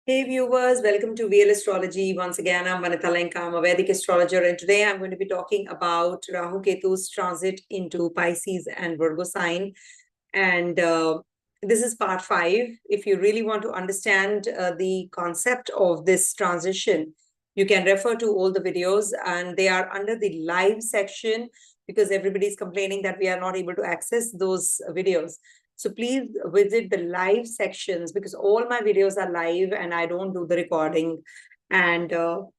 Hey viewers, welcome to Real Astrology. Once again, I'm Natal. I'm a Vedic Astrologer, and today I'm going to be talking about Rahu Ketu's transit into Pisces and Virgo sign. And this is part 5. If you really want to understand the concept of this transition, you can refer to all the videos, and they are under the live section because everybody's complaining that we are not able to access those videos. So please visit the live sections because all my videos are live and I don't do the recording. And,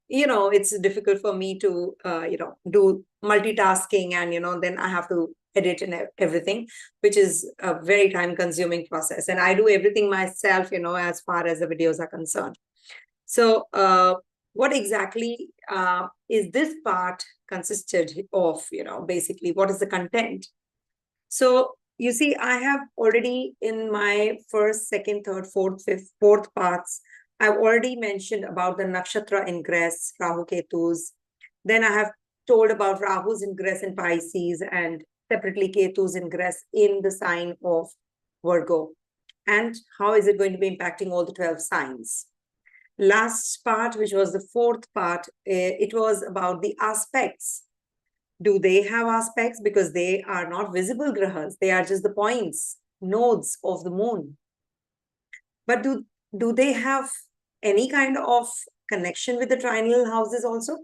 it's difficult for me to, do multitasking and, then I have to edit and everything, which is a very time consuming process. And I do everything myself, as far as the videos are concerned. So what exactly is this part consisted of, basically what is the content? So you see, I have already in my first, second, third, fourth, fifth, fourth parts, I've already mentioned about the nakshatra ingress, Rahu Ketu's. Then I have told about Rahu's ingress in Pisces and separately Ketu's ingress in the sign of Virgo. And how is it going to be impacting all the 12 signs? Last part, which was the fourth part, it was about the aspects. Do they have aspects? Because they are not visible grahas. They are just the points, nodes of the moon. But do they have any kind of connection with the trinal houses also?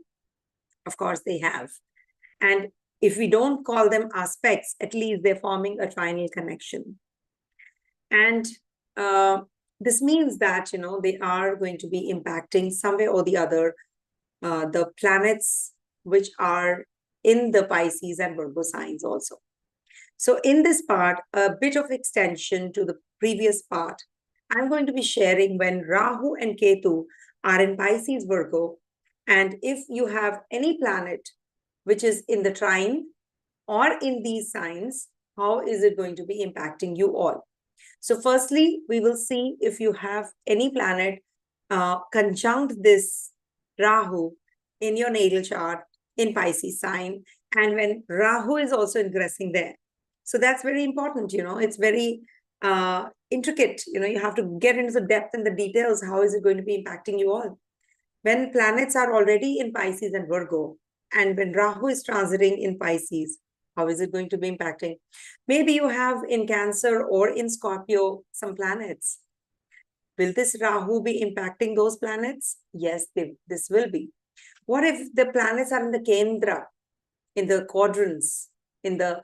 Of course they have. And if we don't call them aspects, at least they're forming a trinal connection. And this means that, they are going to be impacting some way or the other the planets which are in the Pisces and Virgo signs also. So in this part, a bit of extension to the previous part, I'm going to be sharing when Rahu and Ketu are in Pisces, Virgo, and if you have any planet which is in the trine or in these signs, how is it going to be impacting you all? So firstly, we will see if you have any planet conjunct this Rahu in your natal chart in Pisces sign, and when Rahu is also ingressing there. So that's very important, it's very intricate, you have to get into the depth and the details. How is it going to be impacting you all? When planets are already in Pisces and Virgo, and when Rahu is transiting in Pisces, how is it going to be impacting? Maybe you have in Cancer or in Scorpio some planets. Will this Rahu be impacting those planets? Yes, this will be. What if the planets are in the Kendra, in the quadrants, in the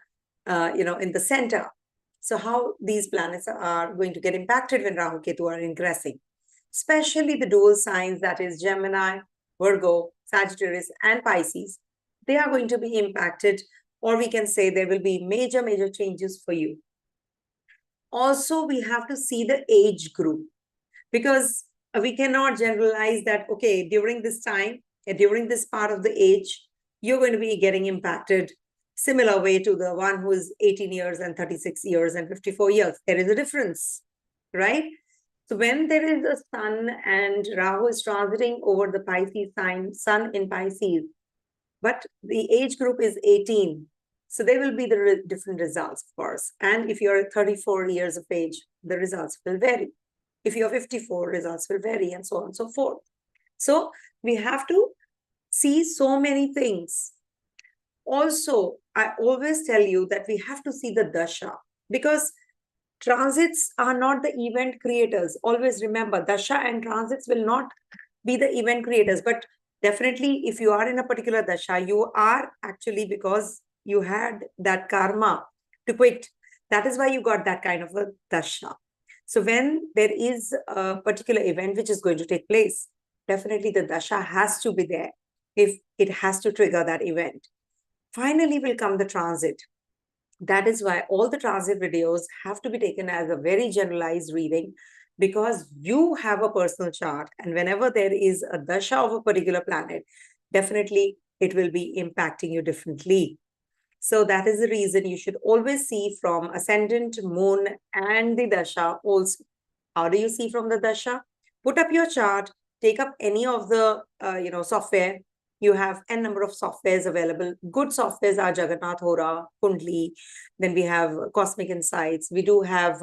in the center? So how these planets are going to get impacted when Rahu Ketu are ingressing? Especially the dual signs, that is Gemini, Virgo, Sagittarius, and Pisces. They are going to be impacted, or we can say there will be major changes for you. Also, we have to see the age group, because we cannot generalize that, okay, during this time, during this part of the age, you're going to be getting impacted similar way to the one who is 18 years and 36 years and 54 years. There is a difference, right? So when there is a sun and Rahu is transiting over the Pisces sign, sun in Pisces, but the age group is 18. So there will be the different results, of course. And if you're 34 years of age, the results will vary. If you're 54, results will vary, and so on and so forth. So we have to see so many things. Also, I always tell you that we have to see the Dasha, because transits are not the event creators. Always remember, Dasha and transits will not be the event creators. But definitely, if you are in a particular Dasha, you are actually, because you had that karma to quit. That is why you got that kind of a Dasha. So when there is a particular event which is going to take place, definitely the Dasha has to be there if it has to trigger that event. Finally will come the transit. That is why all the transit videos have to be taken as a very generalized reading, because you have a personal chart, and whenever there is a Dasha of a particular planet, definitely it will be impacting you differently. So that is the reason you should always see from Ascendant, Moon, and the Dasha also. How do you see from the Dasha? Put up your chart, take up any of the software. You have n number of softwares available. Good softwares are Jagannath Hora, Kundli. Then we have Cosmic Insights. We do have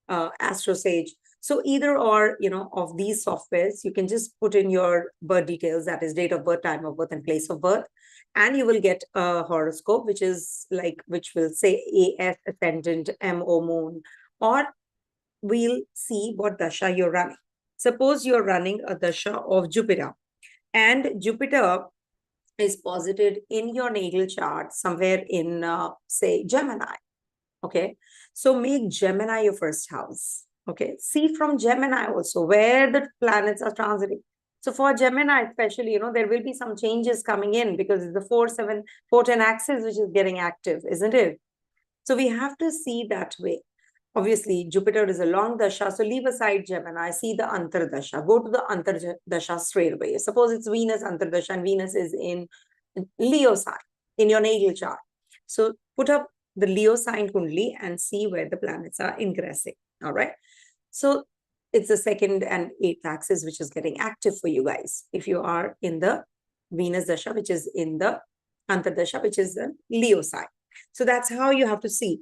Astro Sage. So either or, of these softwares, you can just put in your birth details, that is date of birth, time of birth, and place of birth, and you will get a horoscope, which will say AS, Ascendant, MO, Moon, or we'll see what Dasha you're running. Suppose you're running a Dasha of Jupiter, and Jupiter is posited in your natal chart somewhere in, say, Gemini. Okay, so make Gemini your first house. Okay, see from Gemini also where the planets are transiting. So for Gemini especially, there will be some changes coming in because it's the 4-7, 4-10 axis which is getting active, isn't it? So we have to see that way. Obviously, Jupiter is a long dasha, so leave aside Gemini, see the Antardasha. Go to the Antardasha straight away. Suppose it's Venus Antardasha, and Venus is in Leo sign in your natal chart. So put up the Leo sign Kundli and see where the planets are ingressing. All right. So it's the 2nd and 8th axis which is getting active for you guys. If you are in the Venus Dasha, which is in the Antardasha, which is the Leo sign. So that's how you have to see.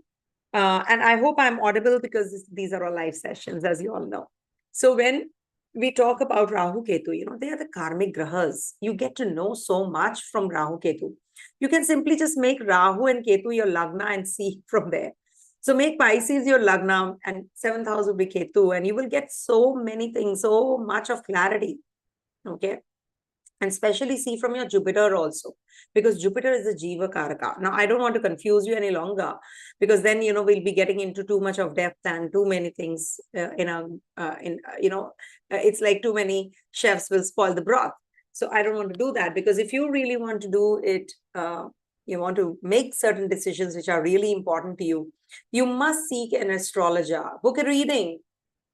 And I hope I'm audible because these are all live sessions, as you all know. So when we talk about Rahu Ketu, they are the karmic grahas. You get to know so much from Rahu Ketu. You can simply just make Rahu and Ketu your lagna and see from there. So make Pisces your lagna and 7th house will be Ketu, and you will get so many things, so much of clarity. Okay. And especially see from your Jupiter also, because Jupiter is the Jiva Karaka. Now, I don't want to confuse you any longer, because then, we'll be getting into too much of depth and too many things it's like too many chefs will spoil the broth. So I don't want to do that, because if you really want to do it, you want to make certain decisions which are really important to you, you must seek an astrologer, book a reading.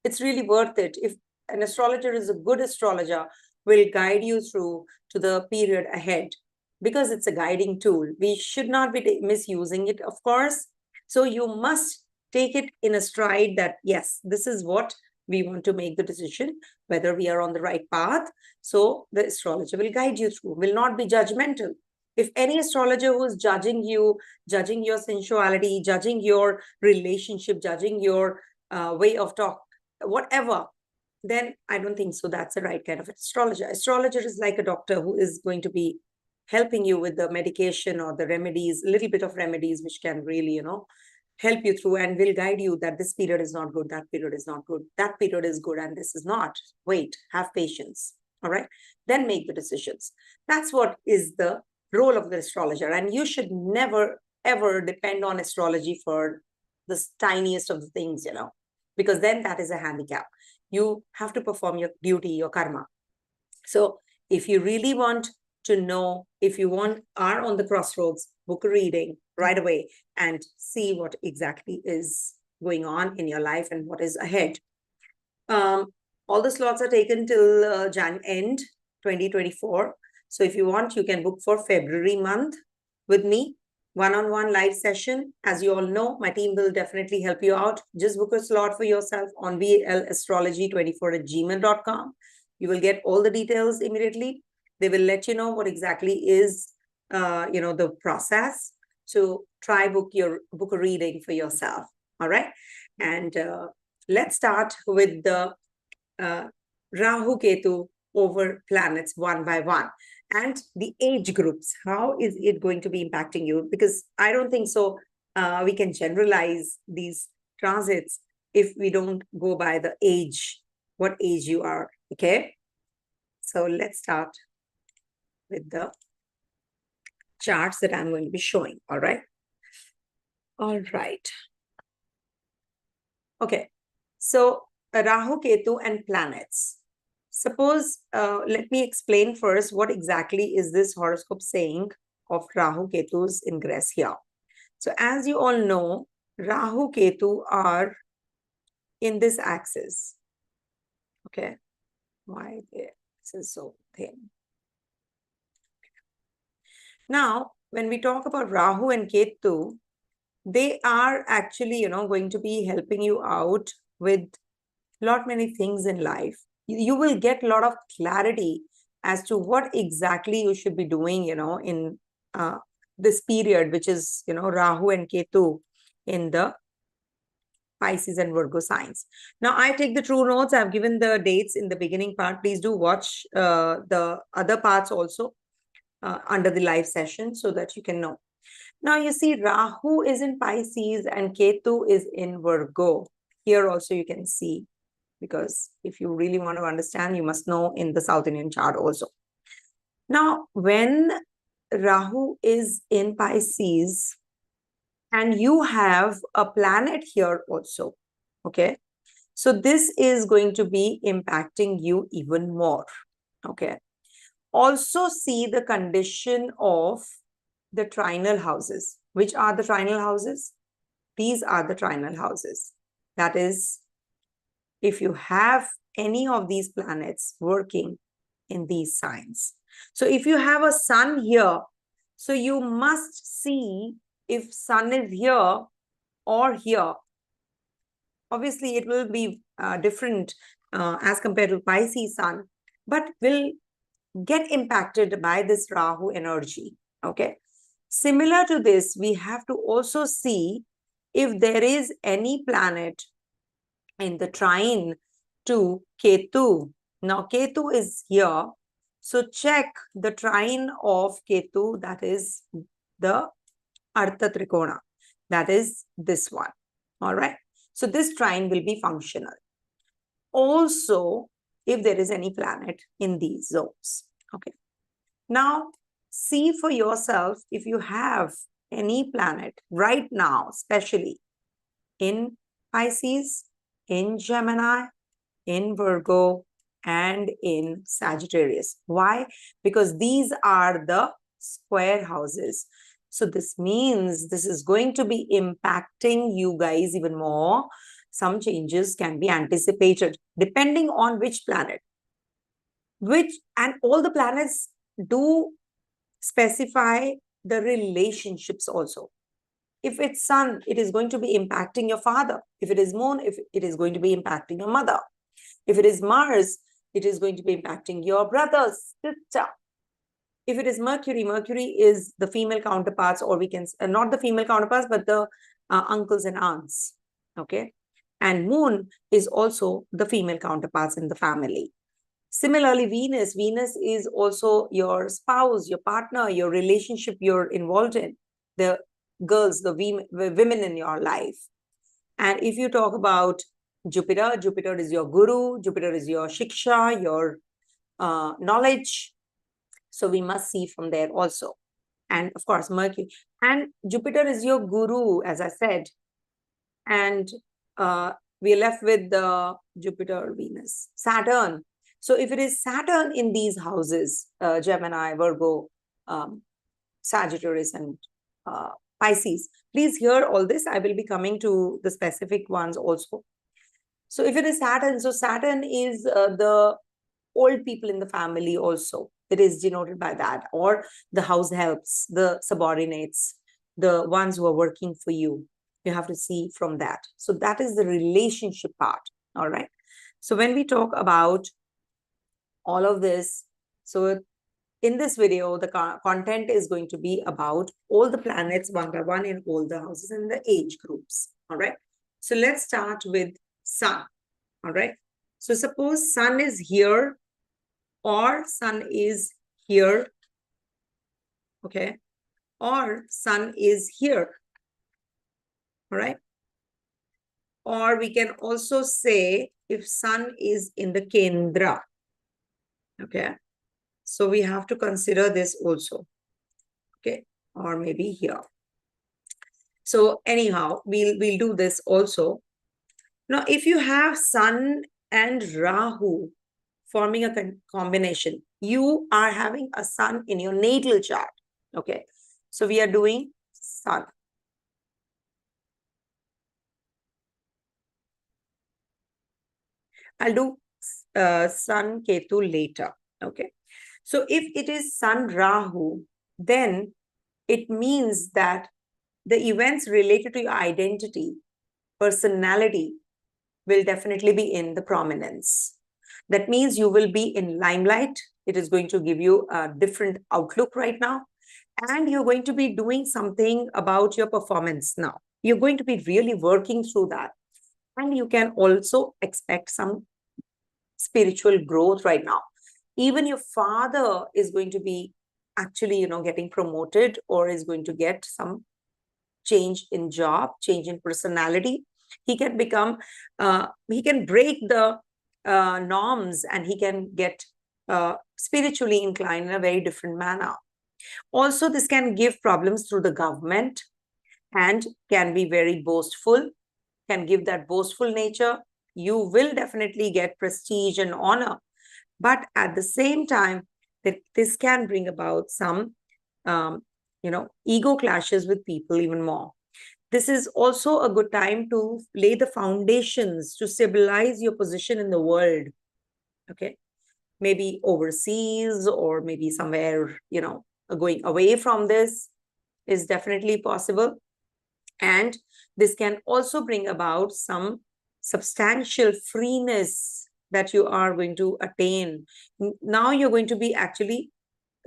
It's really worth it. If an astrologer is a good astrologer, will guide you through to the period ahead, because it's a guiding tool. We should not be misusing it, of course. So you must take it in a stride that, yes, this is what we want to make the decision, whether we are on the right path. So the astrologer will guide you through, will not be judgmental. If any astrologer who is judging you, judging your sensuality, judging your relationship, judging your way of talk, whatever, then I don't think so that's the right kind of astrologer. Astrologer is like a doctor who is going to be helping you with the medication or the remedies, a little bit of remedies, which can really, help you through, and will guide you that this period is not good, that period is not good, that period is good, and this is not. Wait, have patience. All right. Then make the decisions. That's what is the role of the astrologer. And you should never, ever depend on astrology for the tiniest of the things, because then that is a handicap. You have to perform your duty, your karma. So if you really want to know, if you are on the crossroads, book a reading right away and see what exactly is going on in your life and what is ahead. All the slots are taken till Jan end 2024. So if you want, you can book for February month with me. One-on-one live session. As you all know, my team will definitely help you out. Just book a slot for yourself on vlastrology24@gmail.com. You will get all the details immediately. They will let you know what exactly is, the process. So try book a reading for yourself. All right. And let's start with the Rahu Ketu over planets one by one. And the age groups, how is it going to be impacting you? Because I don't think so we can generalize these transits if we don't go by the age, what age you are, okay? So let's start with the charts that I'm going to be showing, all right? All right. Okay, so Rahu, Ketu and planets. Suppose, let me explain first what exactly is this horoscope saying of Rahu Ketu's ingress here. So as you all know, Rahu Ketu are in this axis. Okay, why this is so thin? Now, when we talk about Rahu and Ketu, they are actually, going to be helping you out with lot many things in life. You will get a lot of clarity as to what exactly you should be doing, in this period, which is, Rahu and Ketu in the Pisces and Virgo signs. Now, I take the true notes. I've given the dates in the beginning part. Please do watch the other parts also under the live session so that you can know. Now, you see Rahu is in Pisces and Ketu is in Virgo. Here also you can see, because if you really want to understand, you must know in the South Indian chart also. Now, when Rahu is in Pisces and you have a planet here also, okay? So this is going to be impacting you even more, okay? Also see the condition of the trinal houses. Which are the trinal houses? These are the trinal houses. That is, if you have any of these planets working in these signs. So if you have a sun here, so you must see if sun is here or here. Obviously, it will be different as compared to Pisces sun, but will get impacted by this Rahu energy, okay? Similar to this, we have to also see if there is any planet in the trine to Ketu. Now, Ketu is here. So, check the trine of Ketu, that is the Artha Trikona. That is this one. All right. So, this trine will be functional. Also, if there is any planet in these zones. Okay. Now, see for yourself if you have any planet right now, especially in Pisces, in Gemini, in Virgo, and in Sagittarius. Why? Because these are the square houses. So this means this is going to be impacting you guys even more. Some changes can be anticipated depending on which planet. And all the planets do specify the relationships also. If it's sun, it is going to be impacting your father. If it is moon, if it is going to be impacting your mother. If it is Mars, it is going to be impacting your brother, sister. If it is Mercury, Mercury is the female counterparts, or we can, not the female counterparts, but the uncles and aunts, okay? And moon is also the female counterparts in the family. Similarly, Venus is also your spouse, your partner, your relationship you're involved in, the girls, the women in your life. And if you talk about Jupiter, Jupiter is your guru, Jupiter is your shiksha, your knowledge. So we must see from there also. And of course, Mercury. And Jupiter is your guru, as I said. And we're left with the Jupiter, Venus, Saturn. So if it is Saturn in these houses, Gemini, Virgo, Sagittarius, and Pisces, please hear all this. I will be coming to the specific ones also. So if it is Saturn, so Saturn is the old people in the family also. It is denoted by that. Or the house helps, the subordinates, the ones who are working for you. You have to see from that. So that is the relationship part. All right. So when we talk about all of this, so in this video, the content is going to be about all the planets one by one in all the houses and the age groups. All right. So let's start with Sun. All right. So suppose Sun is here or Sun is here. Okay. Or Sun is here. All right. Or we can also say if Sun is in the Kendra. Okay. So we have to consider this also. Okay. Or maybe here. So anyhow, we'll do this also. Now, if you have Sun and Rahu forming a combination, you are having a Sun in your natal chart. Okay. So we are doing Sun. I'll do Sun Ketu later. Okay. So if it is Sun Rahu, then it means that the events related to your identity, personality will definitely be in the prominence. That means you will be in limelight. It is going to give you a different outlook right now. And you're going to be doing something about your performance now. You're going to be really working through that. And you can also expect some spiritual growth right now. Even your father is going to be actually, getting promoted, or is going to get some change in job, change in personality. He can become, he can break the norms, and he can get spiritually inclined in a very different manner. Also, this can give problems through the government, and can be very boastful, can give that boastful nature. You will definitely get prestige and honor, but at the same time, that this can bring about some ego clashes with people even more. This is also a good time to lay the foundations to stabilize your position in the world. Okay, maybe overseas, or maybe somewhere, going away from this is definitely possible. And this can also bring about some substantial freeness that you are going to attain. Now you're going to be actually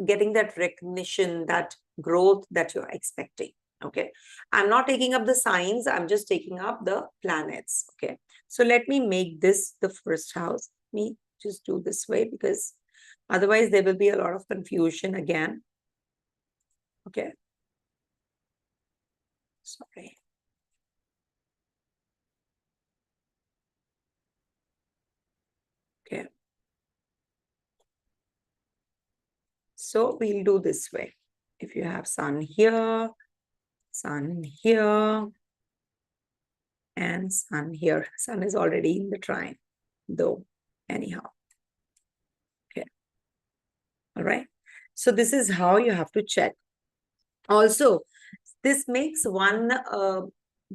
getting that recognition, that growth that you're expecting. Okay, I'm not taking up the signs, I'm just taking up the planets. Okay, so let me make this the first house. Let me just do this way, because otherwise there will be a lot of confusion again. Okay, sorry. Okay, so we'll do this way. If you have sun here, and sun here, sun is already in the trine, though, anyhow. Okay, all right. So this is how you have to check. Also, this makes one a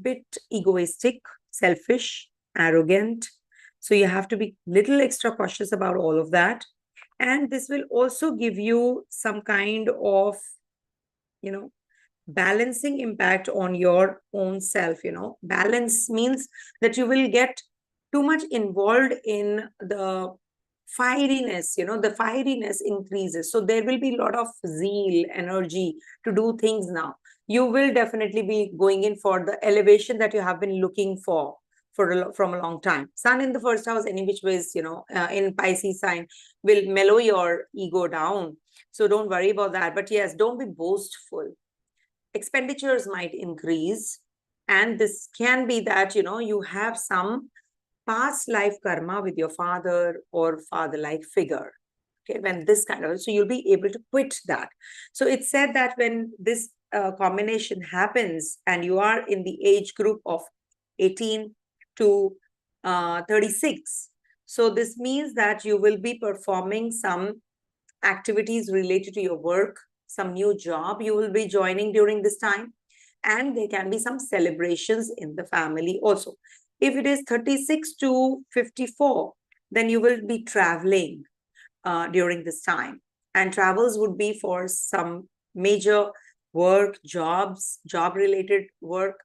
bit egoistic, selfish, arrogant. So you have to be little extra cautious about all of that. And this will also give you some kind of, balancing impact on your own self. Balance means that you will get too much involved in the fieriness. The fieriness increases, so there will be a lot of zeal, energy to do things. Now you will definitely be going in for the elevation that you have been looking for from a long time. Sun in the first house, any which ways, in Pisces sign, will mellow your ego down, so don't worry about that. But yes, don't be boastful. Expenditures might increase, and this can be that you have some past life karma with your father or father-like figure. Okay, when this kind of, so you'll be able to quit that. So it's said that when this combination happens, and you are in the age group of 18 to 36, so this means that you will be performing some activities related to your work, some new job you will be joining during this time, and there can be some celebrations in the family also. If it is 36 to 54, then you will be traveling during this time, and travels would be for some major work, job related work,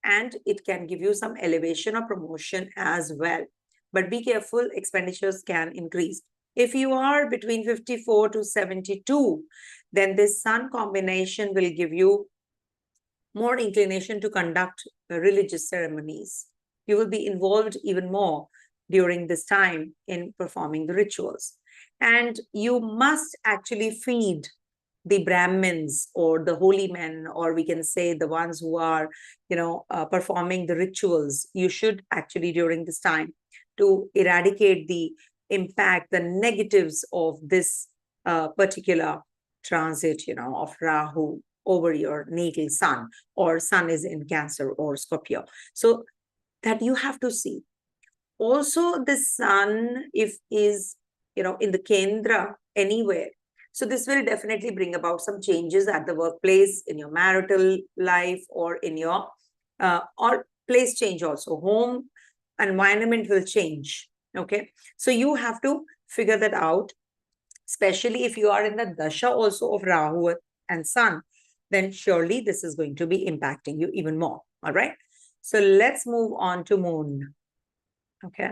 and it can give you some elevation or promotion as well. But be careful, expenditures can increase. If you are between 54 to 72, then this sun combination will give you more inclination to conduct religious ceremonies. You will be involved even more during this time in performing the rituals. And you must actually feed the Brahmins or the holy men, or we can say the ones who are, performing the rituals. You should actually, during this time, to eradicate the impact, the negatives of this particular transit, of Rahu over your natal sun, or sun is in Cancer or Scorpio. So that you have to see. Also, the sun, if is, in the Kendra anywhere, so this will definitely bring about some changes at the workplace, in your marital life, or in your or place change also. Home environment will change. Okay, so you have to figure that out, especially if you are in the Dasha also of Rahu and Sun, then surely this is going to be impacting you even more. All right, so let's move on to Moon. Okay.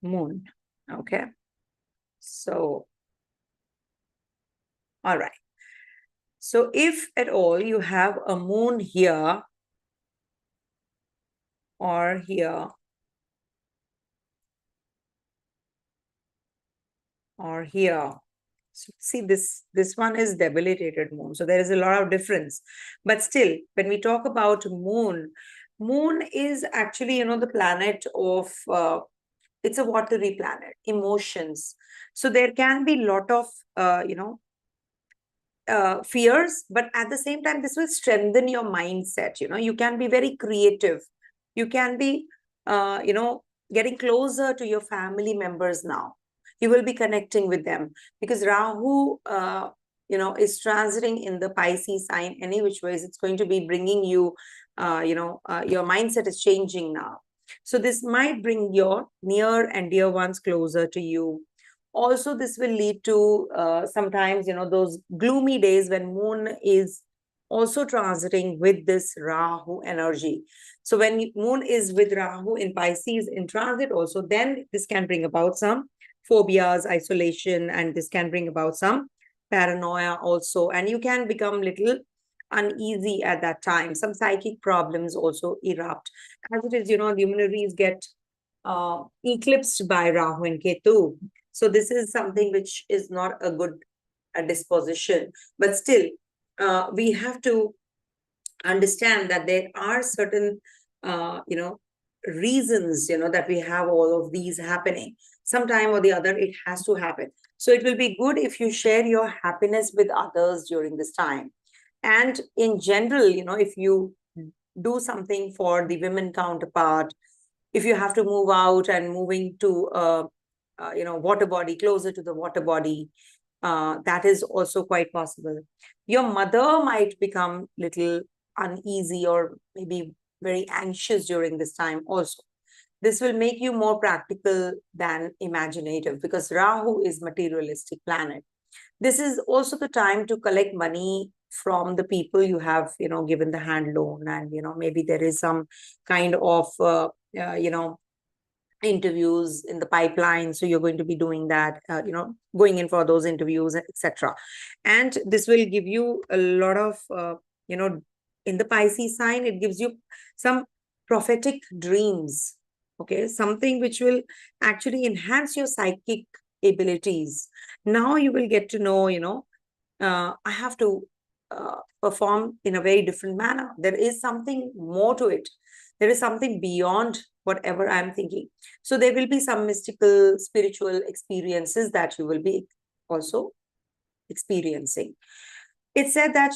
Moon. Okay. So, all right. So if at all you have a moon here or here or here, so see this one is debilitated moon. So there is a lot of difference. But still, when we talk about moon is actually, the planet of, it's a watery planet, emotions. So there can be a lot of, fears, but at the same time, this will strengthen your mindset. You can be very creative. You can be, getting closer to your family members now. You will be connecting with them because Rahu, is transiting in the Pisces sign any which ways. It's going to be bringing you, your mindset is changing now. So this might bring your near and dear ones closer to you. Also, this will lead to sometimes, those gloomy days when moon is also transiting with this Rahu energy. So when moon is with Rahu in Pisces in transit also, then this can bring about some phobias, isolation, and this can bring about some paranoia also. And you can become little uneasy at that time. Some psychic problems also erupt. As it is, luminaries get eclipsed by Rahu and Ketu. So this is something which is not a good disposition. But still, we have to understand that there are certain, reasons, that we have all of these happening. Sometime or the other, it has to happen. So it will be good if you share your happiness with others during this time. And in general, if you do something for the women counterpart, if you have to move out and moving to water body, closer to the water body, that is also quite possible. Your mother might become little uneasy or maybe very anxious during this time also. This will make you more practical than imaginative because Rahu is materialistic planet. This is also the time to collect money from the people you have, given the hand loan, and, maybe there is some kind of, interviews in the pipeline. So you're going to be doing that, going in for those interviews, etc. And this will give you a lot of, in the Pisces sign, it gives you some prophetic dreams. Okay, something which will actually enhance your psychic abilities. Now you will get to know, I have to perform in a very different manner. There is something more to it. There is something beyond whatever I'm thinking. So there will be some mystical, spiritual experiences that you will be also experiencing. It's said that,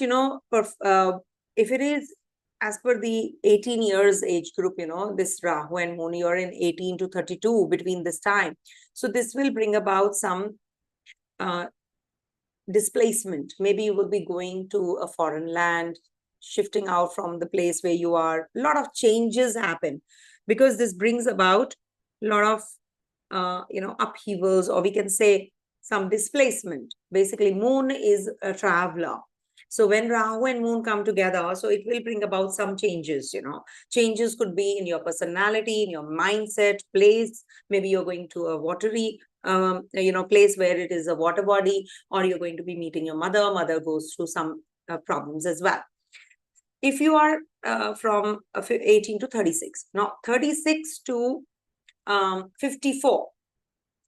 if it is as per the 18 years age group, this Rahu and Moon, you're in 18 to 32 between this time. So this will bring about some displacement. Maybe you will be going to a foreign land, shifting out from the place where you are. A lot of changes happen because this brings about a lot of, upheavals, or we can say some displacement. Basically, Moon is a traveler. So when Rahu and Moon come together, so it will bring about some changes, Changes could be in your personality, in your mindset, place. Maybe you're going to a watery, place where it is a water body, or you're going to be meeting your mother. Mother goes through some problems as well. If you are from 18 to 36, now 36 to 54,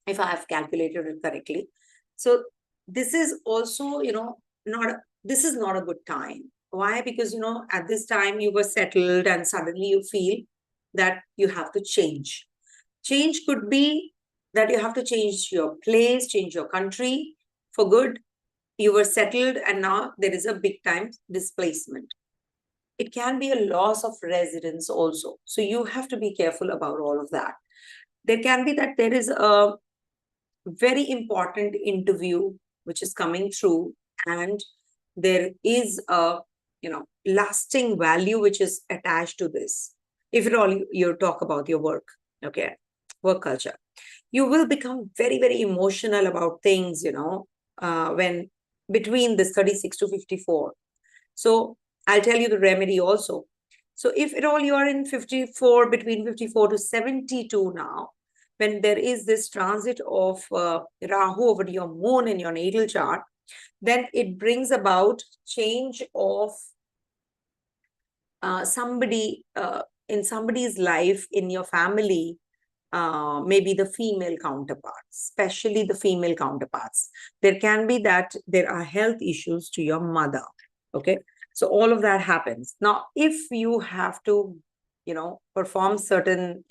if I have calculated it correctly. So this is also, this is not a good time. Why? Because, at this time you were settled and suddenly you feel that you have to change. Change could be that you have to change your place, change your country for good. You were settled and now there is a big time displacement. It can be a loss of residence also. So you have to be careful about all of that. There can be that there is a very important interview which is coming through, and there is a, lasting value which is attached to this. If at all you talk about your work, okay, work culture, you will become very, very emotional about things, when between this 36 to 54. So I'll tell you the remedy also. So if at all you are in 54, between 54 to 72 now, when there is this transit of Rahu over your moon in your natal chart, then it brings about change of somebody in somebody's life in your family, maybe the female counterparts, especially the female counterparts. There can be that there are health issues to your mother. Okay. So all of that happens. Now, if you have to, perform certain,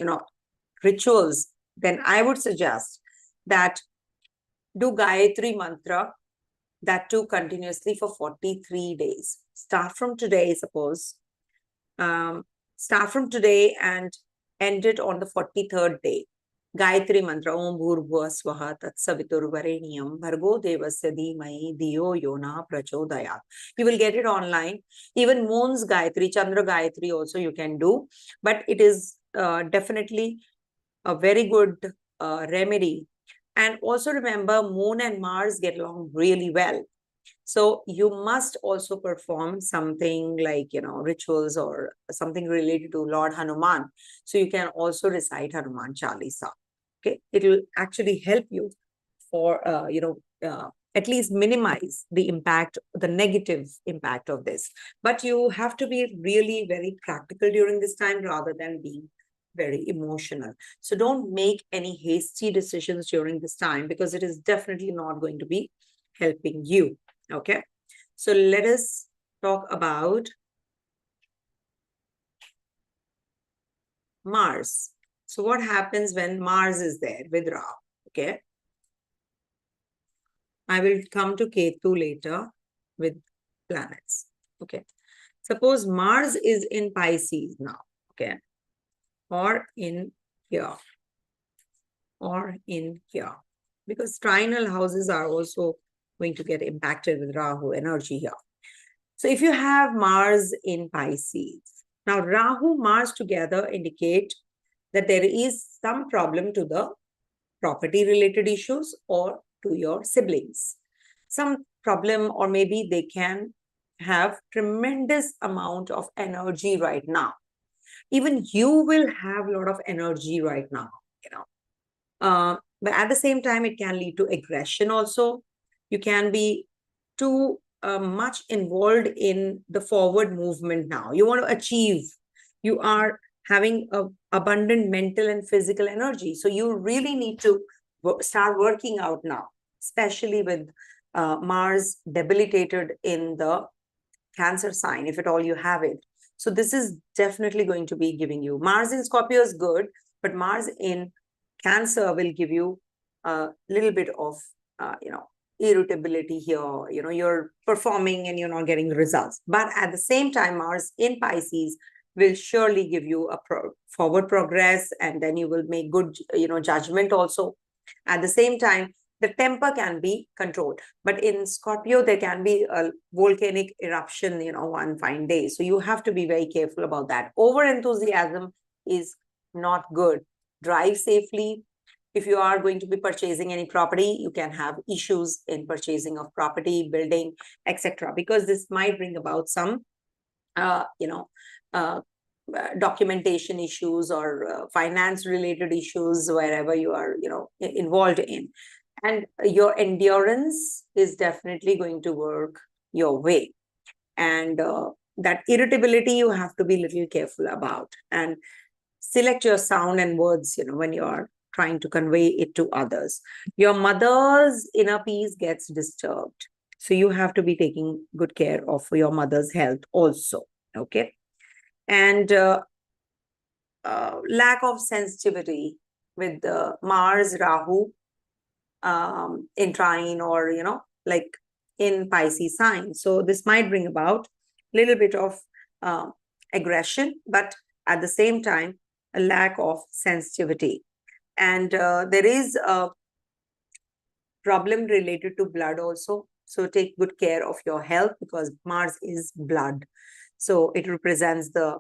rituals, then I would suggest that do Gayatri mantra, that too continuously for 43 days. Start from today, suppose. Start from today and end it on the 43rd day. Gayatri mantra, Om Bhurbhuva Swaha Tat Savitur Vareniyam Bhargo Devasya Dhimai Dhiyo Yona Prachodayat. You will get it online. Even Moon's Gayatri, Chandra Gayatri also you can do. But it is definitely a very good remedy. And also remember, Moon and Mars get along really well. So you must also perform something like, rituals or something related to Lord Hanuman. So you can also recite Hanuman Chalisa. Okay. It will actually help you for, at least minimize the impact, the negative impact of this. But you have to be really very practical during this time rather than being very emotional. So don't make any hasty decisions during this time because it is definitely not going to be helping you. Okay. So let us talk about Mars. So what happens when Mars is there with Rahu? Okay. I will come to Ketu later with planets. Okay. Suppose Mars is in Pisces now. Okay. Or in here. Or in here. Because trinal houses are also going to get impacted with Rahu energy here. So if you have Mars in Pisces, now Rahu, Mars together indicate that there is some problem to the property related issues or to your siblings. Some problem, or maybe they can have tremendous amount of energy right now. Even you will have a lot of energy right now, but at the same time, it can lead to aggression also. You can be too much involved in the forward movement now. You want to achieve. You are having abundant mental and physical energy. So you really need to start working out now, especially with Mars debilitated in the Cancer sign, if at all you have it. So this is definitely going to be giving you. Mars in Scorpio is good, but Mars in Cancer will give you a little bit of, irritability here. You're performing and you're not getting results. But at the same time, Mars in Pisces will surely give you a forward progress, and then you will make good, judgment also. At the same time, the temper can be controlled. But in Scorpio, there can be a volcanic eruption, one fine day. So you have to be very careful about that. Over enthusiasm is not good. Drive safely. If you are going to be purchasing any property, you can have issues in purchasing of property, building, etc. Because this might bring about some, documentation issues or finance related issues wherever you are, involved in. And your endurance is definitely going to work your way. And that irritability, you have to be a little careful about. And select your sound and words, when you are trying to convey it to others. Your mother's inner peace gets disturbed. So you have to be taking good care of your mother's health also. Okay. And lack of sensitivity with Mars, Rahu, in trine, or, like in Pisces sign. So this might bring about a little bit of aggression, but at the same time, a lack of sensitivity. And there is a problem related to blood also. So take good care of your health because Mars is blood. So it represents the,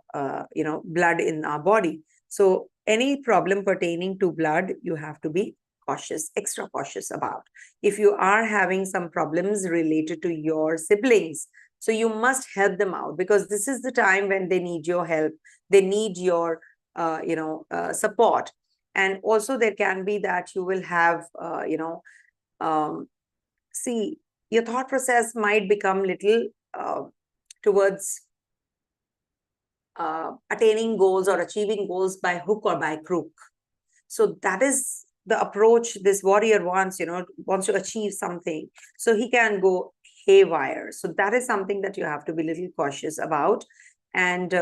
blood in our body. So any problem pertaining to blood, you have to be cautious, extra cautious about. If you are having some problems related to your siblings, so you must help them out because this is the time when they need your help. They need your, support. And also there can be that you will have, see, your thought process might become little towards attaining goals or achieving goals by hook or by crook. So that is the approach this warrior wants, wants to achieve something. So he can go haywire. So that is something that you have to be a little cautious about. And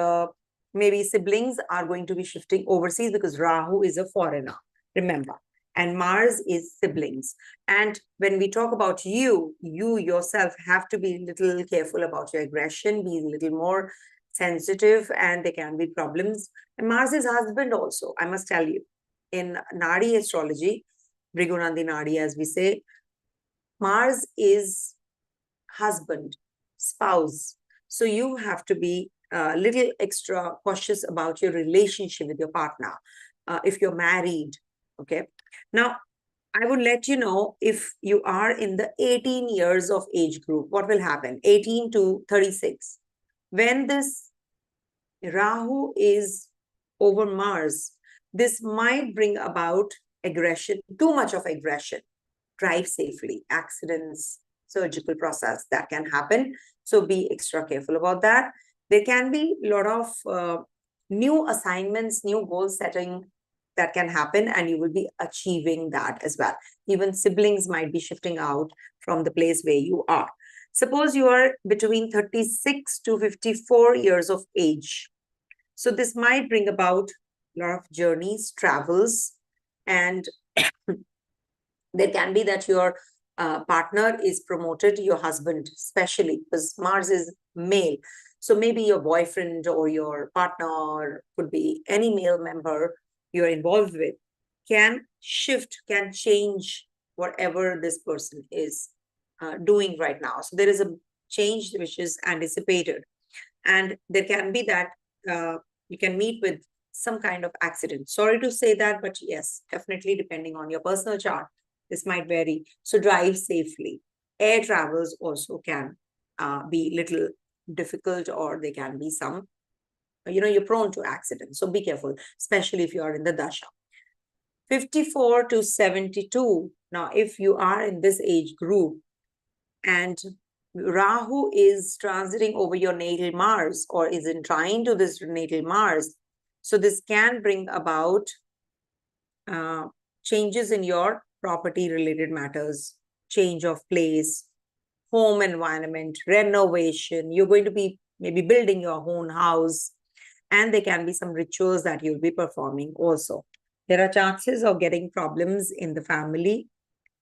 maybe siblings are going to be shifting overseas because Rahu is a foreigner, remember. And Mars is siblings. And when we talk about you yourself have to be a little careful about your aggression, be a little more sensitive, and there can be problems. And Mars is husband also, I must tell you. In Nadi astrology, Brigunandi Nadi, as we say, Mars is husband, spouse. So you have to be a little extra cautious about your relationship with your partner. If you're married, okay. Now, I would let you know if you are in the 18 years of age group, what will happen? 18 to 36. When this Rahu is over Mars, this might bring about aggression, too much of aggression. Drive safely, accidents, surgical process that can happen. So be extra careful about that. There can be a lot of new assignments, new goal setting that can happen, and you will be achieving that as well. Even siblings might be shifting out from the place where you are. Suppose you are between 36 to 54 years of age. So this might bring about a lot of journeys, travels, and there can be that your partner is promoted, your husband, especially because Mars is male. So maybe your boyfriend or your partner, or could be any male member you're involved with, can shift, can change whatever this person is doing right now. So there is a change which is anticipated. And there can be that you can meet with some kind of accident. Sorry to say that, but yes, definitely depending on your personal chart, this might vary. So drive safely. Air travels also can be little difficult, or there can be some, you're prone to accidents. So be careful, especially if you are in the Dasha. 54 to 72. Now, if you are in this age group and Rahu is transiting over your natal Mars or is in trine to this natal Mars, so this can bring about changes in your property related matters, change of place, home environment, renovation. You're going to be maybe building your own house, and there can be some rituals that you'll be performing also. There are chances of getting problems in the family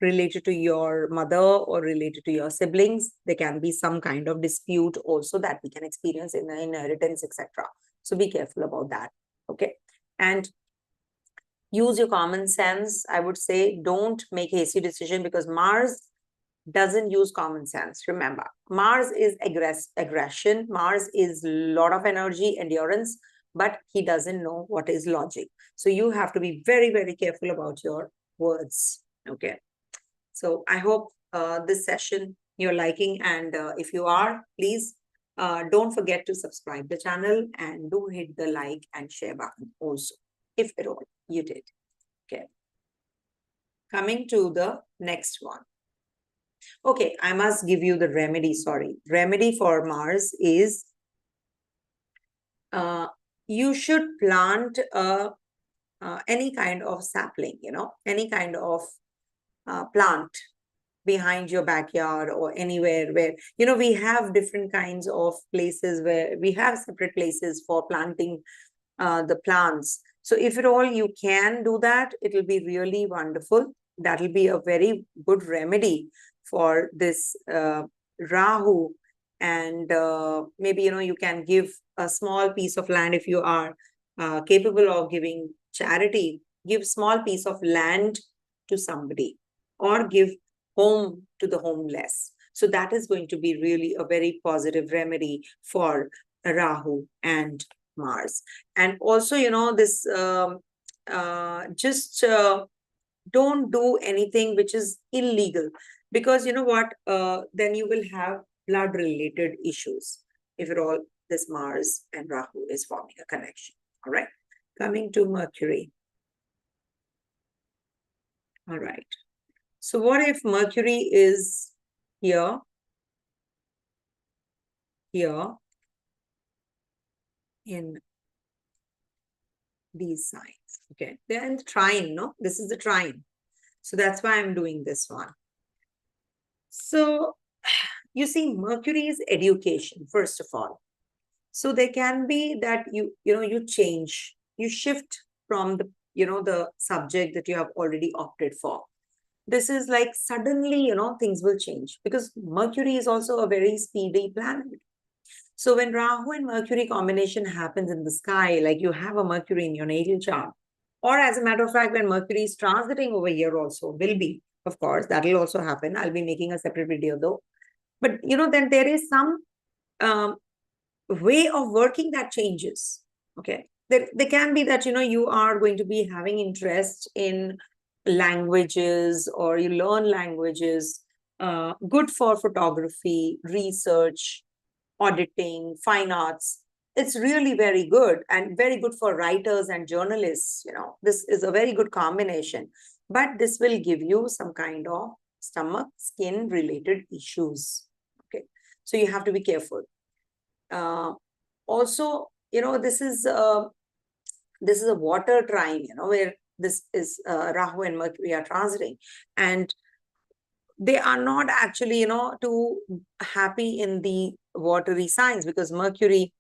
related to your mother or related to your siblings. There can be some kind of dispute also that we can experience in the inheritance, etc. So be careful about that. Okay. And use your common sense. I would say don't make hasty decision, because Mars doesn't use common sense. Remember, Mars is aggression. Mars is a lot of energy, endurance, but he doesn't know what is logic. So you have to be very, very careful about your words. Okay. So I hope this session you're liking, and if you are, please don't forget to subscribe the channel and do hit the like and share button also, if at all you did. Okay. Coming to the next one. Okay, I must give you the remedy, sorry. Remedy for Mars is you should plant any kind of sapling, any kind of plant behind your backyard or anywhere where, we have different kinds of places where we have separate places for planting the plants. So if at all you can do that, it will be really wonderful. That will be a very good remedy for this Rahu. And maybe, you can give a small piece of land if you are capable of giving charity. Give small piece of land to somebody, or give home to the homeless. So that is going to be really a very positive remedy for Rahu and Mars. And also, this just don't do anything which is illegal, because you know what, then you will have blood related issues if at all this Mars and Rahu is forming a connection. All right. Coming to Mercury. All right. So what if Mercury is here, here in these signs? Okay, they're in the trine, no? This is the trine. So that's why I'm doing this one. So you see, Mercury is education, first of all. So there can be that you change, you shift from the subject that you have already opted for. This is like suddenly, things will change because Mercury is also a very speedy planet. So when Rahu and Mercury combination happens in the sky, like you have a Mercury in your natal chart, or as a matter of fact, when Mercury is transiting over here also, will be, of course, that will also happen. I'll be making a separate video though. But, then there is some um, way of working that changes. Okay. There can be that, you are going to be having interest in languages or you learn languages, good for photography, research, auditing, fine arts. It's really very good and very good for writers and journalists. This is a very good combination, but this will give you some kind of stomach, skin related issues. Okay. So you have to be careful. Also, this is a water trine, where this is Rahu and Mercury are transiting, and they are not actually, too happy in the watery signs because Mercury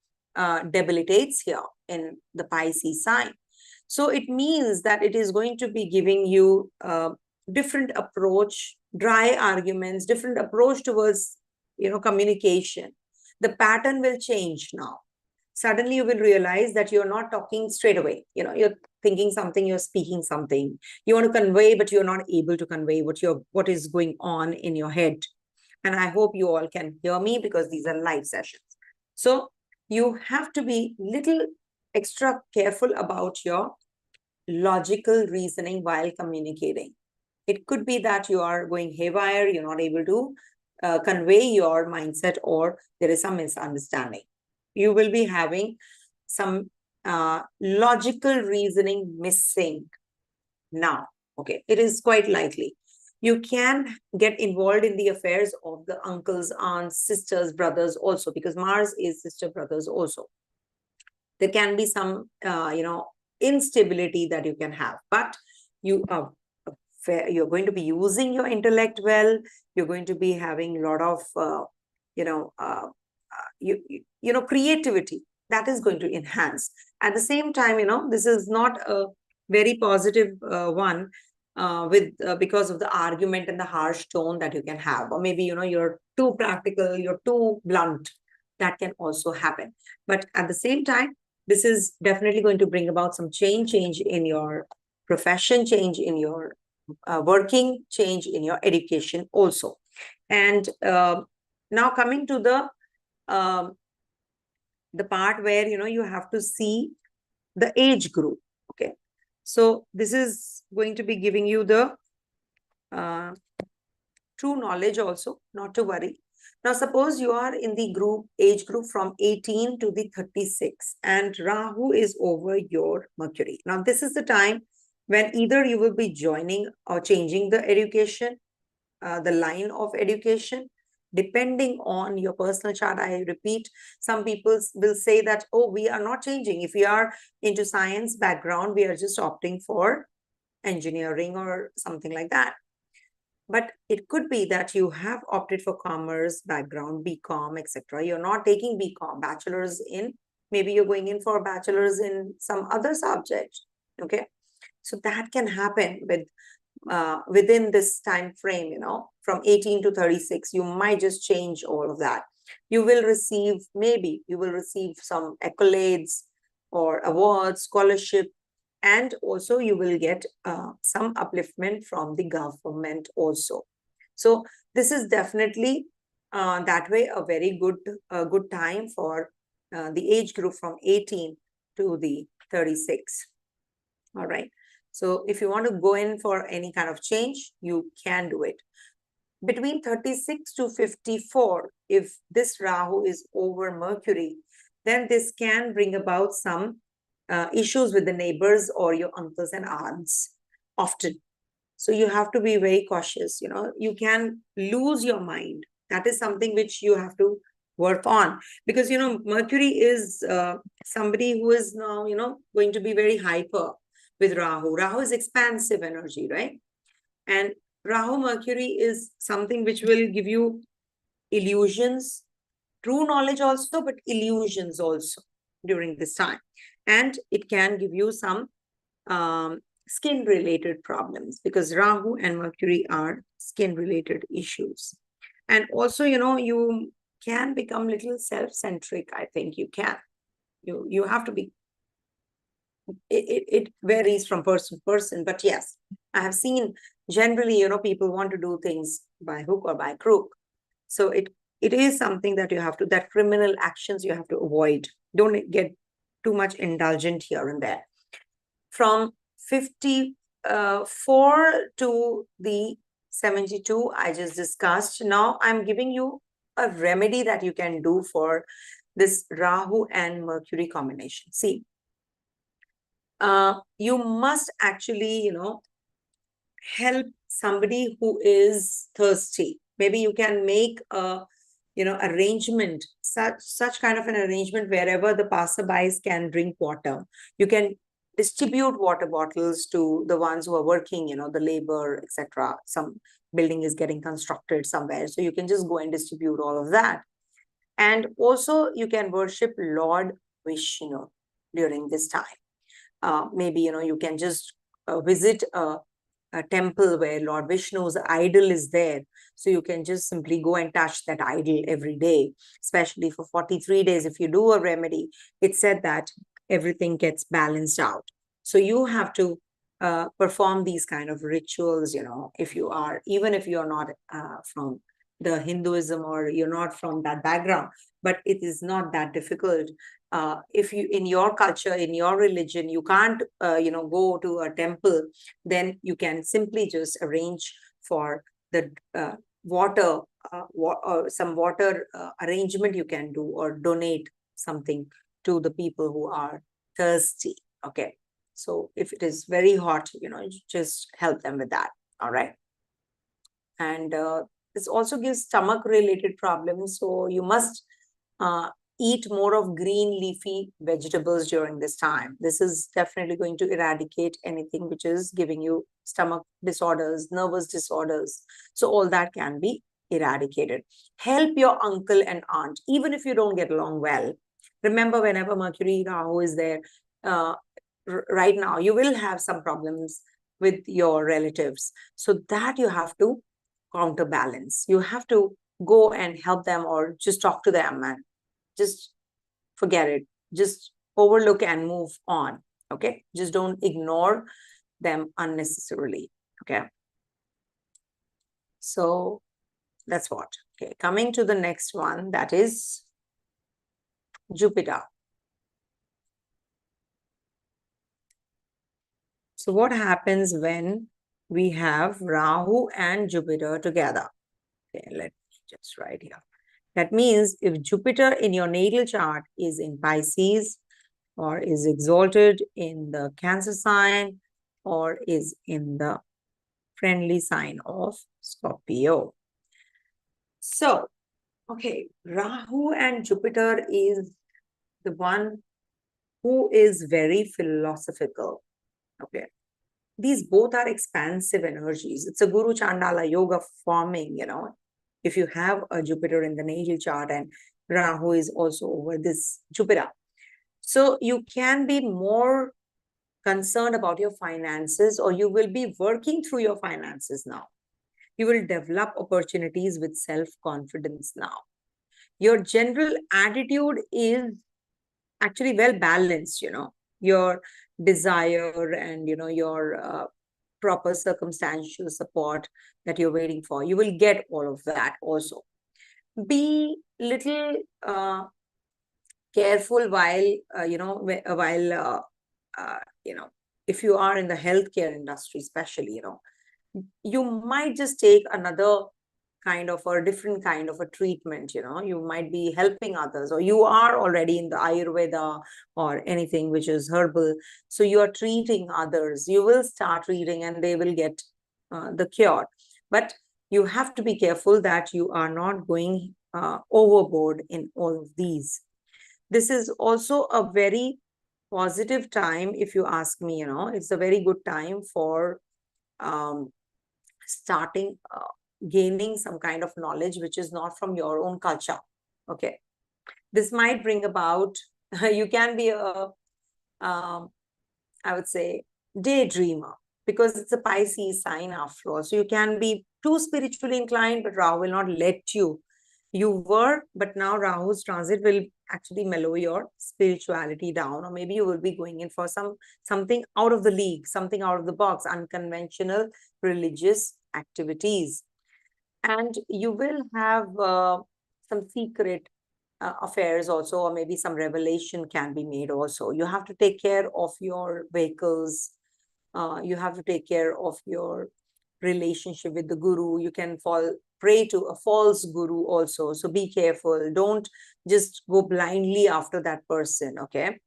debilitates here in the Pisces sign. So it means that it is going to be giving you different approach, dry arguments, different approach towards, communication. The pattern will change now. Suddenly you will realize that you're not talking straight away. You're thinking something, you're speaking something. You want to convey, but you're not able to convey what is going on in your head. And I hope you all can hear me because these are live sessions. So you have to be little extra careful about your logical reasoning while communicating. It could be that you are going haywire, you're not able to convey your mindset, or there is some misunderstanding. You will be having some logical reasoning missing now. Okay, it is quite likely. You can get involved in the affairs of the uncles, aunts, sisters, brothers also, because Mars is sister brothers also. There can be some, instability that you can have, but you are you're going to be using your intellect well. You're going to be having a lot of, creativity that is going to enhance. At the same time, this is not a very positive one because of the argument and the harsh tone that you can have, or maybe you're too practical, you're too blunt. That can also happen. But at the same time, this is definitely going to bring about some change in your profession, change in your working, change in your education also. And now coming to the part where you have to see the age group. Okay, so this is going to be giving you the true knowledge also, not to worry. Now suppose you are in the age group from 18 to the 36 and Rahu is over your Mercury. Now this is the time when either you will be joining or changing the education, the line of education, depending on your personal chart. I repeat, some people will say that, oh, we are not changing. If we are into science background, we are just opting for engineering or something like that. But it could be that you have opted for commerce background, BCom, etc. You're not taking BCom, bachelor's in, maybe you're going in for a bachelor's in some other subject. Okay, so that can happen within this time frame, from 18 to 36. You might just change all of that. You will receive some accolades or awards, scholarship, and also you will get some upliftment from the government also. So this is definitely that way a very good time for the age group from 18 to the 36. All right. So if you want to go in for any kind of change, you can do it. Between 36 to 54, if this Rahu is over Mercury, then this can bring about some issues with the neighbors or your uncles and aunts often. So you have to be very cautious. You can lose your mind. That is something which you have to work on, because Mercury is somebody who is now going to be very hyper with Rahu. Rahu is expansive energy, right? And Rahu Mercury is something which will give you illusions, true knowledge also, but illusions also during this time. And it can give you some skin related problems, because Rahu and Mercury are skin related issues. And also, you can become little self-centric. I think you can. You have to be. It varies from person to person, but yes, I have seen generally, people want to do things by hook or by crook. So it is something that you have to, that criminal actions you have to avoid. Don't get too much indulgent here and there. From 54 to the 72, I just discussed. Now I'm giving you a remedy that you can do for this Rahu and Mercury combination. See, you must actually, help somebody who is thirsty. Maybe you can make a, arrangement, such kind of an arrangement wherever the passerbys can drink water. You can distribute water bottles to the ones who are working, the labor, etc. Some building is getting constructed somewhere, so you can just go and distribute all of that. And also you can worship Lord Vishnu during this time. Maybe you can just visit a temple where Lord Vishnu's idol is there. So you can just simply go and touch that idol every day, especially for 43 days. If you do a remedy, it's said that everything gets balanced out. So you have to perform these kind of rituals, if you are, even if you're not from the Hinduism or you're not from that background, but it is not that difficult. If you, in your culture, in your religion, you can't, go to a temple, then you can simply just arrange for the water, some water arrangement you can do, or donate something to the people who are thirsty. Okay. So if it is very hot, just help them with that. All right. And this also gives stomach related problems. So you must eat more of green leafy vegetables during this time. This is definitely going to eradicate anything which is giving you stomach disorders, nervous disorders. So all that can be eradicated. Help your uncle and aunt, even if you don't get along well. Remember, whenever Mercury, Rahu is there, right now, you will have some problems with your relatives. So that you have to counterbalance. You have to go and help them, or just talk to them and just forget it. Just overlook and move on. Okay. Just don't ignore them unnecessarily. Okay. So that's what. Okay. Coming to the next one, that is Jupiter. So what happens when we have Rahu and Jupiter together? Okay, let me just write here. That means if Jupiter in your natal chart is in Pisces, or is exalted in the Cancer sign, or is in the friendly sign of Scorpio. So, okay, Rahu and Jupiter is the one who is very philosophical. Okay. These both are expansive energies. It's a Guru Chandala yoga forming, if you have a Jupiter in the natal chart and Rahu is also over this Jupiter. So you can be more concerned about your finances, or you will be working through your finances now. You will develop opportunities with self-confidence now. Your general attitude is actually well balanced, your desire and, your proper circumstantial support that you're waiting for. You will get all of that also. Be little careful while, if you are in the healthcare industry, especially, you might just take another kind of, or a different kind of a treatment. You might be helping others, or you are already in the Ayurveda or anything which is herbal. So you are treating others. You will start reading and they will get the cure. But you have to be careful that you are not going overboard in all of these. This is also a very positive time, if you ask me. It's a very good time for starting gaining some kind of knowledge which is not from your own culture. Okay, this might bring about you can be a I would say daydreamer, because it's a Pisces sign after all. So you can be too spiritually inclined, but Rahu will not let you. You were, but now Rahu's transit will actually mellow your spirituality down, or maybe you will be going in for something out of the league, something out of the box, unconventional religious activities. And you will have some secret affairs also, or maybe some revelation can be made also. You have to take care of your vehicles. You have to take care of your relationship with the guru. You can fall prey to a false guru also. So be careful. Don't just go blindly after that person, okay?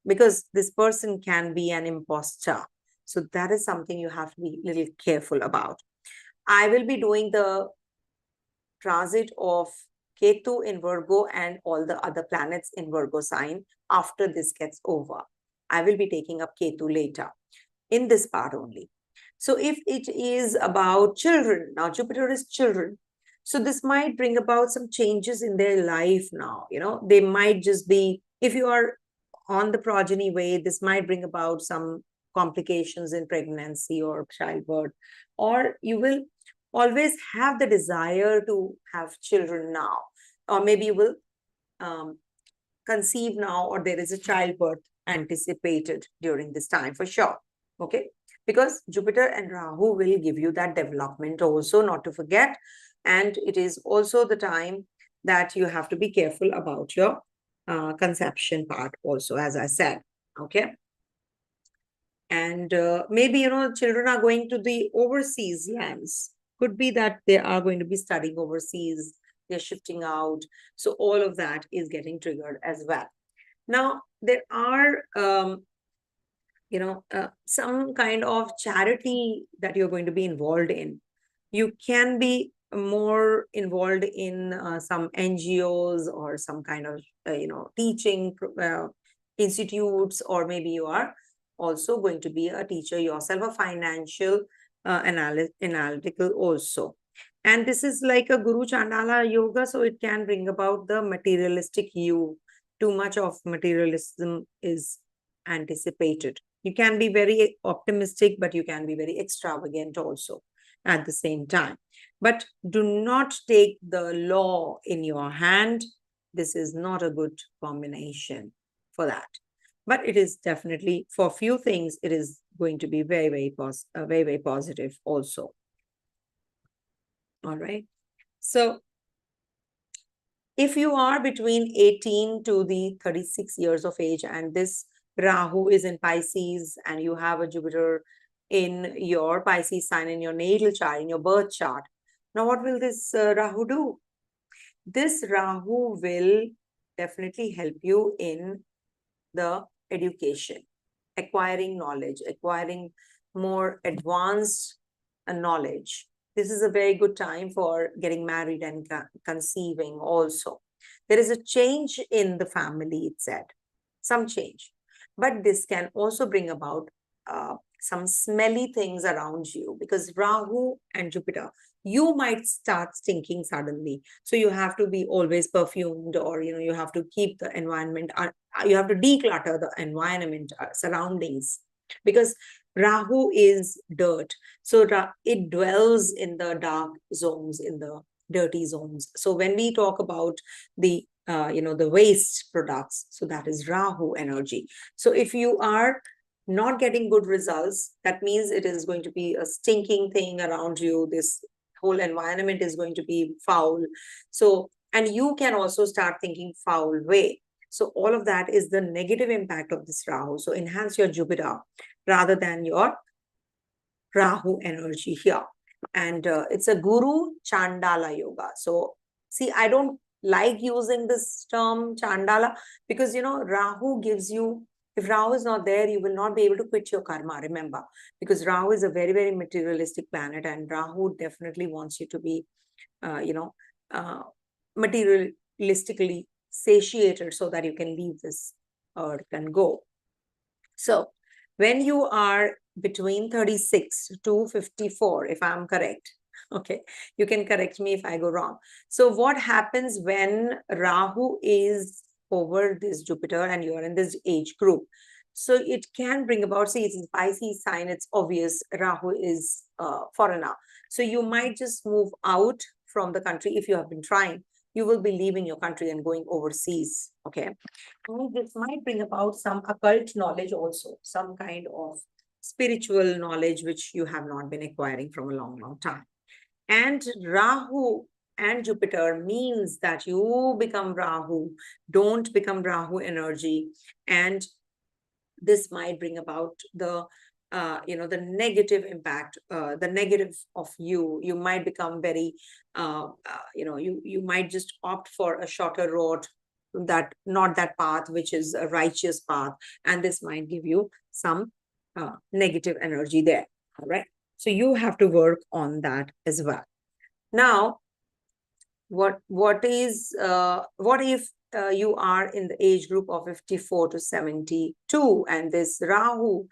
Because this person can be an imposter. So that is something you have to be a little careful about. I will be doing the transit of Ketu in Virgo and all the other planets in Virgo sign after this gets over. I will be taking up Ketu later in this part only. So if it is about children, now Jupiter is children. So this might bring about some changes in their life now. They might just be, if you are on the progeny way, this might bring about some complications in pregnancy or childbirth, or you will always have the desire to have children now, or maybe you will conceive now, or there is a childbirth anticipated during this time for sure. Okay, because Jupiter and Rahu will give you that development also, not to forget. And it is also the time that you have to be careful about your conception part also, as I said. Okay, and maybe children are going to the overseas lands. Could be that they are going to be studying overseas, they're shifting out. So all of that is getting triggered as well. Now, there are, some kind of charity that you're going to be involved in. You can be more involved in some NGOs or some kind of, teaching institutes, or maybe you are also going to be a teacher yourself, a financial analytical also. And this is like a Guru Chandala yoga, so it can bring about the materialistic you. Too much of materialism is anticipated. You can be very optimistic, but you can be very extravagant also at the same time. But do not take the law in your hand. This is not a good combination for that. But it is definitely, for few things, it is going to be very, very positive also. All right. So if you are between 18 to the 36 years of age, and this Rahu is in Pisces, and you have a Jupiter in your Pisces sign, in your natal chart, in your birth chart. Now, what will this Rahu do? This Rahu will definitely help you in the education, acquiring knowledge, acquiring more advanced knowledge. This is a very good time for getting married and conceiving also. There is a change in the family, it said, some change. But this can also bring about some smelly things around you, because Rahu and Jupiter, you might start stinking suddenly. So you have to be always perfumed, or, you have to keep the environment, you have to declutter the environment, surroundings, because Rahu is dirt. So it dwells in the dark zones, in the dirty zones. So when we talk about the, the waste products, so that is Rahu energy. So if you are not getting good results, that means it is going to be a stinking thing around you. This whole environment is going to be foul. So, and you can also start thinking foul way. So all of that is the negative impact of this Rahu. So enhance your Jupiter rather than your Rahu energy here. And it's a Guru Chandala yoga. So see, I don't like using this term Chandala, because, Rahu gives you If Rahu is not there, you will not be able to quit your karma, remember, because Rahu is a very, very materialistic planet, and Rahu definitely wants you to be, materialistically satiated so that you can leave this earth and go. So when you are between 36 to 54, if I'm correct, okay, you can correct me if I go wrong. So what happens when Rahu is over this Jupiter and you are in this age group? So it can bring about, see, it's Pisces sign, it's obvious Rahu is foreigner. So you might just move out from the country if you have been trying. You will be leaving your country and going overseas, okay? And this might bring about some occult knowledge also, some kind of spiritual knowledge which you have not been acquiring from a long, long time. And Rahu and Jupiter means that you become Rahu, don't become Rahu energy. And this might bring about the the negative impact, the negative of you. You might become very, you might just opt for a shorter road, that not that path which is a righteous path, and this might give you some negative energy there. All right, so you have to work on that as well. Now, what if you are in the age group of 54 to 72 and this Rahu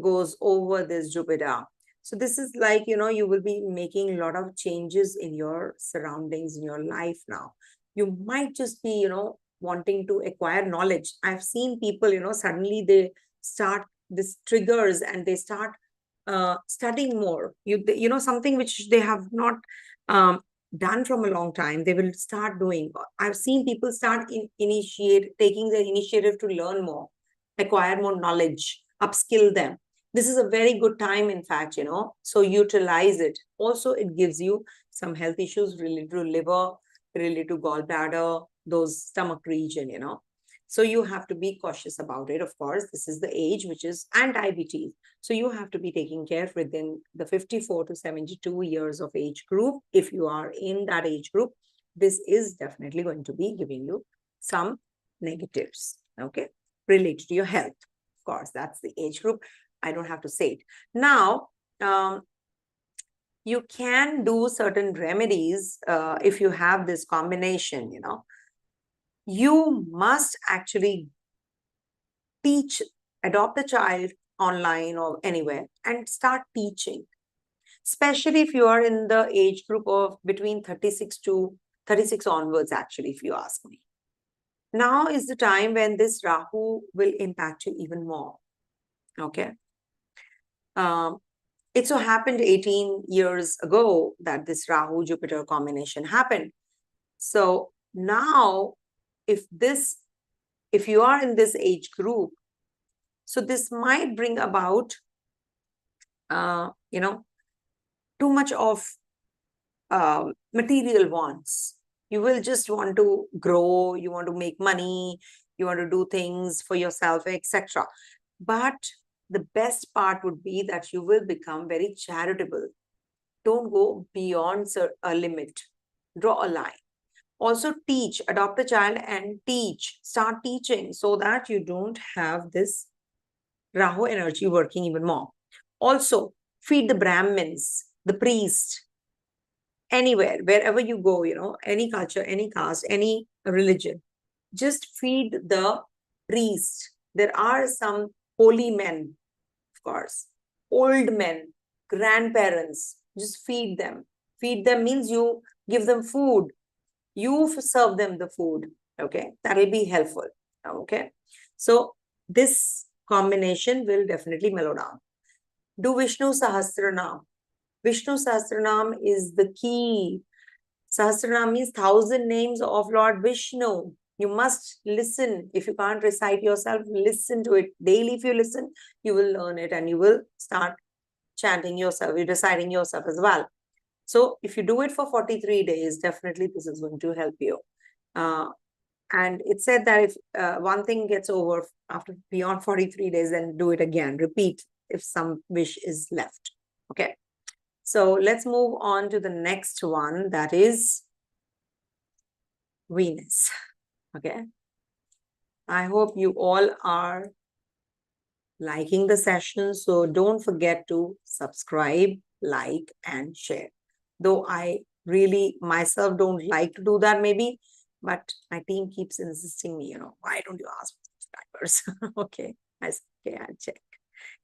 goes over this Jupiter? So this is like, you will be making a lot of changes in your surroundings, in your life now. You might just be, wanting to acquire knowledge. I've seen people, suddenly they start this triggers and they start studying more. Something which they have not done from a long time, they will start doing. I've seen people start taking the initiative to learn more, acquire more knowledge, upskill them. This is a very good time, in fact, so utilize it. Also, it gives you some health issues related to liver, related to gallbladder, those stomach region, So you have to be cautious about it. Of course, this is the age which is, and diabetes. So you have to be taking care within the 54 to 72 years of age group. If you are in that age group, this is definitely going to be giving you some negatives, okay, related to your health. Of course, that's the age group. I don't have to say it. Now, you can do certain remedies if you have this combination, You must actually adopt a child online or anywhere and start teaching, especially if you are in the age group of between 36 to 36 onwards, actually, if you ask me. Now is the time when this Rahu will impact you even more, okay? It so happened 18 years ago that this Rahu-Jupiter combination happened. So now, if you are in this age group, so this might bring about, too much of material wants. You will just want to grow, you want to make money, you want to do things for yourself, etc. But the best part would be that you will become very charitable. Don't go beyond a limit. Draw a line. Also teach, adopt a child and teach. Start teaching so that you don't have this Rahu energy working even more. Also, feed the Brahmins, the priest, anywhere, wherever you go, any culture, any caste, any religion. Just feed the priest. There are some holy men, of course, old men, grandparents. Just feed them. Feed them means you give them food. You serve them the food. Okay, that will be helpful. Okay, so this combination will definitely mellow down. Do Vishnu Sahasranam. Vishnu Sahasranam is the key. Sahasranam means 1,000 names of Lord Vishnu. You must listen. If you can't recite yourself, listen to it. Daily, if you listen, you will learn it and you will start chanting yourself, reciting yourself as well. So if you do it for 43 days, definitely this is going to help you. And it said that if one thing gets over after beyond 43 days, then do it again. Repeat if some wish is left. Okay. So let's move on to the next one, that is Venus. Okay. I hope you all are liking the session. So don't forget to subscribe, like, and share. Though I really myself don't like to do that maybe, but my team keeps insisting me, why don't you ask for subscribers? Okay, I said, okay, I'll check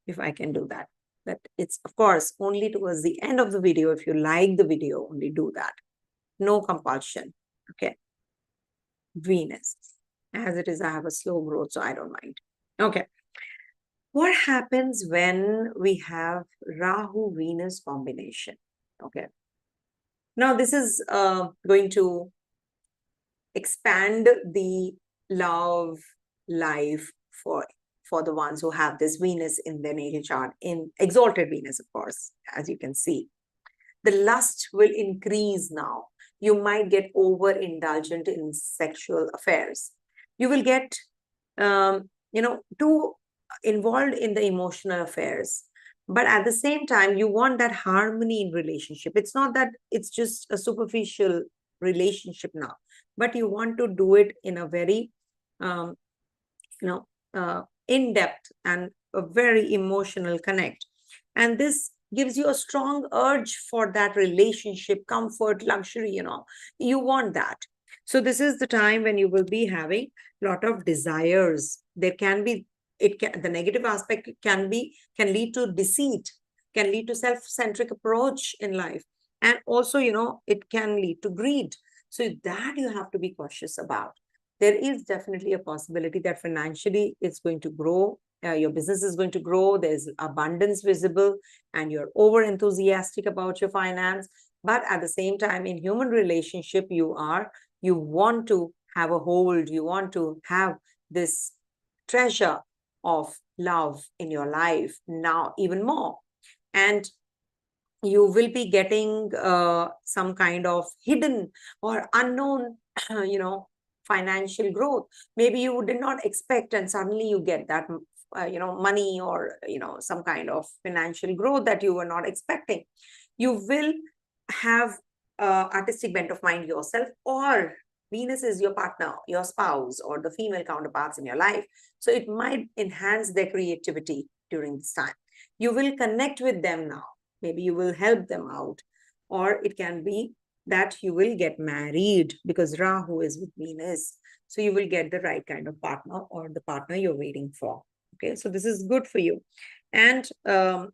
if I can do that. But it's, of course, only towards the end of the video. If you like the video, only do that. No compulsion. Okay. Venus. As it is, I have a slow growth, so I don't mind. Okay. What happens when we have Rahu-Venus combination? Okay. Now, this is going to expand the love life for the ones who have this Venus in their natal chart, in exalted Venus, of course, as you can see. The lust will increase now. You might get overindulgent in sexual affairs. You will get, too involved in the emotional affairs. But at the same time, you want that harmony in relationship. It's not that it's just a superficial relationship now, but you want to do it in a very, in-depth and a very emotional connect. And this gives you a strong urge for that relationship, comfort, luxury, you want that. So this is the time when you will be having a lot of desires. There can be, the negative aspect can lead to deceit, can lead to self-centric approach in life. And also, it can lead to greed. So that you have to be cautious about. There is definitely a possibility that financially it's going to grow. Your business is going to grow. There's abundance visible and you're over enthusiastic about your finance. But at the same time, in human relationship, you want to have a hold. You want to have this treasure of love in your life now even more. And you will be getting some kind of hidden or unknown, financial growth. Maybe you did not expect and suddenly you get that, money or, some kind of financial growth that you were not expecting. You will have artistic bent of mind yourself, or Venus is your partner, your spouse, or the female counterparts in your life. So it might enhance their creativity during this time. You will connect with them now. Maybe you will help them out. Or it can be that you will get married because Rahu is with Venus. So you will get the right kind of partner or the partner you're waiting for. Okay, so this is good for you. And but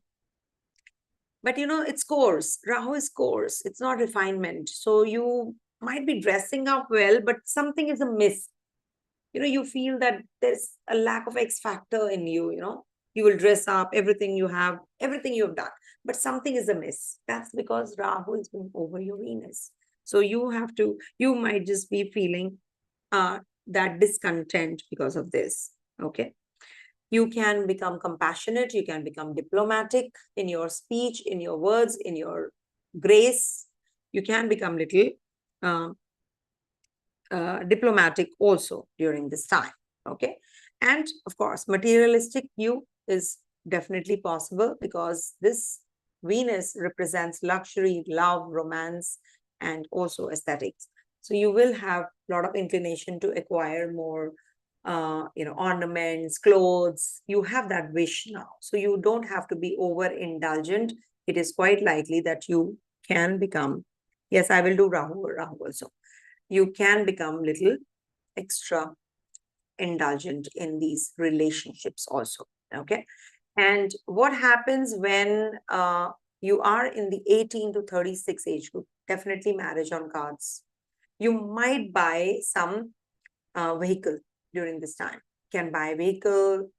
it's coarse. Rahu is coarse. It's not refinement. So you might be dressing up well, but something is amiss. You feel that there's a lack of X factor in you. You will dress up, everything you have done, but something is amiss. That's because Rahu is going over your Venus. So you might just be feeling that discontent because of this. Okay. You can become compassionate. You can become diplomatic in your speech, in your words, in your grace. You can become little diplomatic also during this time. Okay. And of course, materialistic view is definitely possible because this Venus represents luxury, love, romance, and also aesthetics. So you will have a lot of inclination to acquire more ornaments, clothes. You have that wish now. So you don't have to be overindulgent. It is quite likely that you can become, yes, I will do Rahu also. You can become little extra indulgent in these relationships also. Okay. And what happens when you are in the 18 to 36 age group? Definitely marriage on cards. You might buy some vehicle during this time. Can buy a vehicle.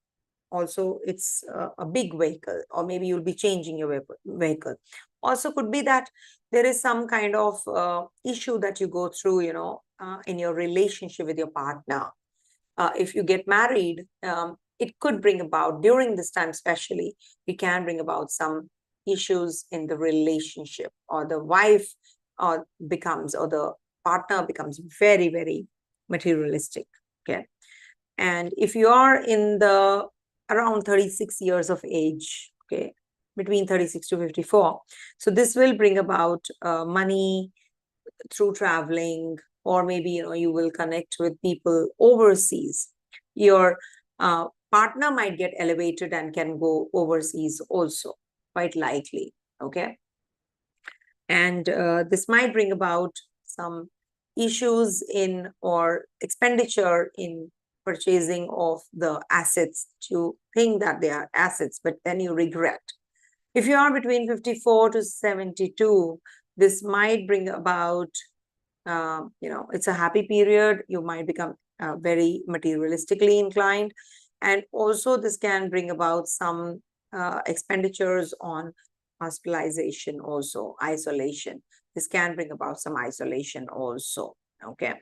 Also, it's a big vehicle, or maybe you'll be changing your vehicle. Also could be that there is some kind of issue that you go through, in your relationship with your partner. If you get married, it could bring about, during this time especially, it can bring about some issues in the relationship, or the wife or the partner becomes very, very materialistic. Okay. And if you are in the around 36 years of age, okay, between 36 to 54, so this will bring about money through traveling, or maybe you will connect with people overseas. Your partner might get elevated and can go overseas also, quite likely. Okay. And this might bring about some issues in or expenditure in purchasing of the assets. You think that they are assets, but then you regret. If you are between 54 to 72, this might bring about, it's a happy period. You might become very materialistically inclined. And also this can bring about some expenditures on hospitalization also, isolation. This can bring about some isolation also. Okay.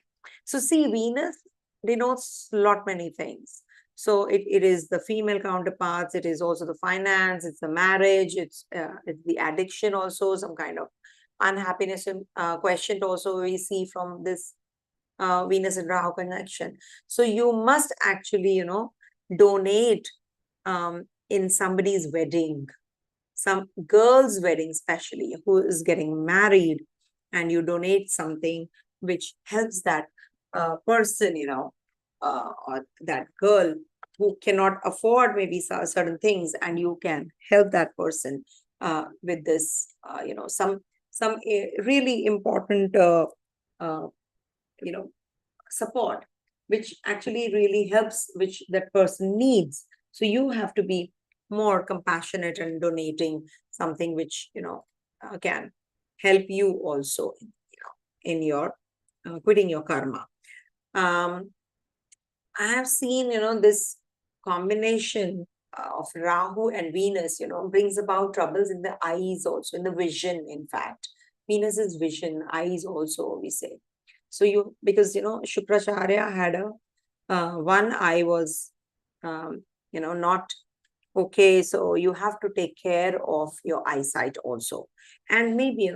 So see, Venus denotes lot many things. So it is the female counterparts. It is also the finance. It's the marriage. It's the addiction also, some kind of unhappiness questioned also we see from this Venus and Rahu connection. So you must actually, donate in somebody's wedding, some girl's wedding especially, who is getting married, and you donate something which helps that person, or that girl who cannot afford maybe certain things, and you can help that person with this, some really important, uh, support, which actually really helps, which that person needs. So you have to be more compassionate and donating something which, can help you also, in your quitting your karma. I have seen, this combination of Rahu and Venus, brings about troubles in the eyes also, in the vision, in fact. Venus is vision, eyes also, we say. So because, Shukracharya had one eye was, not okay. So you have to take care of your eyesight also. And maybe,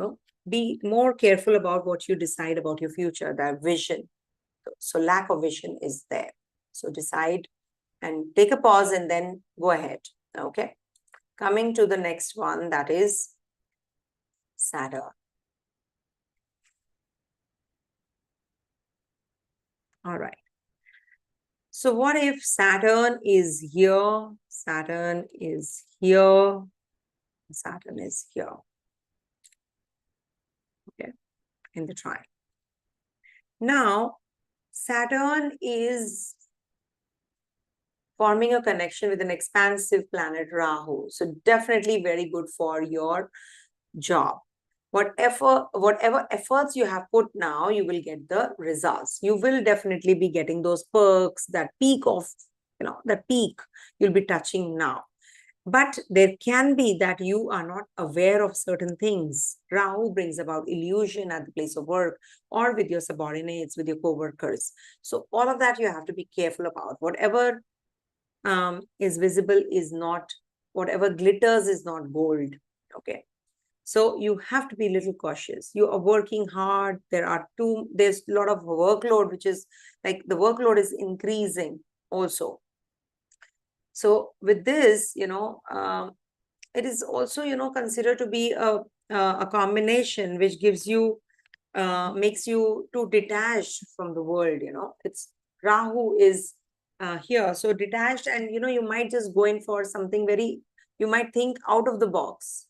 be more careful about what you decide about your future, that vision. So lack of vision is there. So decide and take a pause and then go ahead. Okay. Coming to the next one, that is Saturn. All right. So what if Saturn is here? Saturn is here. Saturn is here. Okay. In the trine. Now, Saturn is forming a connection with an expansive planet Rahu. So definitely very good for your job. Whatever efforts you have put now, you will get the results. You will definitely be getting those perks, that peak of, that peak you'll be touching now. But there can be that you are not aware of certain things. Rahu brings about illusion at the place of work or with your subordinates, with your co-workers. So all of that you have to be careful about. Whatever is visible is not, whatever glitters is not gold. Okay. So you have to be a little cautious. You are working hard. There's a lot of workload, which is like the workload is increasing also. So with this, it is also, considered to be a combination which gives you, makes you too detached from the world, It's Rahu is here. So detached, and, you might just go in for something you might think out of the box.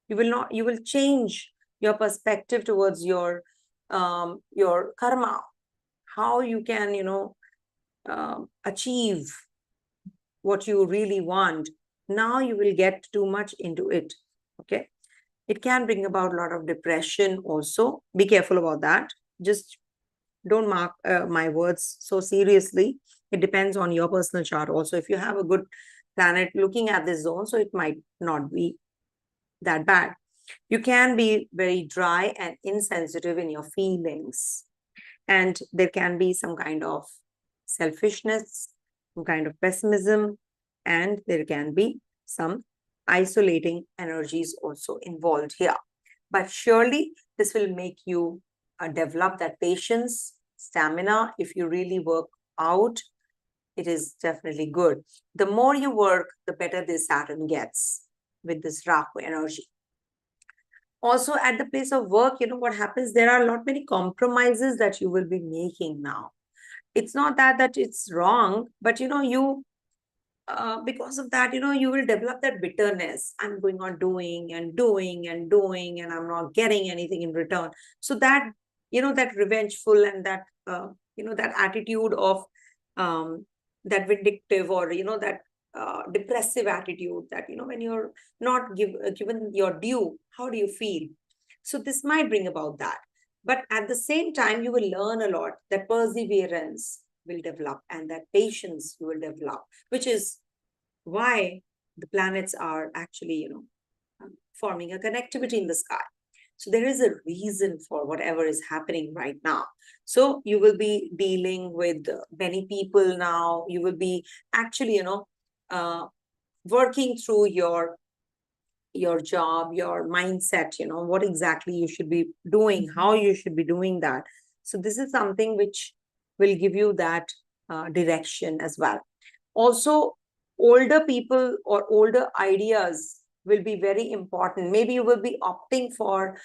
You will change your perspective towards your karma, how you can, achieve what you really want. Now you will get too much into it. Okay. It can bring about a lot of depression also. Be careful about that. Just don't mark my words so seriously. It depends on your personal chart also. If you have a good planet looking at this zone, so it might not be that bad. You can be very dry and insensitive in your feelings. And there can be some kind of selfishness, some kind of pessimism, and there can be some isolating energies also involved here. But surely this will make you develop that patience, stamina. If you really work out, it is definitely good. The more you work, the better this Saturn gets with this Rahu energy. Also at the place of work, what happens, there are a lot many compromises that you will be making now. It's not that it's wrong, but you because of that, you will develop that bitterness. I'm going on doing and doing and doing, and I'm not getting anything in return. So that, that revengeful and that, that attitude of that vindictive, or, that depressive attitude, that, when you're not given your due, how do you feel? So this might bring about that. But at the same time, you will learn a lot. That perseverance will develop, and that patience you will develop, which is why the planets are actually, forming a connectivity in the sky. So there is a reason for whatever is happening right now. So you will be dealing with many people now. You will be actually, working through your job, your mindset, what exactly you should be doing, how you should be doing that. So this is something which will give you that direction as well. Also, older people or older ideas will be very important. Maybe you will be opting for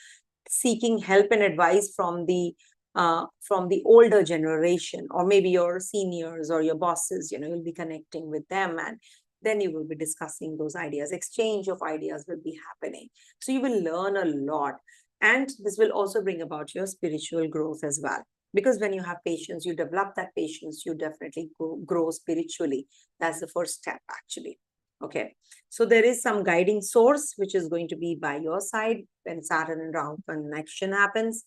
seeking help and advice from the older generation, or maybe your seniors or your bosses. You'll be connecting with them, and then you will be discussing those ideas. Exchange of ideas will be happening. So you will learn a lot. And this will also bring about your spiritual growth as well. Because when you have patience, you develop that patience, you definitely grow spiritually. That's the first step, actually. Okay. So there is some guiding source, which is going to be by your side when Saturn and Rahu connection happens.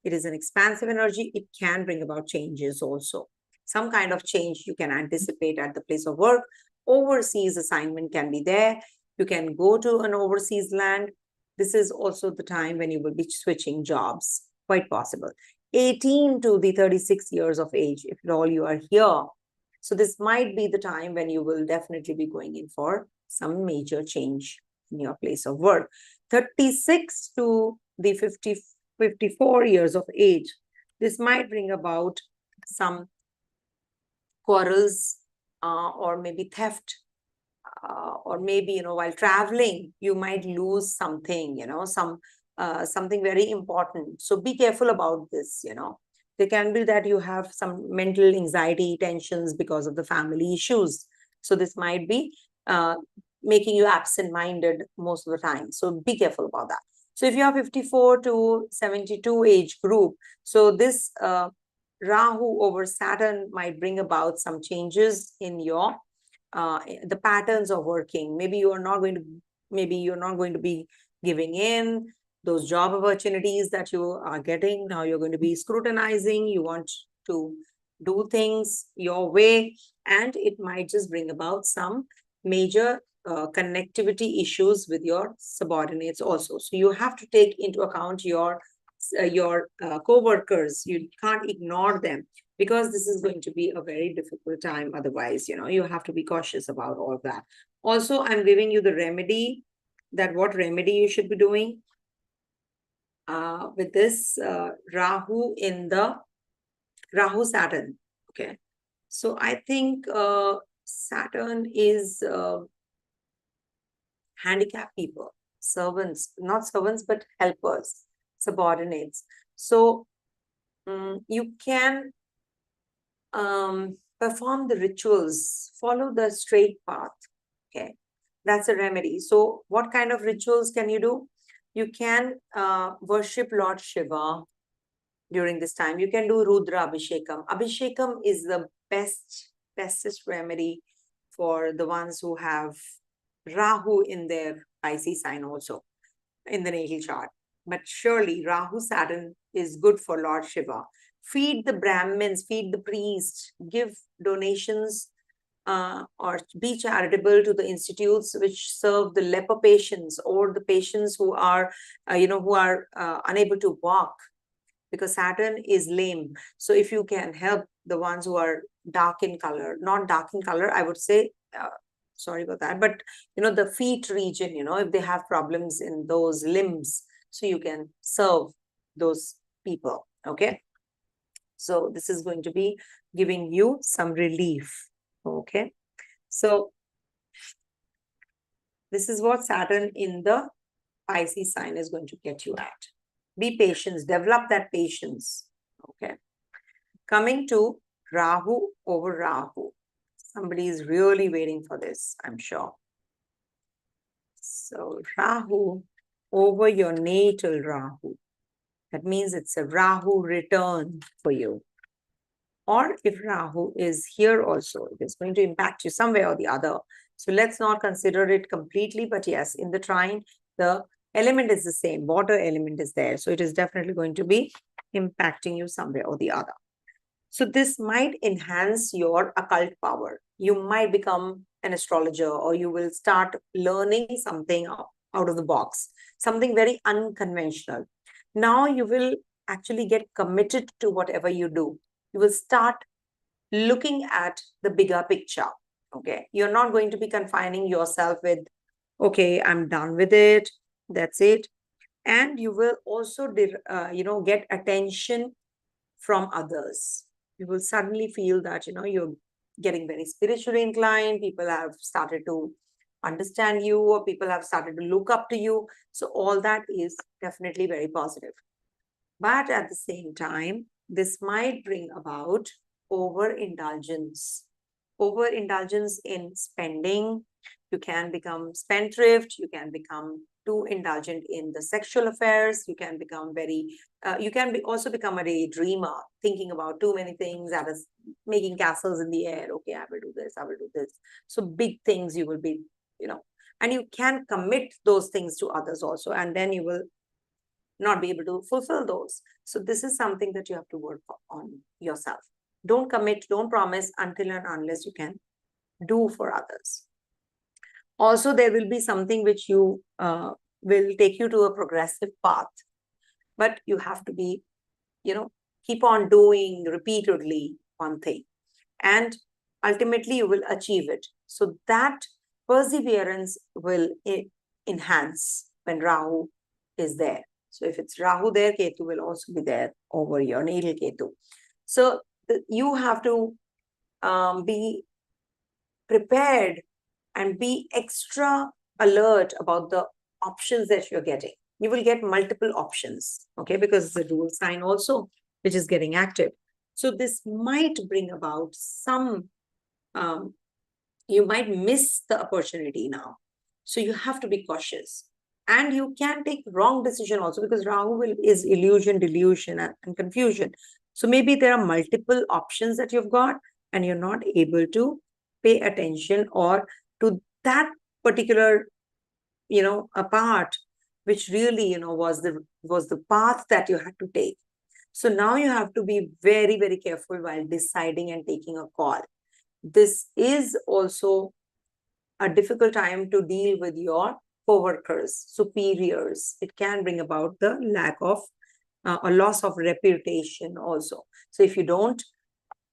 It is an expansive energy. It can bring about changes also. Some kind of change you can anticipate at the place of work. Overseas assignment can be there. You can go to an overseas land. This is also the time when you will be switching jobs. Quite possible. 18 to the 36 years of age, if at all you are here. So this might be the time when you will definitely be going in for some major change in your place of work. 36 to the 54 years of age, this might bring about some quarrels, or maybe theft, or maybe, while traveling, you might lose something, something very important. So be careful about this. There can be that you have some mental anxiety, tensions because of the family issues. So this might be making you absent-minded most of the time. So be careful about that. So if you are 54 to 72 age group, so this Rahu over Saturn might bring about some changes in your the patterns of working. Maybe you're not going to be giving in those job opportunities that you are getting. Now you're going to be scrutinizing. You want to do things your way, and it might just bring about some major connectivity issues with your subordinates also. So you have to take into account your co-workers. You can't ignore them, because this is going to be a very difficult time. Otherwise, you have to be cautious about all of that. Also, I'm giving you the remedy, that what remedy you should be doing with this Rahu in the Rahu Saturn. Okay. So I think Saturn is handicapped people, servants, not servants, but helpers, subordinates. So you can perform the rituals, follow the straight path. Okay, that's a remedy. So what kind of rituals can you do? You can worship Lord Shiva during this time. You can do Rudra Abhishekam. Abhishekam is the bestest remedy for the ones who have Rahu in their Pisces sign also, in the natal chart. But surely Rahu Saturn is good for Lord Shiva. Feed the Brahmins, feed the priests, give donations, or be charitable to the institutes which serve the leper patients, or the patients who are, unable to walk, because Saturn is lame. So if you can help the ones who are dark in color, not dark in color, I would say, sorry about that, but the feet region, if they have problems in those limbs, so you can serve those people. Okay. So this is going to be giving you some relief. Okay. So this is what Saturn in the Pisces sign is going to get you at. Be patient, develop that patience. Okay. Coming to Rahu over Rahu. Somebody is really waiting for this, I'm sure. So Rahu over your natal Rahu. That means it's a Rahu return for you. Or if Rahu is here also, it is going to impact you some way or the other. So let's not consider it completely, but yes, in the trine, the element is the same, water element is there. So it is definitely going to be impacting you some way or the other. So this might enhance your occult power. You might become an astrologer, or you will start learning something out of the box, something very unconventional. Now you will actually get committed to whatever you do. You will start looking at the bigger picture. Okay. You're not going to be confining yourself with, okay, I'm done with it. That's it. And you will also, get attention from others. You will suddenly feel that, you're getting very spiritually inclined. People have started to understand you, or people have started to look up to you. So all that is definitely very positive. But at the same time, this might bring about overindulgence. Overindulgence in spending. You can become spendthrift. You can become too indulgent in the sexual affairs. You can become also become a daydreamer, thinking about too many things, that is making castles in the air. Okay, I will do this, I will do this. So big things you will be, and you can commit those things to others also, and then you will not be able to fulfill those. So this is something that you have to work on yourself. Don't commit, don't promise until and unless you can do for others. Also, there will be something which you will take you to a progressive path, but you have to be, keep on doing repeatedly one thing, and ultimately you will achieve it. So that perseverance will enhance when Rahu is there. So if it's Rahu there, Ketu will also be there over your natal Ketu. So you have to be prepared and be extra alert about the options that you're getting. You will get multiple options, okay, because it's a dual sign also, which is getting active. So this might bring about some, you might miss the opportunity now. So you have to be cautious. And you can take wrong decision also, because Rahu is illusion, delusion, and confusion. So maybe there are multiple options that you've got, and you're not able to pay attention or to that particular, a part which really, was the path that you had to take. So now you have to be very, very careful while deciding and taking a call. This is also a difficult time to deal with your co-workers, superiors. It can bring about the lack of a loss of reputation also. So if you don't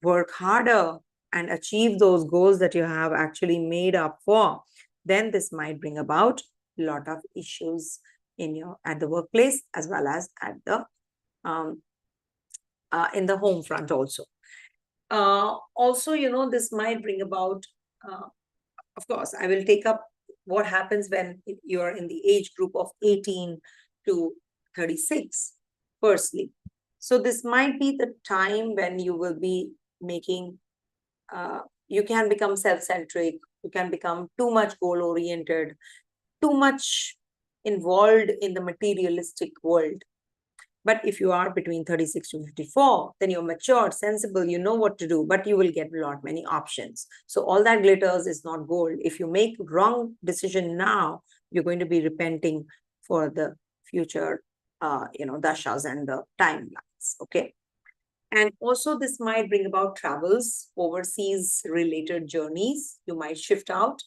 work harder and achieve those goals that you have actually made up for, then this might bring about a lot of issues at the workplace, as well as at the in the home front also. Also, this might bring about, of course, I will take up what happens when you're in the age group of 18 to 36, firstly. So this might be the time when you will be making, you can become self-centric, you can become too much goal-oriented, too much involved in the materialistic world. But if you are between 36 to 54, then you're matured, sensible, you know what to do, but you will get many options. So all that glitters is not gold. If you make wrong decision now, you're going to be repenting for the future, dashas and the timelines, okay? And also this might bring about travels, overseas related journeys. You might shift out.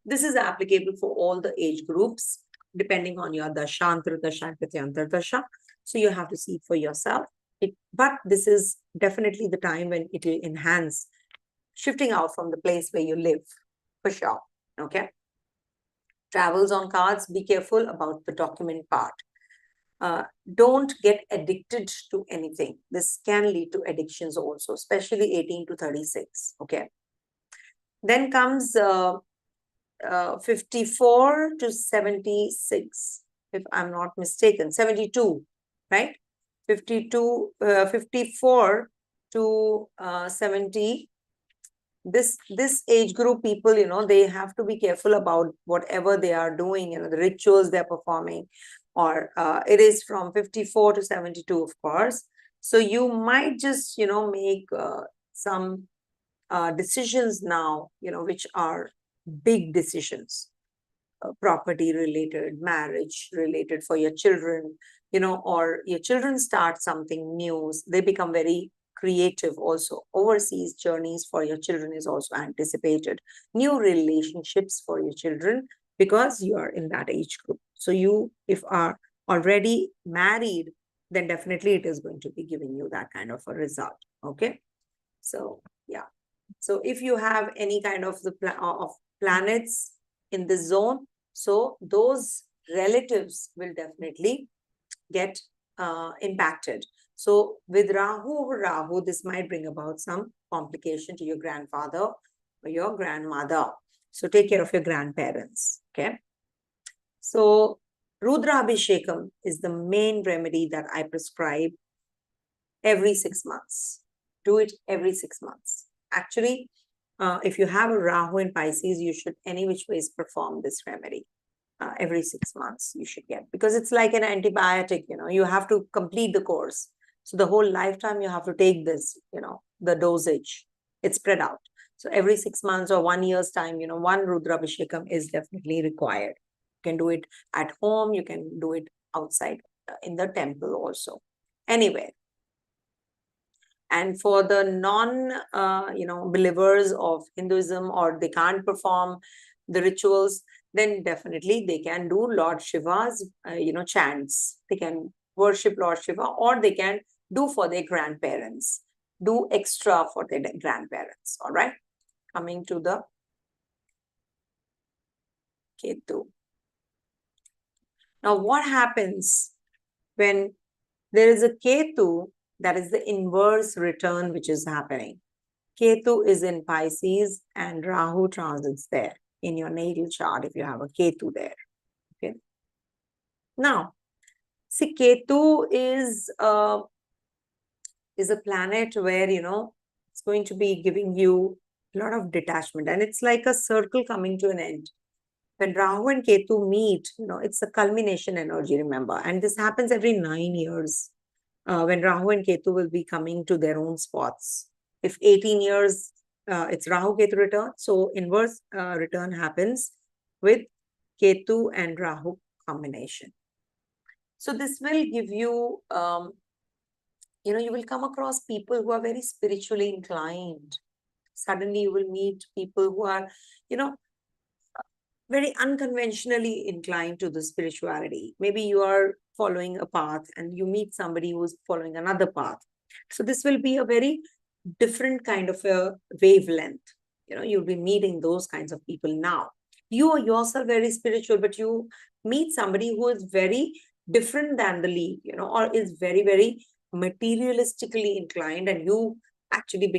This is applicable for all the age groups, depending on your dasha, antardasha, and pratyantardasha. So you have to see for yourself. But this is definitely the time when it will enhance shifting out from the place where you live, for sure. Okay. Travels on cards, be careful about the document part. Don't get addicted to anything. This can lead to addictions also, especially 18 to 36. Okay. Then comes 54 to 76, if I'm not mistaken, 72, right? 54 to 70, this age group people, they have to be careful about whatever they are doing, the rituals they're performing, or it is from 54 to 72, of course. So you might just, make some decisions now, which are big decisions, property related, marriage related for your children, or your children start something new. They become very creative also. Overseas journeys for your children is also anticipated. New relationships for your children because you are in that age group. So you, if are already married, then definitely it is going to be giving you that kind of a result. Okay. So yeah. So if you have any kind of of planets in this zone, so those relatives will definitely get impacted. So with Rahu, this might bring about some complication to your grandfather or your grandmother. So take care of your grandparents. Okay. So Rudra Abhishekam is the main remedy that I prescribe every 6 months. Do it every 6 months. Actually, if you have a Rahu in Pisces, you should any which ways perform this remedy. Every 6 months you should get, because it's like an antibiotic, you have to complete the course. So the whole lifetime you have to take this, the dosage, it's spread out. So every 6 months or 1 year's time, one Rudra Abhishekam is definitely required. You can do it at home, you can do it outside in the temple also, anywhere. And for the believers of Hinduism, or they can't perform the rituals, then definitely they can do Lord Shiva's, chants. They can worship Lord Shiva, or they can do for their grandparents, do extra for their grandparents. All right. Coming to the Ketu. Now, what happens when there is a Ketu? That is the inverse return which is happening. Ketu is in Pisces and Rahu transits there in your natal chart if you have a Ketu there. Okay. Now, see, Ketu is a planet where, it's going to be giving you a lot of detachment, and it's like a circle coming to an end. When Rahu and Ketu meet, it's a culmination energy, remember, and this happens every 9 years. When Rahu and Ketu will be coming to their own spots. If 18 years, it's Rahu Ketu return. So inverse return happens with Ketu and Rahu combination. So this will give you, you will come across people who are very spiritually inclined. Suddenly you will meet people who are, very unconventionally inclined to the spirituality. Maybe you are following a path and you meet somebody who's following another path. So this will be a very different kind of a wavelength. You'll be meeting those kinds of people now. You are yourself very spiritual, but you meet somebody who is very different than the lead, or is very, very materialistically inclined, and you actually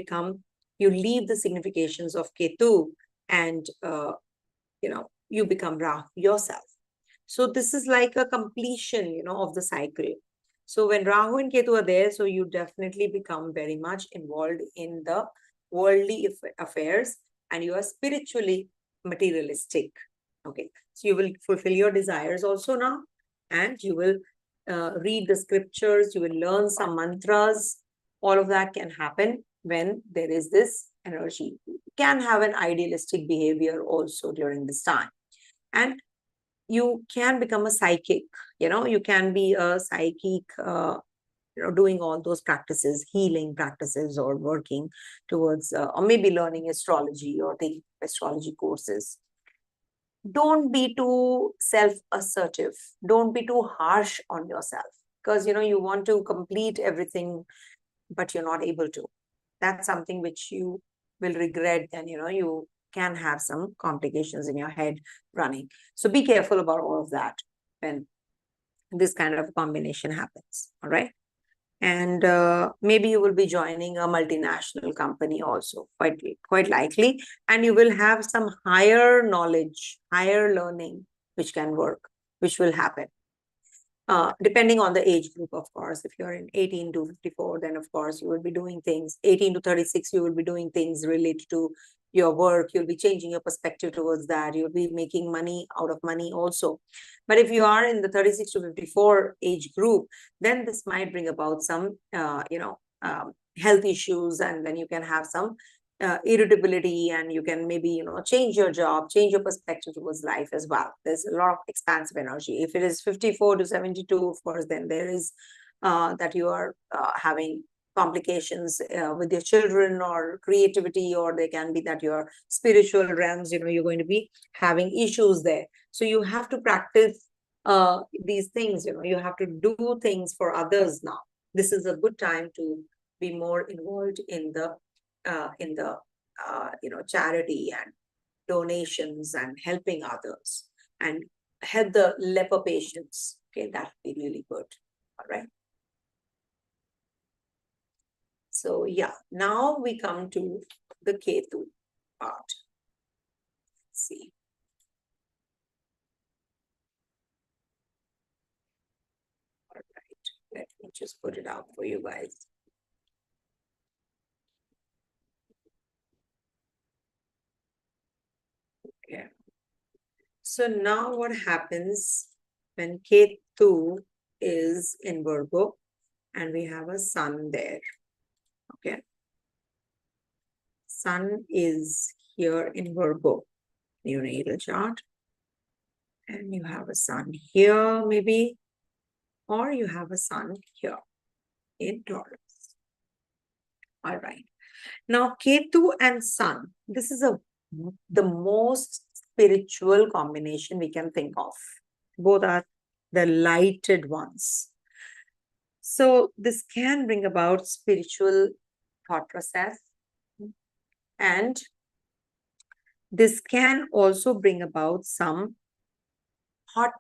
you leave the significations of Ketu and, you become Rahu yourself. So this is like a completion, of the cycle. So when Rahu and Ketu are there, so you definitely become very much involved in the worldly affairs, and you are spiritually materialistic. Okay. So you will fulfill your desires also now, and you will read the scriptures, you will learn some mantras. All of that can happen when there is this energy. You can have an idealistic behavior also during this time. And you can become a psychic, you can be a psychic, doing all those practices, healing practices, or working towards, or maybe learning astrology or taking astrology courses. Don't be too self-assertive. Don't be too harsh on yourself, because, you want to complete everything, but you're not able to. That's something which you will regret, and, you can have some complications in your head running. So be careful about all of that when this kind of combination happens. All right. And maybe you will be joining a multinational company also, quite likely. And you will have some higher knowledge, higher learning, which can work, which will happen. Depending on the age group, of course. If you're in 18 to 54, then of course you will be doing things. 18 to 36, you will be doing things related to your work, you'll be changing your perspective towards that. You'll be making money out of money also. But if you are in the 36 to 54 age group, then this might bring about some, health issues, and then you can have some irritability, and you can maybe, change your job, change your perspective towards life as well. There's a lot of expansive energy. If it is 54 to 72, of course, then there is that you are having complications with your children or creativity, or they can be that your spiritual realms, you're going to be having issues there. So you have to practice these things, you have to do things for others now. This is a good time to be more involved in the charity and donations and helping others, and help the leper patients. Okay, that would be really good. All right. So yeah, now we come to the Ketu part. Let's see. All right, let me just put it out for you guys. Okay. So now what happens when Ketu is in Virgo and we have a sun there? Okay. Sun is here in Virgo, your natal chart. And you have a sun here maybe, or you have a sun here in Taurus. All right. Now, Ketu and Sun, this is the most spiritual combination we can think of. Both are the lighted ones. So this can bring about spiritual thought process, and this can also bring about some hot,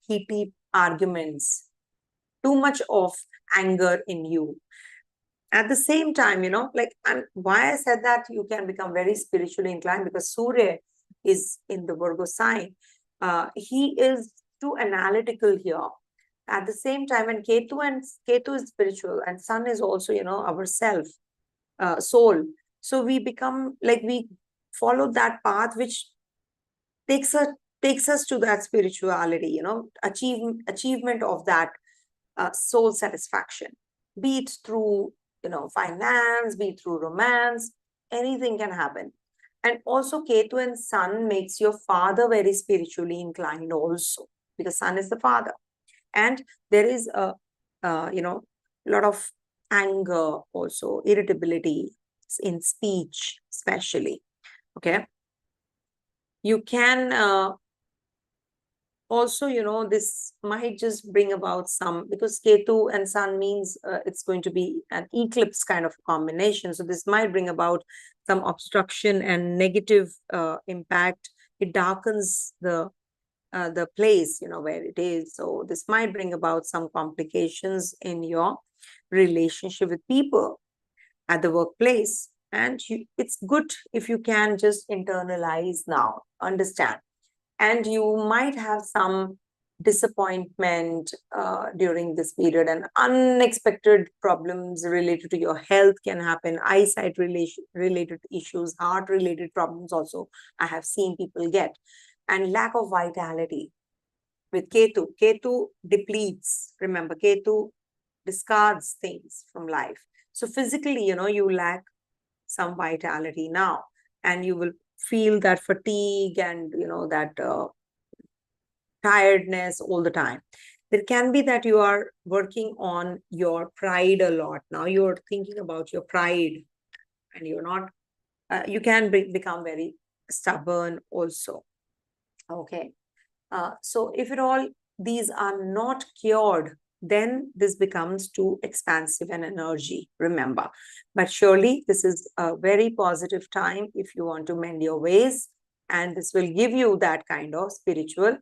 heaty arguments, too much of anger in you. At the same time, and why I said that you can become very spiritually inclined, because Surya is in the Virgo sign. He is too analytical here. At the same time, and Ketu is spiritual, and Sun is also, our self, soul. So we become like, we follow that path which takes us to that spirituality, achievement of that soul satisfaction, be it through finance, be it through romance, anything can happen. And also Ketu and Sun makes your father very spiritually inclined also, because Sun is the father, and there is a lot of anger, also irritability in speech especially. Okay, you can also, this might just bring about some, because Ketu and Sun means it's going to be an eclipse kind of combination. So this might bring about some obstruction and negative impact. It darkens the place, where it is. So this might bring about some complications in your relationship with people at the workplace. And it's good if you can just internalize now, understand. And you might have some disappointment during this period, and unexpected problems related to your health can happen. Eyesight related issues, heart related problems also I have seen people get. And lack of vitality with Ketu. Ketu depletes. Remember, Ketu discards things from life. So physically, you lack some vitality now, and you will feel that fatigue and that tiredness all the time. It can be that you are working on your pride a lot. Now you're thinking about your pride, and you're not, you can become very stubborn also. Okay. So if at all these are not cured, then this becomes too expansive an energy, remember. But surely this is a very positive time if you want to mend your ways, and this will give you that kind of spiritual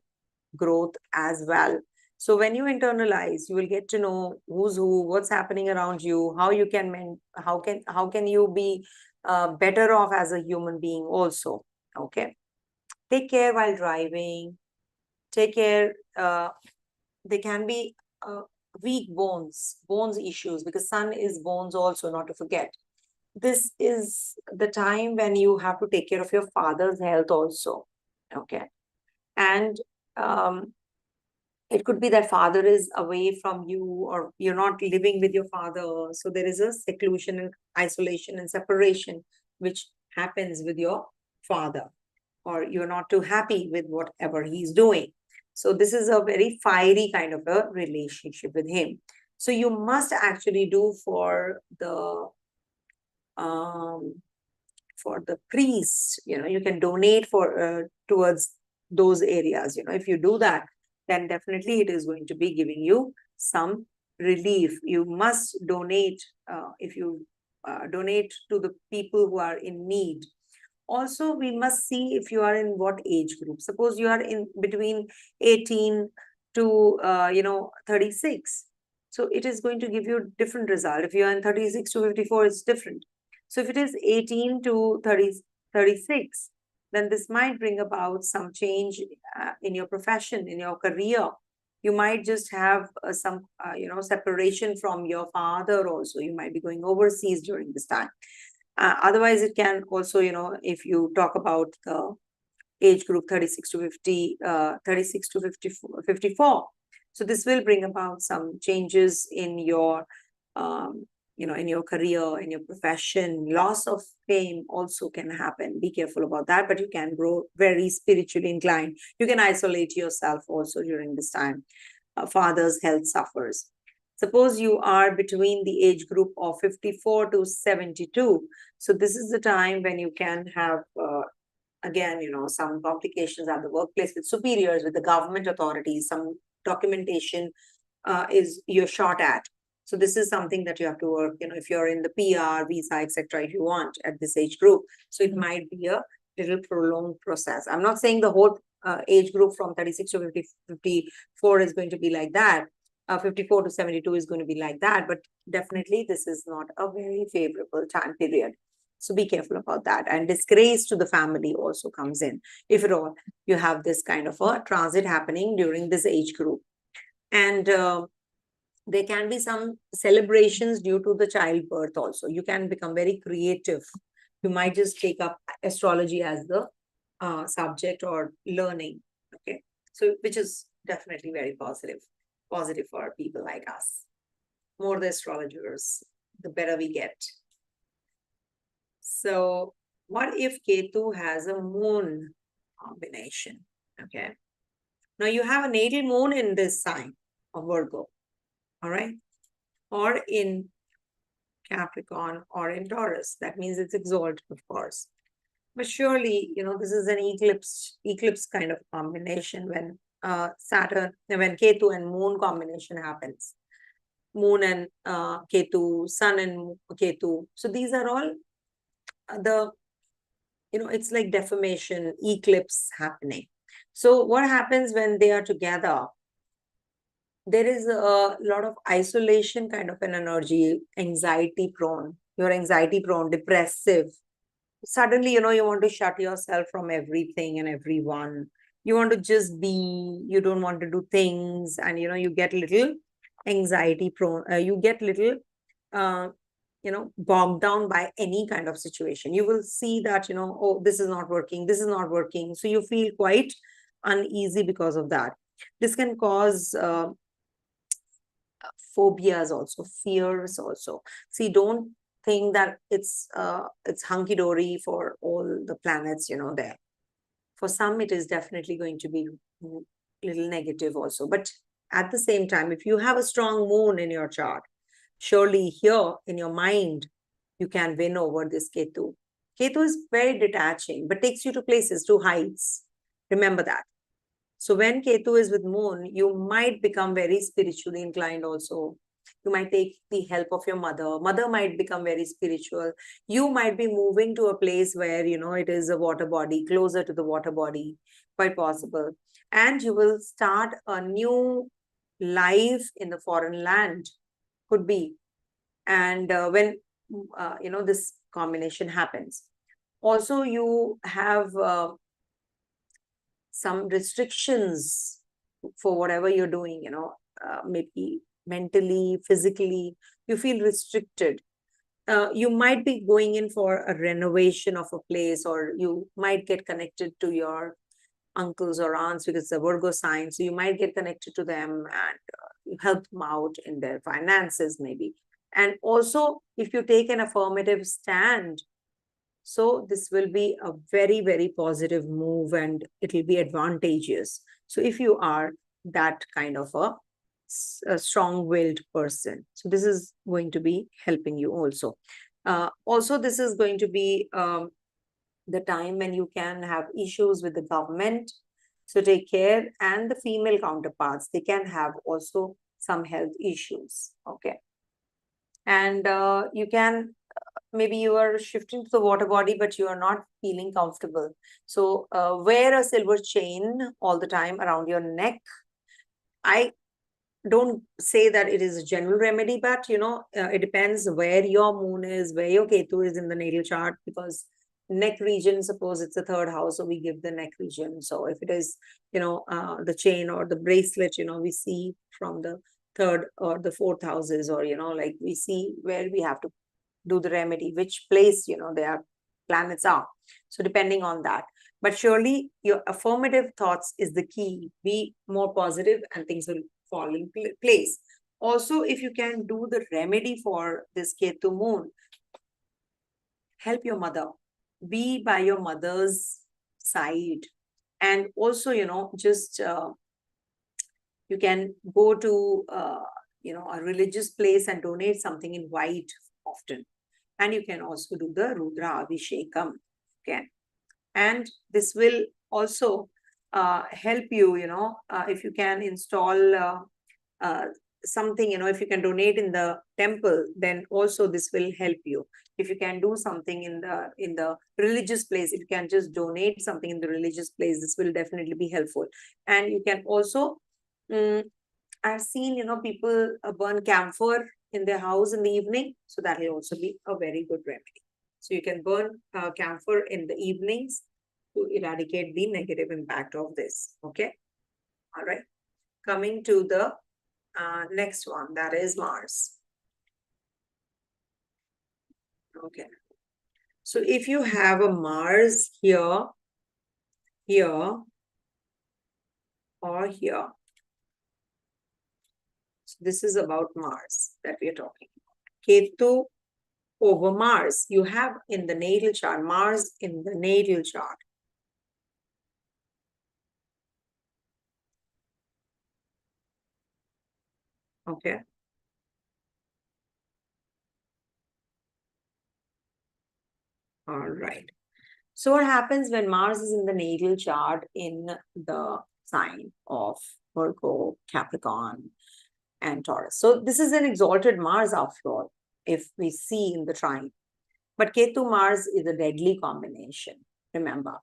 growth as well. So when you internalize, you will get to know who's who, what's happening around you, how you can mend, how can you be better off as a human being also. Okay. Take care while driving. Take care. There can be weak bones issues, because Sun is bones also, not to forget. this is the time when you have to take care of your father's health also. Okay. And it could be that father is away from you, or you're not living with your father. So there is a seclusion and isolation and separation which happens with your father, or you're not too happy with whatever he's doing. So this is a very fiery kind of a relationship with him. So you must actually do um, for the priest, you can donate towards those areas. If you do that, then definitely it is going to be giving you some relief. You must donate. If you donate to the people who are in need. Also, we must see if you are in what age group. Suppose you are in between 18 to 36. So it is going to give you different result. If you are in 36 to 54, it's different. So if it is 18 to 36, then this might bring about some change in your profession, in your career. You might just have some separation from your father also. You might be going overseas during this time. Otherwise, it can also, if you talk about the age group 36 to 50, 36 to 54, 54. So this will bring about some changes in your, in your career, in your profession. Loss of fame also can happen. Be careful about that, but you can grow very spiritually inclined. You can isolate yourself also during this time. Father's health suffers. Suppose you are between the age group of 54 to 72. So this is the time when you can have, again, some complications at the workplace with superiors, with the government authorities, some documentation is you're short at. So this is something that you have to work, if you're in the PR, visa, etc., if you want at this age group. So it might be a little prolonged process. I'm not saying the whole age group from 36 to 54 is going to be like that. 54 to 72 is going to be like that, but definitely this is not a very favorable time period. So be careful about that. And disgrace to the family also comes in, if at all you have this kind of a transit happening during this age group. And there can be some celebrations due to the childbirth also. You can become very creative. You might just take up astrology as the subject or learning. Okay. So which is definitely very positive for people like us. More the astrologers, the better we get. So what if Ketu has a moon combination? Okay. Now you have a natal moon in this sign of Virgo. All right. Or in Capricorn or in Taurus. That means it's exalted, of course. But surely, this is an eclipse kind of combination when when Ketu and moon combination happens. Moon and Ketu, sun and Ketu. So these are all it's like deformation, eclipse happening. So what happens when they are together? There is a lot of isolation kind of an energy, anxiety prone. You're anxiety prone, depressive. Suddenly, you want to shut yourself from everything and everyone. You want to just be, you don't want to do things, and you get little anxiety prone. You get little bogged down by any kind of situation. You will see that, oh, this is not working, this is not working. So you feel quite uneasy because of that. This can cause phobias also, fears also. See, don't think that it's hunky-dory for all the planets, there. For some, it is definitely going to be little negative also. But at the same time, if you have a strong moon in your chart, surely here in your mind, you can win over this Ketu. Ketu is very detaching, but takes you to places, to heights. Remember that. So when Ketu is with moon, you might become very spiritually inclined also. You might take the help of your mother. Mother might become very spiritual. You might be moving to a place where, it is a water body, closer to the water body, quite possible. And you will start a new life in the foreign land, could be. And when, this combination happens. Also, you have some restrictions for whatever you're doing, maybe mentally, physically, you feel restricted. you might be going in for a renovation of a place, or you might get connected to your uncles or aunts because it's a Virgo sign. So you might get connected to them and you help them out in their finances, maybe. And also, if you take an affirmative stand, so this will be a very, very positive move and it will be advantageous. So if you are that kind of a strong-willed person, so this is going to be helping you also. Also, this is going to be the time when you can have issues with the government. So take care. And the female counterparts, they can have also some health issues. Okay. And you can, maybe you are shifting to the water body, but you are not feeling comfortable. So wear a silver chain all the time around your neck. I don't say that it is a general remedy, but it depends where your moon is, where your Ketu is in the natal chart, because neck region, suppose it's the third house, so we give the neck region. So if it is, the chain or the bracelet, we see from the third or the fourth houses, or, like we see where we have to do the remedy, which place, their planets are. So depending on that. But surely your affirmative thoughts is the key. Be more positive and things will fall in place. Also, if you can do the remedy for this Ketu moon, help your mother. Be by your mother's side. And also, just you can go to, a religious place and donate something in white often. And you can also do the Rudra Abhishekam. Okay. And this will also help you, if you can install something, if you can donate in the temple, then also this will help you. If you can do something in the religious place, if you can just donate something in the religious place, this will definitely be helpful. And you can also, I've seen, people burn camphor in their house in the evening. So that will also be a very good remedy. So you can burn camphor in the evenings to eradicate the negative impact of this. Okay. All right. Coming to the next one, that is Mars. Okay. So if you have a Mars here, or here, so this is about Mars that we are talking about. Ketu over Mars. You have in the natal chart, Mars in the natal chart. Okay. All right. So what happens when Mars is in the natal chart in the sign of Virgo, Capricorn, and Taurus? So this is an exalted Mars after all, if we see in the trine. But Ketu Mars is a deadly combination, remember.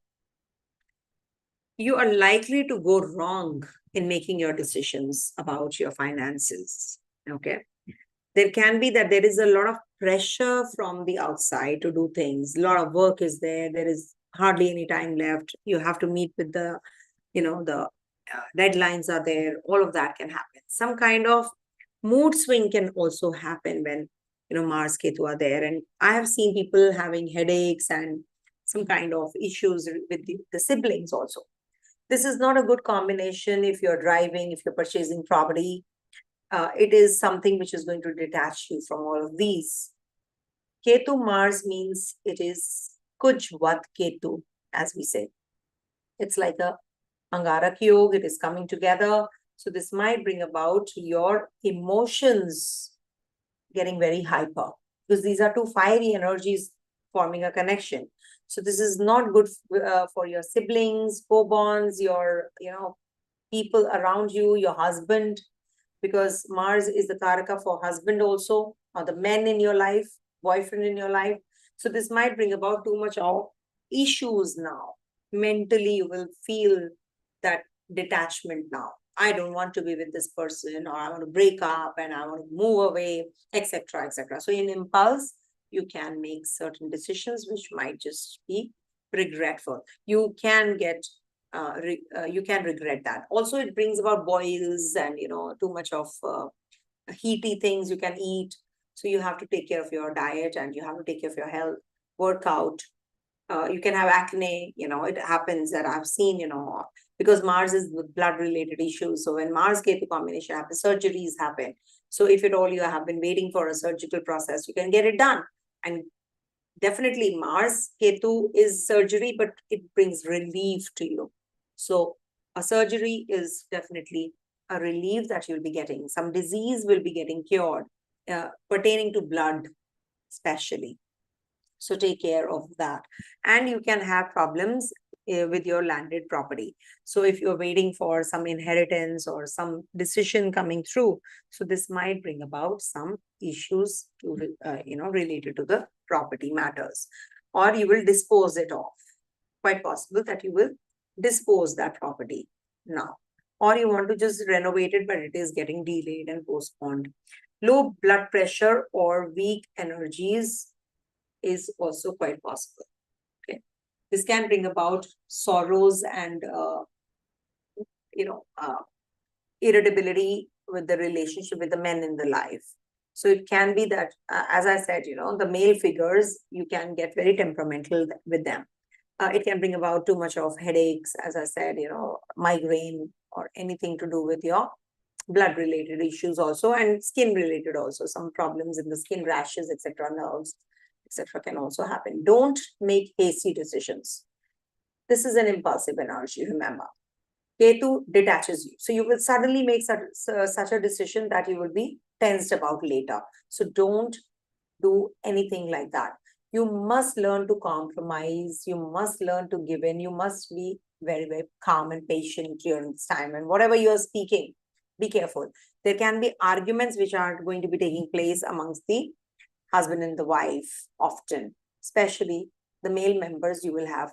You are likely to go wrong in making your decisions about your finances, okay? There can be that there is a lot of pressure from the outside to do things. A lot of work is there. There is hardly any time left. You have to meet with the, the deadlines are there. All of that can happen. Some kind of mood swing can also happen when, Mars, Ketu are there. And I have seen people having headaches and some kind of issues with the siblings also. This is not a good combination if you're driving, if you're purchasing property. It is something which is going to detach you from all of these. Ketu Mars means it is Kujvat Ketu, as we say. It's like a Angarak Yog, it is coming together. So this might bring about your emotions getting very hyper, because these are two fiery energies forming a connection. So this is not good for your siblings, co-bonds, your, people around you, your husband, because Mars is the Karaka for husband also, or the men in your life, boyfriend in your life. So this might bring about too much of issues now. Mentally, you will feel that detachment now. I don't want to be with this person, or I want to break up and I want to move away, etc., etc. So in impulse, you can make certain decisions which might just be regretful. You can get you can regret that. Also, it brings about boils and too much of heaty things you can eat. So you have to take care of your diet and you have to take care of your health, work out. You can have acne, it happens that I've seen, because Mars is with blood related issues. So when Mars Ketu combination happens, surgeries happen. So if at all you have been waiting for a surgical process, you can get it done. And definitely Mars Ketu is surgery, but it brings relief to you. So a surgery is definitely a relief that you'll be getting. Some disease will be getting cured, pertaining to blood, especially. So take care of that. And you can have problems with your landed property. So if you're waiting for some inheritance or some decision coming through, so this might bring about some issues to, related to the property matters, or you will dispose it off. Quite possible that you will dispose that property now, or you want to just renovate it, but it is getting delayed and postponed. Low blood pressure or weak energies is also quite possible. Okay, this can bring about sorrows and irritability with the relationship with the men in the life. So it can be that, as I said, the male figures, you can get very temperamental with them. It can bring about too much of headaches, as I said, migraine or anything to do with your blood related issues also, and skin related also. Some problems in the skin, rashes, etc., nerves, etc., can also happen. Don't make hasty decisions. This is an impulsive energy, remember. Ketu detaches you. So you will suddenly make such a decision that you will be tensed about later. So don't do anything like that. You must learn to compromise. You must learn to give in. You must be very, very calm and patient during this time. And whatever you are speaking, be careful. There can be arguments which are going to be taking place amongst the husband and the wife often, especially the male members you will have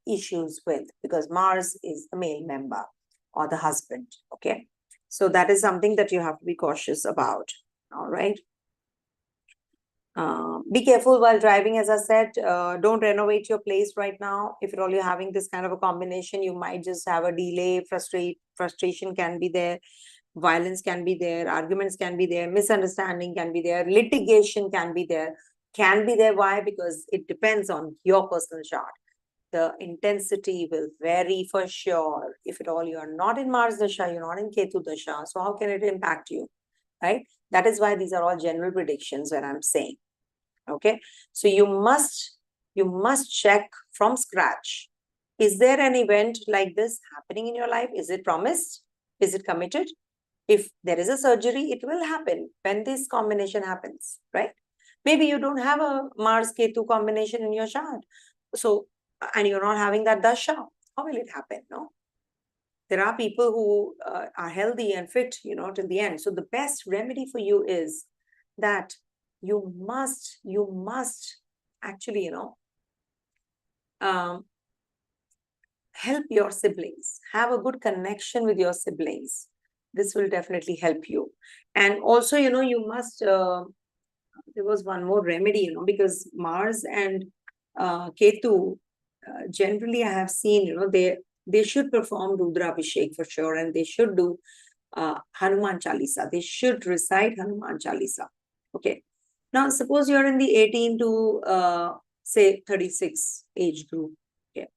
issues with, because Mars is the male member or the husband. Okay, so that is something that you have to be cautious about. All right. Be careful while driving, as I said. Don't renovate your place right now. If at all you're having this kind of a combination, you might just have a delay. Frustration can be there. Violence can be there. Arguments can be there. Misunderstanding can be there. Litigation can be there. Why? Because it depends on your personal chart. The intensity will vary for sure. If at all you are not in Mars Dasha, you're not in Ketu Dasha, so how can it impact you, right? That is why these are all general predictions when I'm saying. Okay, so you must check from scratch. Is there an event like this happening in your life? Is it promised? Is it committed? If there is a surgery, it will happen when this combination happens, right? Maybe you don't have a Mars Ketu combination in your chart. So, and you're not having that dasha. How will it happen? No. There are people who are healthy and fit, till the end. So the best remedy for you is that you must actually, help your siblings. Have a good connection with your siblings. This will definitely help you. And also, you must, there was one more remedy, because Mars and Ketu, generally I have seen, they should perform Rudra Abhishek for sure, and they should do Hanuman Chalisa. They should recite Hanuman Chalisa. Okay. Now, suppose you're in the 18 to, say, 36 age group. Okay.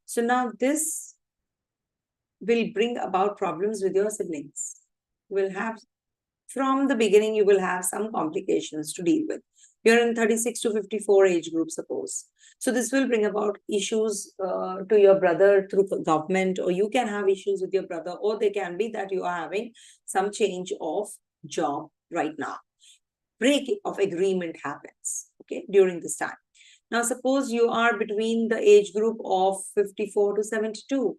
So now this will bring about problems with your siblings. From the beginning, you will have some complications to deal with. You're in 36 to 54 age group, suppose. So this will bring about issues to your brother through government, or you can have issues with your brother, or they can be that you are having some change of job right now. Break of agreement happens, okay, during this time. Now, suppose you are between the age group of 54 to 72.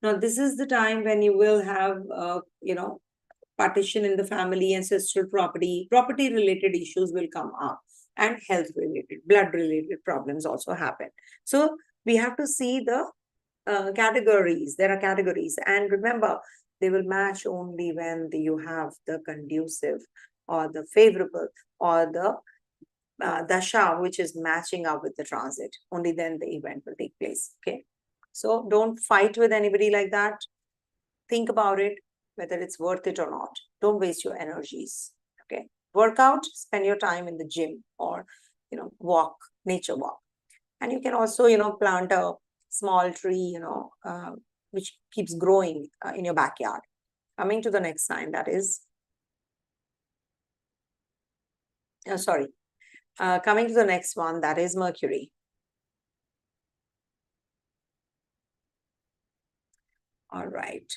Now, this is the time when you will have, partition in the family, ancestral property related issues will come up, and health related, blood related problems also happen. So we have to see the categories. There are categories, and remember, they will match only when you have the conducive or the favorable or the dasha which is matching up with the transit. Only then the event will take place. Okay, so don't fight with anybody like that. Think about it, whether it's worth it or not. Don't waste your energies. Okay, work out, spend your time in the gym, or walk, nature walk. And you can also plant a small tree which keeps growing in your backyard. Coming to the next sign, that is coming to the next one, that is Mercury. All right.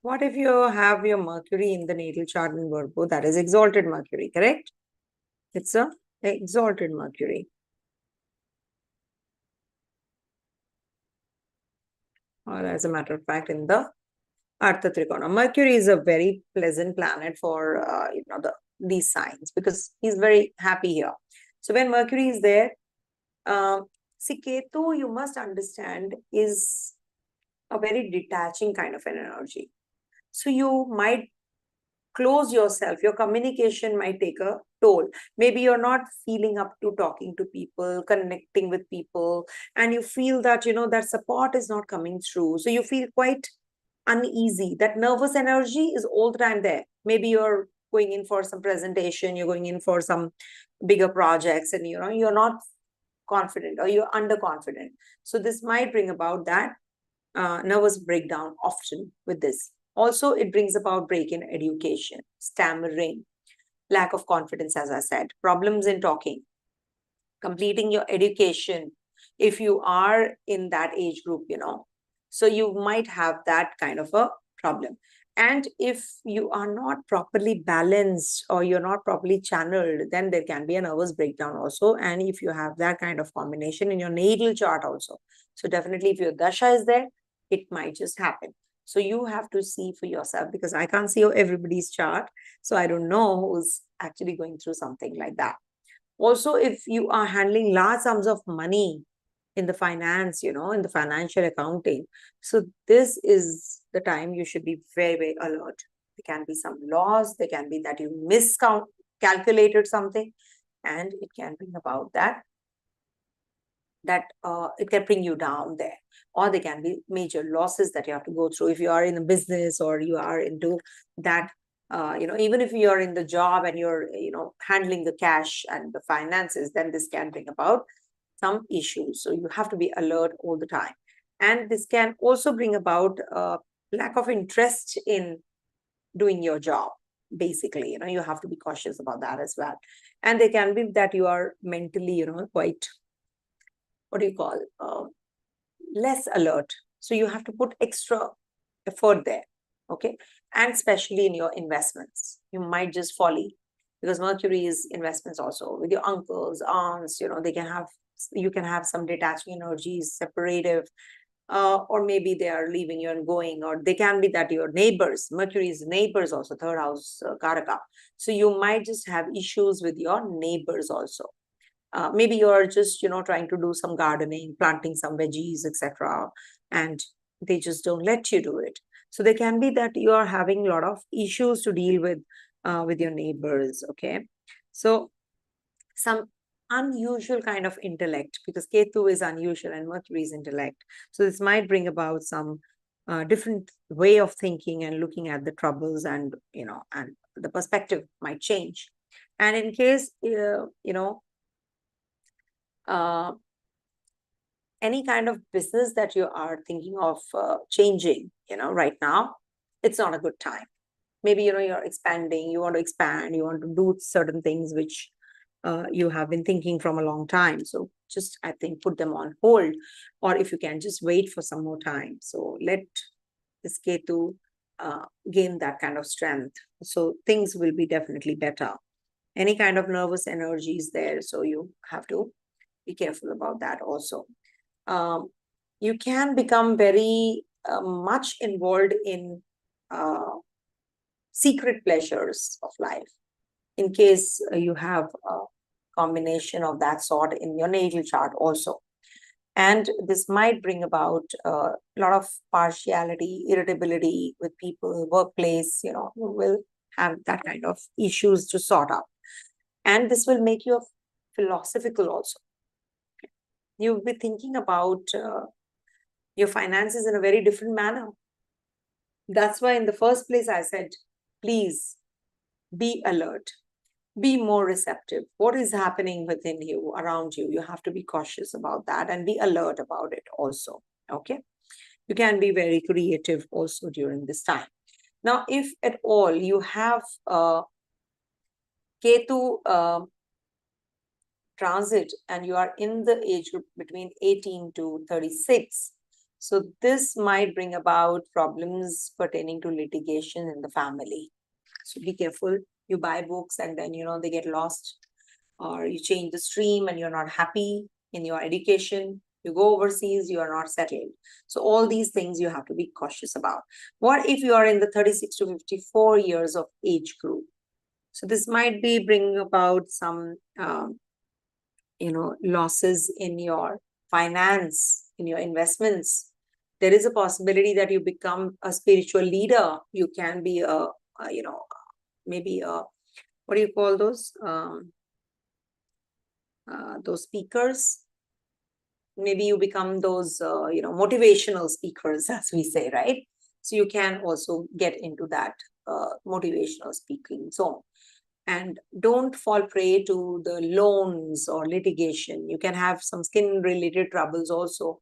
What if you have your Mercury in the natal chart in Virgo? That is exalted Mercury, correct? It's a exalted Mercury. Or as a matter of fact, in the Artha Trikona. Mercury is a very pleasant planet for these signs, because he's very happy here. So when Mercury is there, see, Ketu, you must understand, is a very detaching kind of an energy. So you might close yourself, your communication might take a toll. Maybe you're not feeling up to talking to people, connecting with people, and you feel that, that support is not coming through. So you feel quite uneasy. That nervous energy is all the time there. Maybe you're going in for some presentation, you're going in for some bigger projects, and you're not confident, or you're underconfident. So this might bring about that nervous breakdown often with this. Also, it brings about break in education, stammering, lack of confidence, as I said, problems in talking, completing your education. If you are in that age group, so you might have that kind of a problem. And if you are not properly balanced, or you're not properly channeled, then there can be a nervous breakdown also. And if you have that kind of combination in your natal chart also, so definitely if your dasha is there, it might just happen. So you have to see for yourself, because I can't see everybody's chart. So I don't know who's actually going through something like that. Also, if you are handling large sums of money in the finance, in the financial accounting, so this is the time you should be very, very alert. There can be some loss, there can be that you miscalculated something, and it can bring about that it can bring you down there. Or there can be major losses that you have to go through if you are in a business, or you are into that even if you're in the job and you're handling the cash and the finances, then this can bring about some issues. So you have to be alert all the time. And this can also bring about lack of interest in doing your job. Basically, you have to be cautious about that as well. And there can be that you are mentally quite, what do you call, less alert. So you have to put extra effort there. Okay. And especially in your investments, you might just folly, because Mercury is investments also. With your uncles, aunts, you can have some detaching energies, separative, or maybe they are leaving you and going, or they can be that your neighbors. Mercury is neighbors also, third house Karaka. So you might just have issues with your neighbors also. Maybe you're just trying to do some gardening, planting some veggies, etc., and they just don't let you do it. So there can be that you are having a lot of issues to deal with your neighbors. Okay, so some unusual kind of intellect, because Ketu is unusual and Mercury is intellect. So this might bring about some different way of thinking and looking at the troubles, and and the perspective might change. And in case any kind of business that you are thinking of changing, right now, it's not a good time. Maybe, you're expanding, you want to expand, you want to do certain things which you have been thinking from a long time. So just, I think, put them on hold, or if you can just wait for some more time. So let this Ketu gain that kind of strength. So things will be definitely better. Any kind of nervous energy is there, so you have to be careful about that also. You can become very much involved in secret pleasures of life, in case you have a combination of that sort in your natal chart also. And this might bring about a lot of partiality, irritability with people, workplace, you will have that kind of issues to sort out. And this will make you philosophical also. You'll be thinking about your finances in a very different manner. That's why in the first place I said, please be alert, be more receptive. What is happening within you, around you? You have to be cautious about that and be alert about it also. Okay. You can be very creative also during this time. Now, if at all you have Ketu transit and you are in the age group between 18 to 36, so this might bring about problems pertaining to litigation in the family. So be careful. You buy books and then, they get lost, or you change the stream and you're not happy in your education. You go overseas, you are not settled. So all these things you have to be cautious about. What if you are in the 36 to 54 years of age group? So this might be bringing about some, losses in your finance, in your investments. There is a possibility that you become a spiritual leader. You can be maybe what do you call those speakers? Maybe you become those, motivational speakers, as we say, right? So you can also get into that motivational speaking zone. And don't fall prey to the loans or litigation. You can have some skin-related troubles also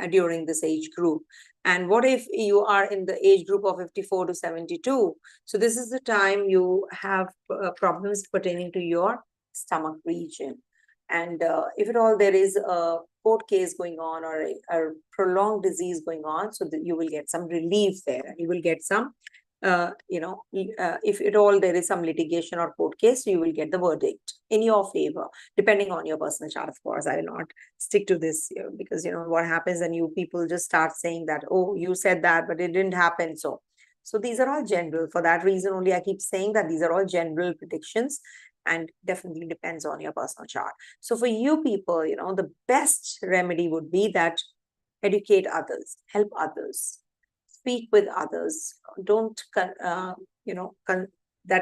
during this age group. And what if you are in the age group of 54 to 72? So this is the time you have problems pertaining to your stomach region. And if at all there is a court case going on or a prolonged disease going on, so that you will get some relief there. You will get some, if at all there is some litigation or court case, you will get the verdict in your favor, depending on your personal chart, of course. I will not stick to this here because, what happens and you people just start saying that, oh, you said that, but it didn't happen. So these are all general. For that reason only, I keep saying that these are all general predictions and definitely depends on your personal chart. So for you people, the best remedy would be that educate others, help others, speak with others. Don't, that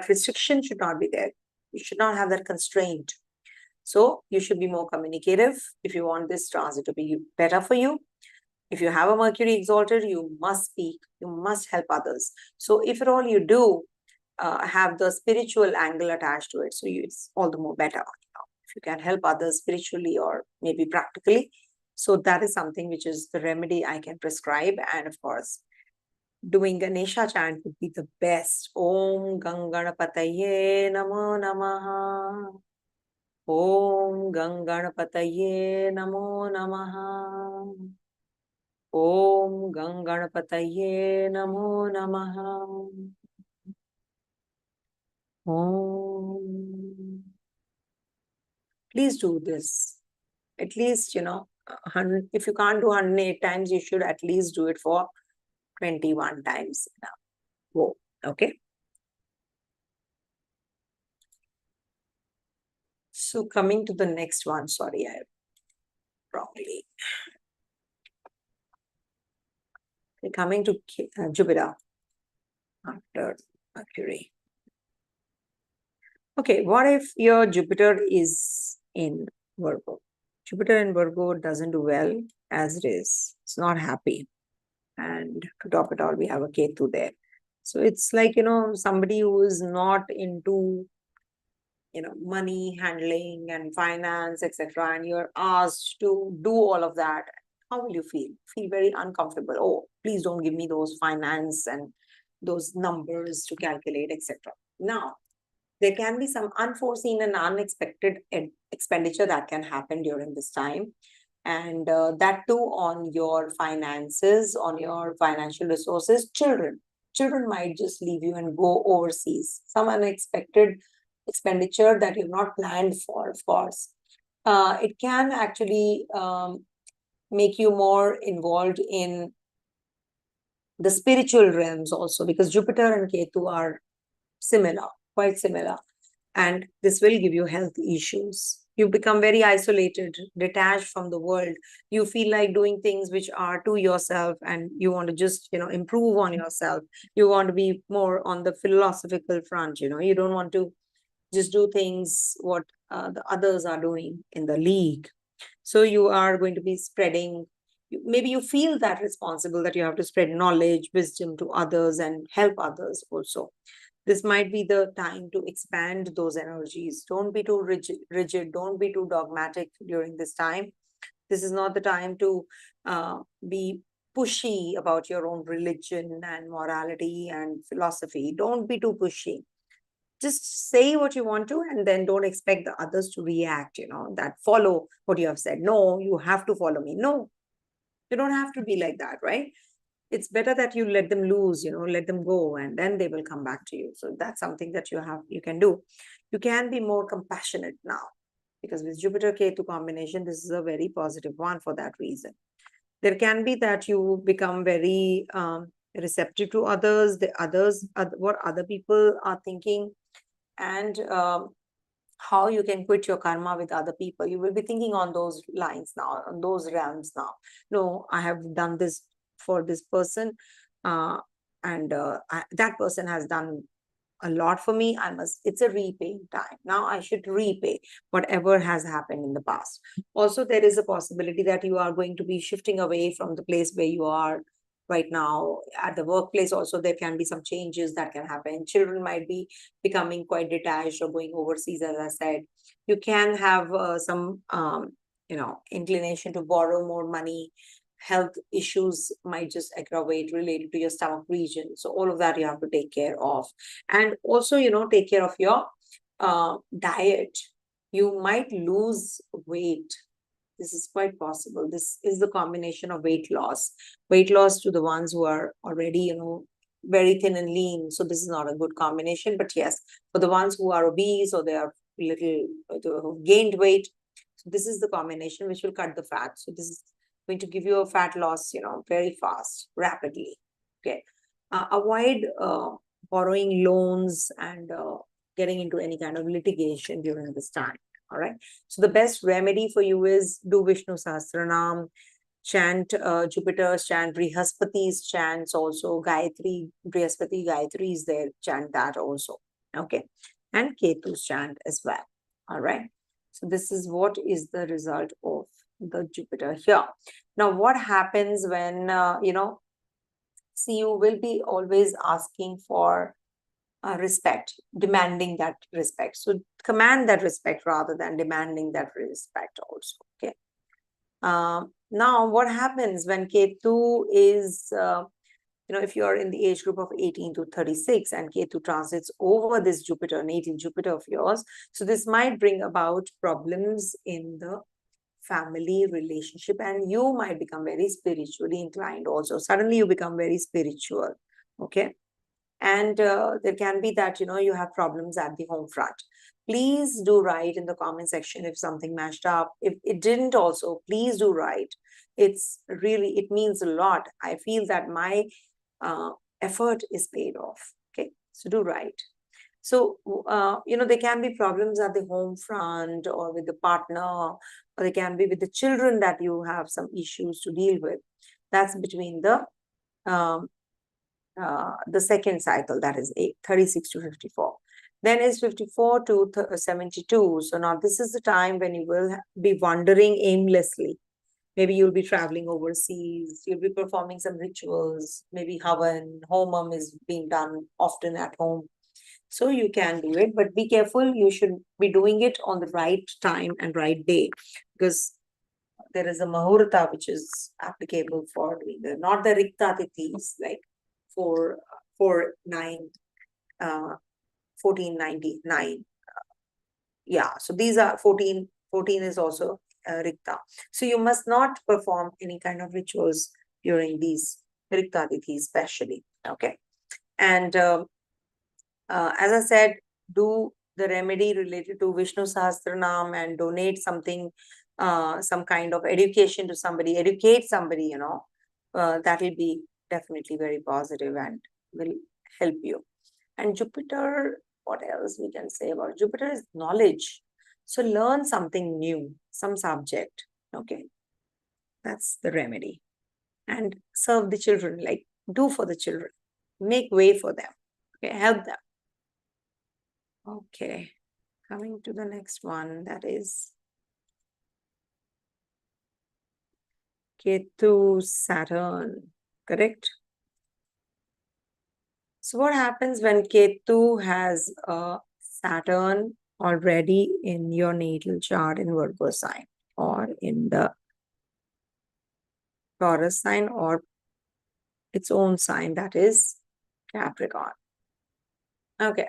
restriction should not be there. You should not have that constraint. So you should be more communicative if you want this transit to be better for you. If you have a Mercury exalted, you must speak, you must help others. So if at all you do have the spiritual angle attached to it, so it's all the more better. If you can help others spiritually or maybe practically. So that is something which is the remedy I can prescribe. And of course, doing Ganesha chant would be the best. Om Ganganapataye Namo Namaha. Om Ganganapataye Namo Namaha. Om Ganganapataye Namo Namaha. Om. Please do this. At least, if you can't do 108 times, you should at least do it for 21 times. Whoa, okay. So coming to the next one, sorry, I wrongly. Coming to Jupiter after Mercury. Okay, what if your Jupiter is in Virgo? Jupiter in Virgo doesn't do well as it is. It's not happy. And to top it all, we have a Ketu there. So it's like, somebody who is not into, money handling and finance, etc. And you're asked to do all of that. How will you feel? Feel very uncomfortable. Oh, please don't give me those finance and those numbers to calculate, etc. Now, there can be some unforeseen and unexpected expenditure that can happen during this time. And that too on your finances, on your financial resources. Children might just leave you and go overseas. Some unexpected expenditure that you've not planned for, of course. It can actually make you more involved in the spiritual realms also, because Jupiter and Ketu are similar, quite similar. And this will give you health issues. You become very isolated, detached from the world. You feel like doing things which are to yourself and you want to just, improve on yourself. You want to be more on the philosophical front, you don't want to just do things what the others are doing in the league. So you are going to be spreading, maybe you feel that responsible that you have to spread knowledge, wisdom to others and help others also. This might be the time to expand those energies. Don't be too rigid. Don't be too dogmatic during this time. This is not the time to be pushy about your own religion and morality and philosophy. Don't be too pushy. Just say what you want to, and then don't expect the others to react, that follow what you have said. No, you have to follow me. No, you don't have to be like that, right? It's better that you let them loose, let them go, and then they will come back to you. So that's something that you can do. You can be more compassionate now, because with Jupiter Ketu combination, this is a very positive one for that reason. There can be that you become very receptive to others, what other people are thinking, and how you can quit your karma with other people. You will be thinking on those lines now, on those realms now. No, I have done this for this person, and that person has done a lot for me. It's a repaying time. Now I should repay whatever has happened in the past. Also, there is a possibility that you are going to be shifting away from the place where you are right now. At the workplace also, there can be some changes that can happen. Children might be becoming quite detached or going overseas, as I said. You can have some inclination to borrow more money. Health issues might just aggravate related to your stomach region. So all of that you have to take care of. And also, take care of your diet. You might lose weight. This is quite possible. This is the combination of weight loss to the ones who are already, very thin and lean. So this is not a good combination. But yes, for the ones who are obese or they are who gained weight, so this is the combination which will cut the fat. So this is going to give you a fat loss, very fast, rapidly. Okay. Avoid borrowing loans and getting into any kind of litigation during this time. All right. So the best remedy for you is do Vishnu Sahasranam, chant Jupiter's chant, Brihaspati's chants also, Gayatri, Brihaspati Gayatri is there, chant that also. Okay. And Ketu's chant as well. All right. So this is what is the result of the Jupiter here. Now, what happens when, see, you will be always asking for respect, demanding that respect. So command that respect rather than demanding that respect also. Okay. Now, what happens when Ketu is, if you are in the age group of 18 to 36 and Ketu transits over this Jupiter, natal Jupiter of yours, so this might bring about problems in the family relationship, and you might become very spiritually inclined also. Suddenly you become very spiritual. Okay. And there can be that, you have problems at the home front. Please do write in the comment section if something mashed up. If it didn't also, please do write. It means a lot. I feel that my effort is paid off. Okay. So do write. So, there can be problems at the home front or with the partner, or they can be with the children that you have some issues to deal with. That's between the second cycle, that is 36 to 54. Then is 54 to 72. So now this is the time when you will be wandering aimlessly. Maybe you'll be traveling overseas, you'll be performing some rituals, maybe Havan, Homam is being done often at home. So you can do it, but be careful. You should be doing it on the right time and right day, because there is a Mahurta which is applicable for doing the, not the Rikta Tithis, like 1499. Yeah, so these are 14 is also Rikta. So you must not perform any kind of rituals during these Rikta Tithis especially. Okay. And as I said, do the remedy related to Vishnu Sahasranam and donate something, some kind of education to somebody, educate somebody, that will be definitely very positive and will help you. And Jupiter, what else we can say about Jupiter is knowledge. So learn something new, some subject. Okay. That's the remedy. And serve the children, like do for the children, make way for them. Okay, help them. Okay, coming to the next one, that is Ketu Saturn, correct? So what happens when Ketu has Saturn already in your natal chart in Virgo sign or in the Taurus sign or its own sign, that is Capricorn. Okay.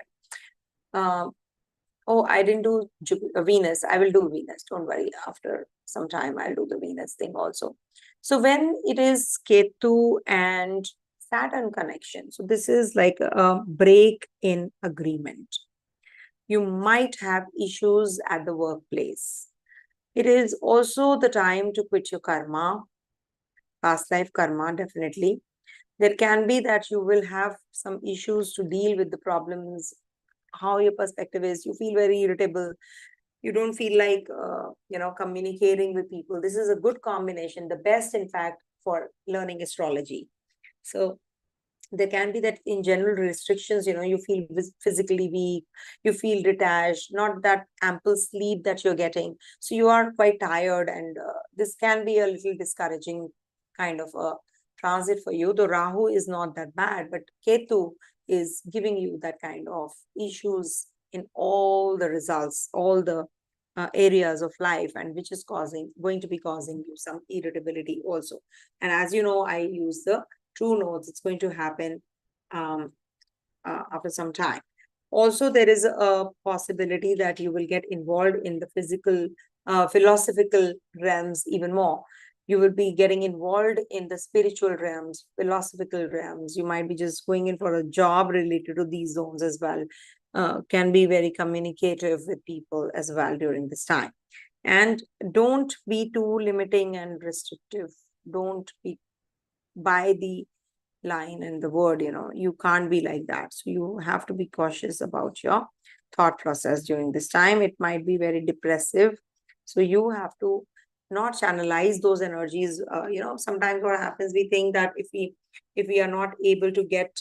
Oh, I didn't do Venus. I will do Venus. Don't worry. After some time, I'll do the Venus thing also. So when it is Ketu and Saturn connection, so this is like a break in agreement. You might have issues at the workplace. It is also the time to quit your karma, past life karma, definitely. There can be that you will have some issues to deal with the problems, how your perspective is. You feel very irritable. You don't feel like, communicating with people. This is a good combination, the best, in fact, for learning astrology. So there can be that in general restrictions, you feel physically weak, you feel detached, not that ample sleep that you're getting. So you are quite tired, and this can be a little discouraging kind of a transit for you. Though Rahu is not that bad, but Ketu is giving you that kind of issues in all the results, all the areas of life, and which is going to be causing you some irritability also. And as you know, I use the true notes. It's going to happen um, after some time. Also, there is a possibility that you will get involved in the physical, philosophical realms even more. You will be getting involved in the spiritual realms, philosophical realms. You might be just going in for a job related to these zones as well. Can be very communicative with people as well during this time. And don't be too limiting and restrictive. Don't be by the line and the word. You can't be like that. So you have to be cautious about your thought process during this time. It might be very depressive, so you have to not channelize those energies. Sometimes what happens, we think that if we are not able to get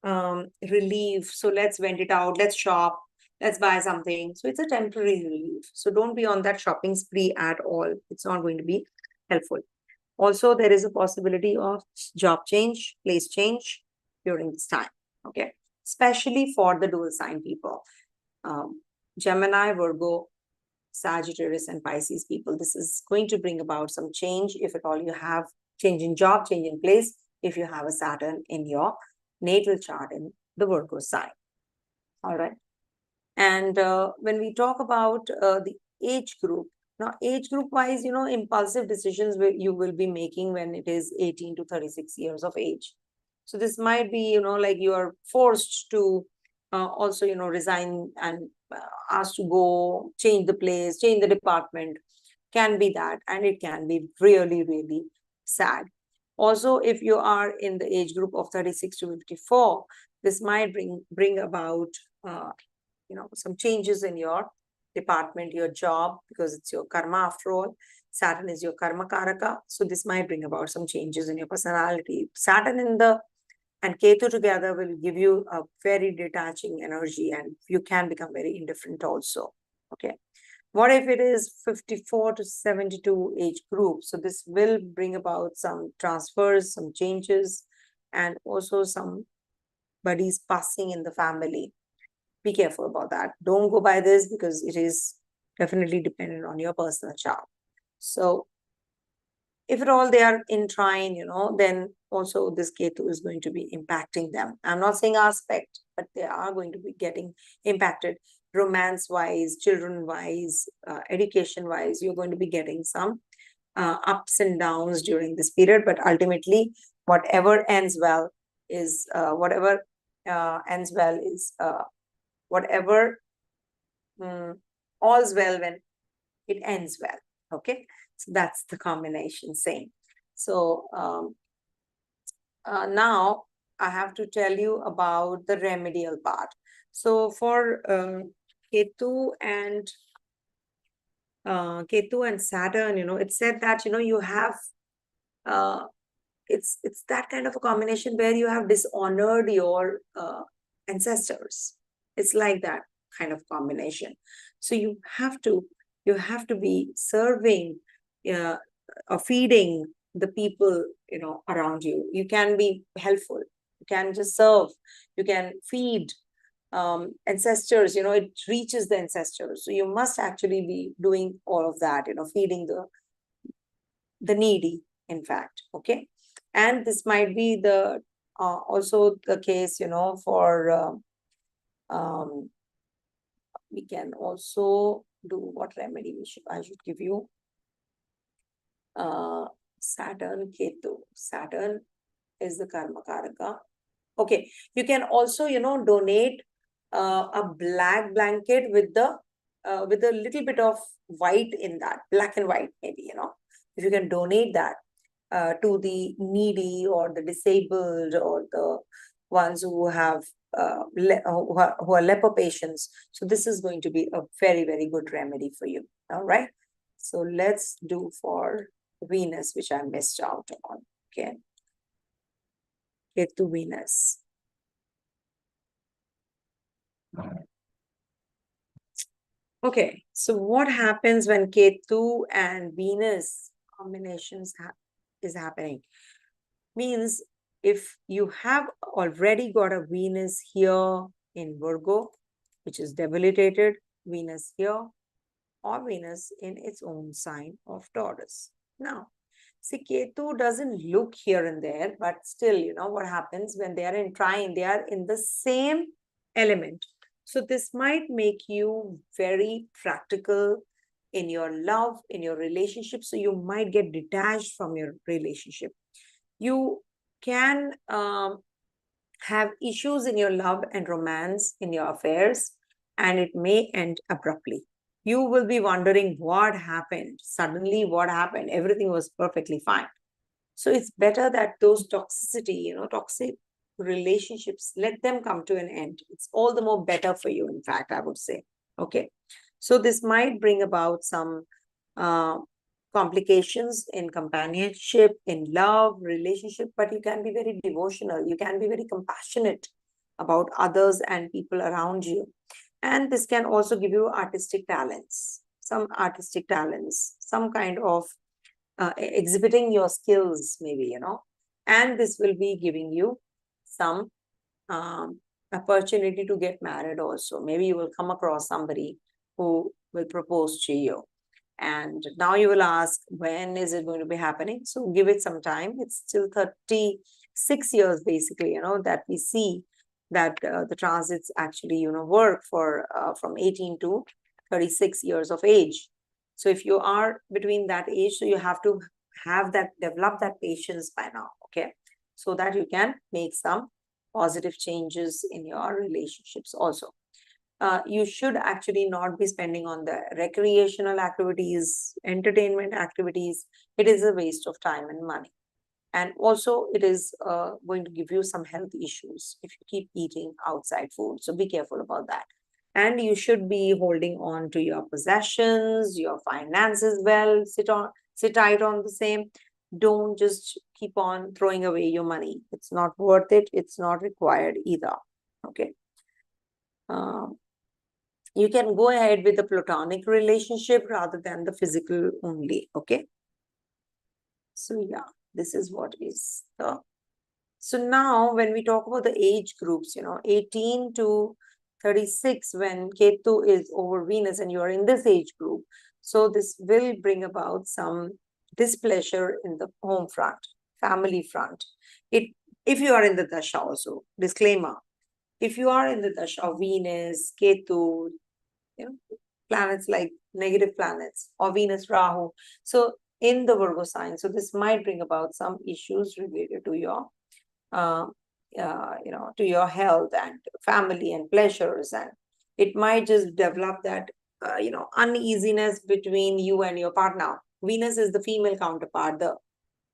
relief, so let's vent it out, let's shop, let's buy something. So it's a temporary relief. So don't be on that shopping spree at all. It's not going to be helpful. Also, there is a possibility of job change, place change during this time. Okay. Especially for the dual sign people. Gemini, Virgo, Sagittarius, and Pisces people. This is going to bring about some change if at all you have change in job, change in place, if you have a Saturn in your natal chart in the Virgo sign. All right. And when we talk about the age group, now age group wise, impulsive decisions you will be making when it is 18 to 36 years of age. So this might be, like you are forced to also, resign and asked to go, change the place, change the department. Can be that, and it can be really, really sad. Also, if you are in the age group of 36 to 54, this might bring about some changes in your department, your job, because it's your karma after all. Saturn is your karma karaka. So this might bring about some changes in your personality. Saturn and Ketu together will give you a very detaching energy, and you can become very indifferent also. Okay. What if it is 54 to 72 age group? So this will bring about some transfers, some changes, and also somebody's passing in the family. Be careful about that. Don't go by this, because it is definitely dependent on your personal chart. So if at all they are in trine, then also this Ketu is going to be impacting them. I'm not saying aspect, but they are going to be getting impacted romance-wise, children-wise, education-wise. You're going to be getting some ups and downs during this period, but ultimately, whatever ends well is whatever all's well when it ends well. Okay, so that's the combination same. So now I have to tell you about the remedial part. So for Ketu and Saturn, it's said that you have it's that kind of a combination where you have dishonored your ancestors. It's like that kind of combination. So you have to be serving or feeding the people around you. You can be helpful. You can just serve. You can feed ancestors, it reaches the ancestors. So you must actually be doing all of that, feeding the needy, in fact. Okay. And this might be the also the case, for we can also do what remedy I should give you. Saturn Ketu. Saturn is the karma karaka. Okay, you can also, donate a black blanket with a little bit of white in that, black and white maybe, if you can donate that to the needy or the disabled or the ones who have who are leper patients. So this is going to be a very, very good remedy for you. All right. So let's do for Venus, which I missed out on. Okay. Ketu Venus. Okay, so what happens when Ketu and Venus combinations is happening? Means if you have already got a Venus here in Virgo, which is debilitated, Venus here, or Venus in its own sign of Taurus. Now, see, Ketu doesn't look here and there, but still, what happens when they are in trine, they are in the same element. So this might make you very practical in your love, in your relationship. So you might get detached from your relationship. You can have issues in your love and romance, in your affairs, and it may end abruptly. You will be wondering what happened. Suddenly, what happened? Everything was perfectly fine. So it's better that those toxicity, toxic relationships, let them come to an end. It's all the more better for you, in fact, I would say. Okay. So this might bring about some complications in companionship, in love, relationship, but you can be very devotional. You can be very compassionate about others and people around you. And this can also give you artistic talents, some kind of exhibiting your skills, maybe, and this will be giving you some opportunity to get married also. Maybe you will come across somebody who will propose to you. And now you will ask, when is it going to be happening? So give it some time. It's still 36 years, basically, that we see that the transits actually, work for from 18 to 36 years of age. So if you are between that age, so you have to develop that patience by now, okay? So that you can make some positive changes in your relationships also. You should actually not be spending on the recreational activities, entertainment activities. It is a waste of time and money. And also it is going to give you some health issues if you keep eating outside food. So be careful about that. And you should be holding on to your possessions, your finances well, sit tight on the same. Don't just keep on throwing away your money. It's not worth it. It's not required either. Okay. You can go ahead with the platonic relationship rather than the physical only. Okay. So yeah, this is what is the. So now when we talk about the age groups, 18 to 36, when Ketu is over Venus and you are in this age group, so this will bring about some displeasure in the home front, family front. If you are in the Dasha also, disclaimer, if you are in the Dasha of Venus, Ketu, planets like negative planets or Venus, Rahu, so in the Virgo sign, so this might bring about some issues related to your to your health and family and pleasures, and it might just develop that uneasiness between you and your partner. Venus is the female counterpart, the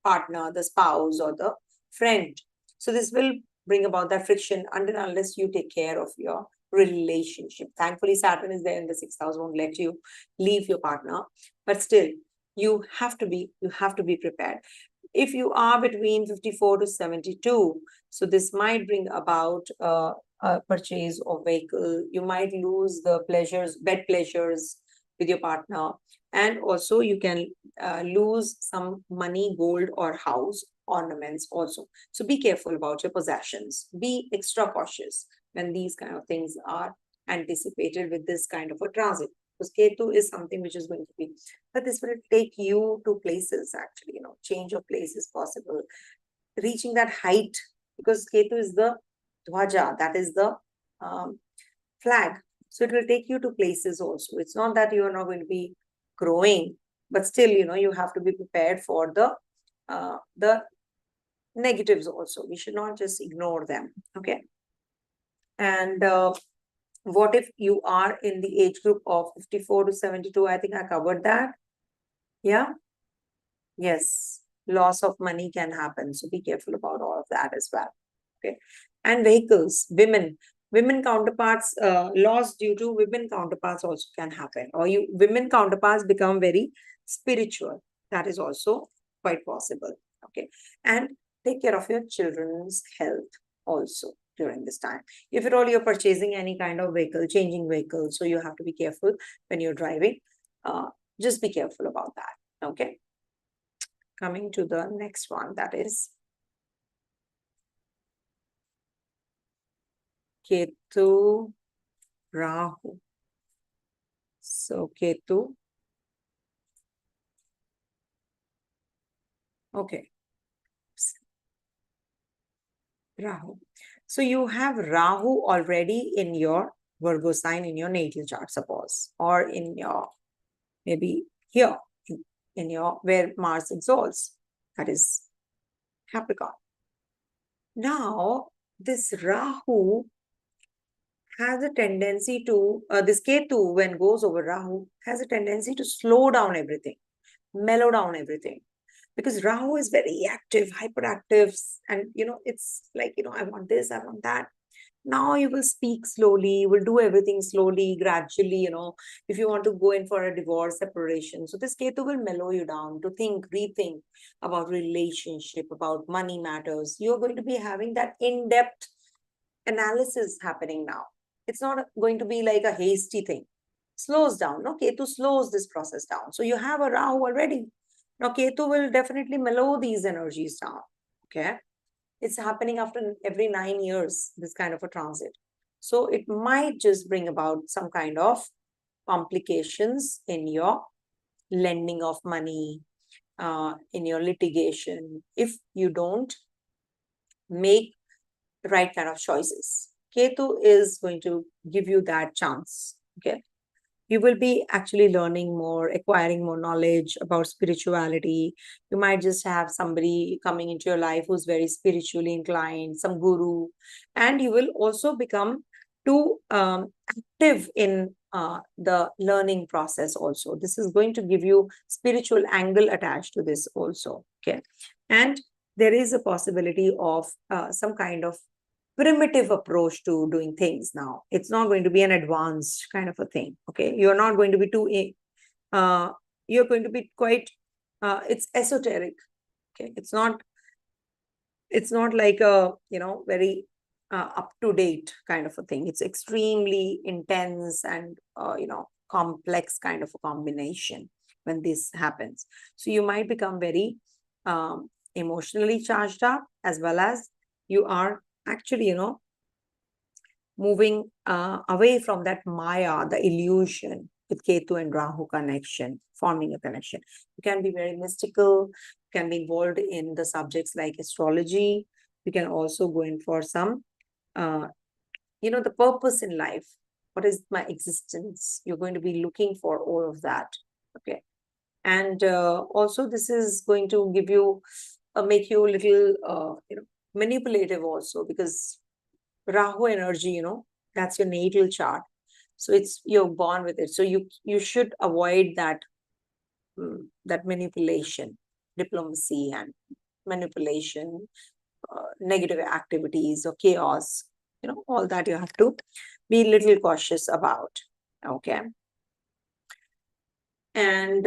partner, the spouse, or the friend. So this will bring about that friction unless you take care of your relationship. Thankfully, Saturn is there in the 6th house, won't let you leave your partner, but still you have to be prepared. If you are between 54 to 72, so this might bring about a purchase of vehicle. You might lose the pleasures, bed pleasures with your partner. And also you can lose some money, gold, or house ornaments also. So be careful about your possessions. Be extra cautious when these kind of things are anticipated with this kind of a transit. Because Ketu is something which is going to be, but this will take you to places actually, change of place is possible. Reaching that height, because Ketu is the Dhwaja, that is the flag. So it will take you to places also. It's not that you are not going to be growing, but still, you have to be prepared for the negatives also. We should not just ignore them. Okay. And what if you are in the age group of 54 to 72? I think I covered that. Yeah. Yes. Loss of money can happen. So be careful about all of that as well. Okay. And vehicles, women counterparts, loss due to women counterparts also can happen. Or women counterparts become very spiritual. That is also quite possible. Okay. And take care of your children's health also during this time. If at all you're purchasing any kind of vehicle, changing vehicles, so you have to be careful when you're driving. Just be careful about that. Okay. Coming to the next one, that is Ketu Rahu. So Ketu. Okay. Rahu. So you have Rahu already in your Virgo sign in your natal chart, suppose, or in your, maybe here, in your, where Mars exalts, that is Capricorn. Now, this Rahu has a tendency to, this Ketu, when goes over Rahu, has a tendency to slow down everything, mellow down everything. Because Rahu is very active, hyperactive, and it's like, I want this, I want that. Now you will speak slowly, you will do everything slowly, gradually, if you want to go in for a divorce, separation. So this Ketu will mellow you down to think, rethink about relationship, about money matters. You're going to be having that in-depth analysis happening now. It's not going to be like a hasty thing. Slows down, no? Ketu slows this process down. So you have a Rahu already. Now Ketu will definitely mellow these energies down. Okay. It's happening after every 9 years, this kind of a transit. So it might just bring about some kind of complications in your lending of money, in your litigation, if you don't make the right kind of choices. Ketu is going to give you that chance. Okay. You will be actually learning more, acquiring more knowledge about spirituality. You might just have somebody coming into your life who's very spiritually inclined, some guru, and you will also become too active in the learning process also. This is going to give you spiritual angle attached to this also. Okay. And there is a possibility of some kind of primitive approach to doing things now. It's not going to be an advanced kind of a thing. Okay. You're not going to be too, you're going to be quite, it's esoteric. Okay. It's not like a, very up to date kind of a thing. It's extremely intense and, complex kind of a combination when this happens. So you might become very emotionally charged up, as well as you are actually, moving away from that Maya, the illusion with Ketu and Rahu connection, forming a connection. You can be very mystical, can be involved in the subjects like astrology. You can also go in for some, the purpose in life. What is my existence? You're going to be looking for all of that. Okay. And also this is going to give you, make you a little, manipulative also, because Rahu energy, that's your natal chart. So you're born with it. So you should avoid that, that manipulation, diplomacy and manipulation, negative activities or chaos, all that you have to be a little cautious about. Okay. And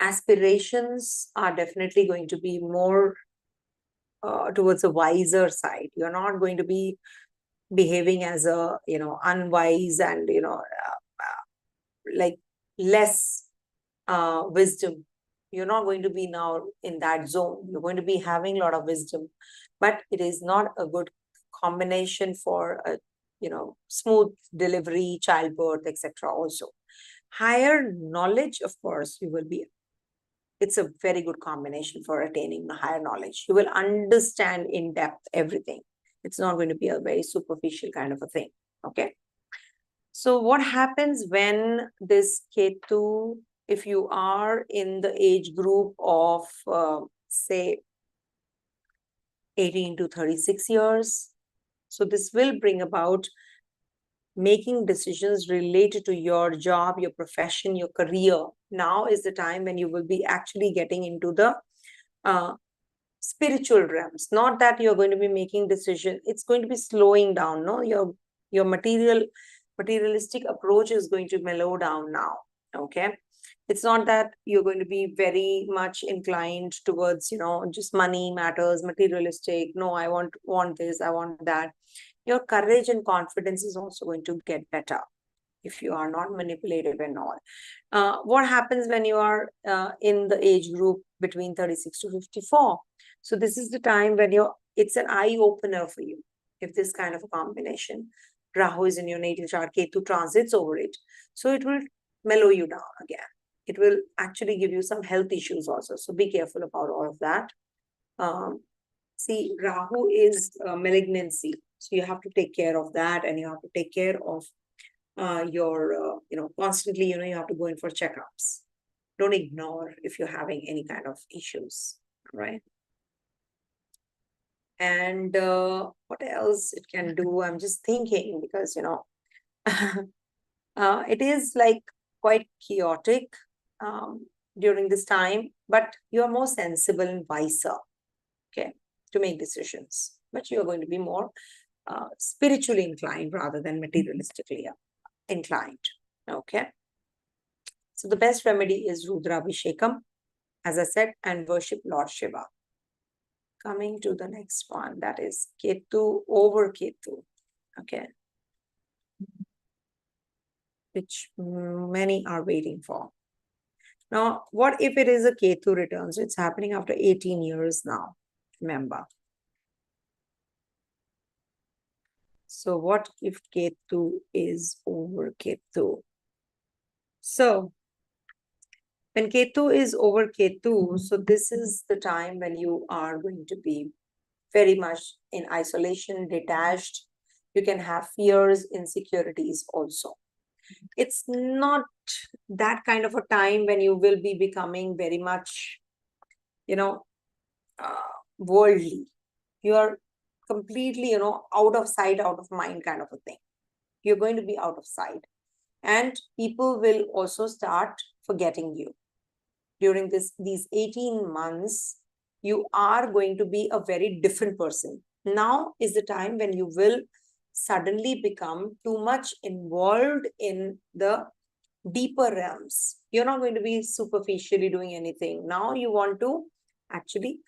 aspirations are definitely going to be more towards a wiser side. You're not going to be behaving as a, unwise and, like less wisdom. You're not going to be now in that zone. You're going to be having a lot of wisdom, but it is not a good combination for a smooth delivery, childbirth, etc. Also, higher knowledge, of course, you will be. It's a very good combination for attaining higher knowledge. You will understand in depth everything. It's not going to be a very superficial kind of a thing. Okay. So what happens when this Ketu, if you are in the age group of, say, 18 to 36 years, so this will bring about making decisions related to your job, your profession, your career. Now is the time when you will be actually getting into the spiritual realms. Not that you're going to be making decisions. It's going to be slowing down. No, your materialistic approach is going to mellow down now. Okay. It's not that you're going to be very much inclined towards, just money matters, materialistic. No, I want this, I want that. Your courage and confidence is also going to get better if you are not manipulative and all. What happens when you are in the age group between 36 to 54? So this is the time when it's an eye opener for you. If this kind of a combination, Rahu is in your natal chart, Ketu transits over it. So it will mellow you down again. It will actually give you some health issues also. So be careful about all of that. See, Rahu is malignancy. So you have to take care of that, and you have to take care of your, constantly, you have to go in for checkups. Don't ignore if you're having any kind of issues, right? And what else it can do? I'm just thinking because, it is like quite chaotic during this time, but you are more sensible and wiser, okay, to make decisions. But you are going to be more spiritually inclined rather than materialistically inclined, okay? So the best remedy is Rudrabhishekam, as I said, and worship Lord Shiva. Coming to the next one, that is Ketu over Ketu, okay, which many are waiting for. Now, what if it is a Ketu return? So it's happening after 18 years now, remember. So what if Ketu is over Ketu? So when Ketu is over Ketu, so this is the time when you are going to be very much in isolation, detached. You can have fears, insecurities also. It's not that kind of a time when you will be becoming very much, worldly. You are completely, out of sight, out of mind kind of a thing. You're going to be out of sight. And people will also start forgetting you. During these 18 months, you are going to be a very different person. Now is the time when you will suddenly become too much involved in the deeper realms. You're not going to be superficially doing anything. Now you want to actually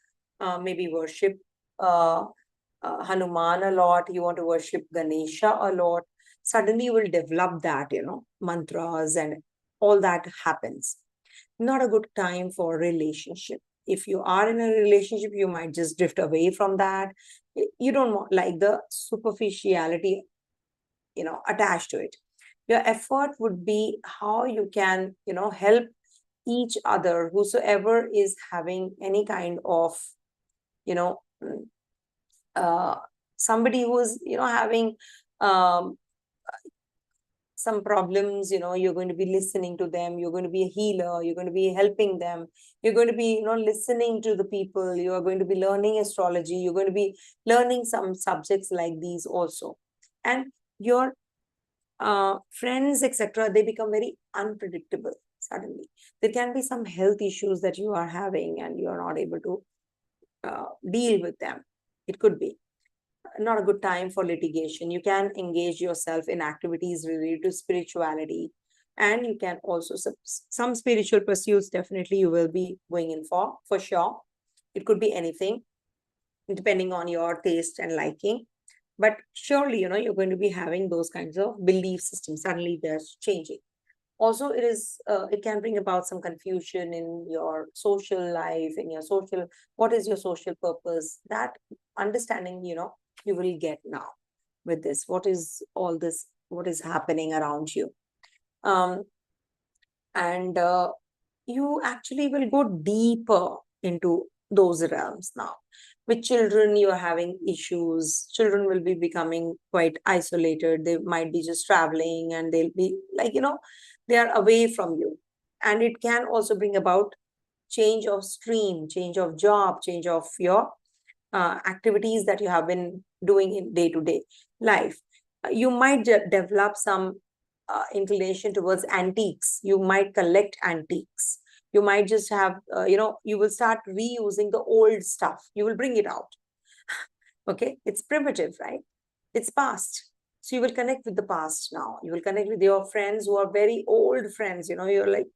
maybe worship Hanuman a lot. You want to worship Ganesha a lot. Suddenly you will develop that, mantras and all that happens. Not a good time for relationship. If you are in a relationship, you might just drift away from that. You don't like the superficiality, attached to it. Your effort would be how you can, help each other, whosoever is having any kind of, somebody who's, having some problems, you're going to be listening to them. You're going to be a healer. You're going to be helping them. You're going to be, listening to the people. You are going to be learning astrology. You're going to be learning some subjects like these also. And your friends, etc., they become very unpredictable suddenly. There can be some health issues that you are having and you are not able to deal with them. It could be not a good time for litigation. You can engage yourself in activities related to spirituality, and you can also some spiritual pursuits. Definitely you will be going in for sure. It could be anything depending on your taste and liking, but surely you're going to be having those kinds of belief systems. Suddenly they're changing. Also, it can bring about some confusion in your social life, in your social, what is your social purpose? That understanding, you will get now with this. What is all this? What is happening around you? Um, and you actually will go deeper into those realms now. With children, you're having issues. Children will be becoming quite isolated. They might be just traveling and they'll be like, they are away from you. And it can also bring about change of stream, change of job, change of your activities that you have been doing in day-to-day life. You might develop some inclination towards antiques. You might collect antiques. You might just have, you will start reusing the old stuff. You will bring it out. Okay, it's primitive, right? It's past. So you will connect with the past now. You will connect with your friends who are very old friends. You're like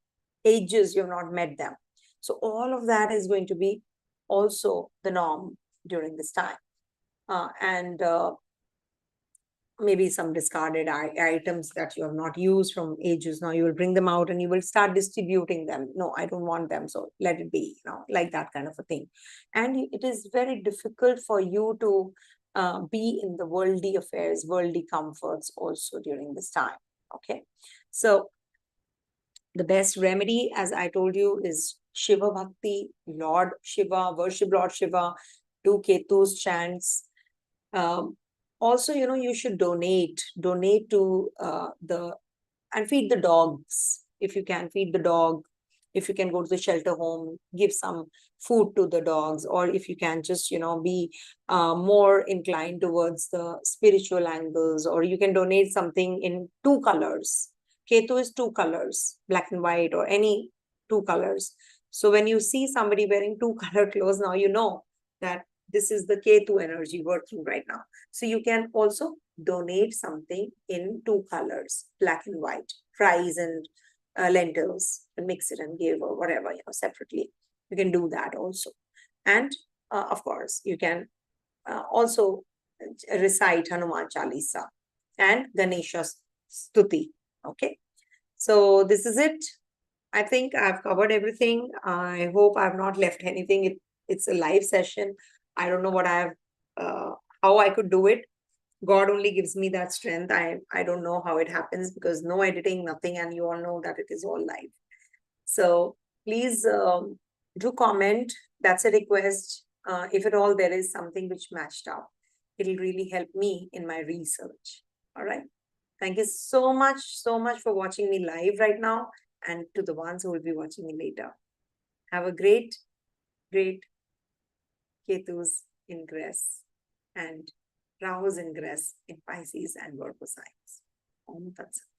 ages you've not met them. So all of that is going to be also the norm during this time. And maybe some discarded items that you have not used from ages, now you will bring them out and you will start distributing them. No, I don't want them, so let it be, like that kind of a thing. And it is very difficult for you to be in the worldly affairs, worldly comforts also during this time. Okay, so the best remedy, as I told you, is Shiva Bhakti, Lord Shiva, worship Lord Shiva, do Ketu's chants. Also, you should donate to and feed the dogs. If you can, feed the dog. If you can go to the shelter home, give some food to the dogs. Or if you can just, be more inclined towards the spiritual angles, or you can donate something in 2 colors. Ketu is 2 colors, black and white, or any 2 colors. So when you see somebody wearing 2 color clothes, now you know that this is the Ketu energy working right now. So you can also donate something in 2 colors, black and white, rice and lentils, and mix it and give, or whatever, separately. You can do that also. And of course, you can also recite Hanuman Chalisa and Ganesha Stuti. Okay. So this is it. I think I've covered everything. I hope I've not left anything. It's a live session. I don't know what how I could do it. God only gives me that strength. I don't know how it happens, because no editing, nothing, and you all know that it is all live. So please do comment. That's a request. If at all there is something which matched up, it'll really help me in my research. All right. Thank you so much for watching me live right now, and to the ones who will be watching me later. Have a great Ketu's ingress and Rahu's ingress in Pisces and Virgo signs. Om Tat Sat.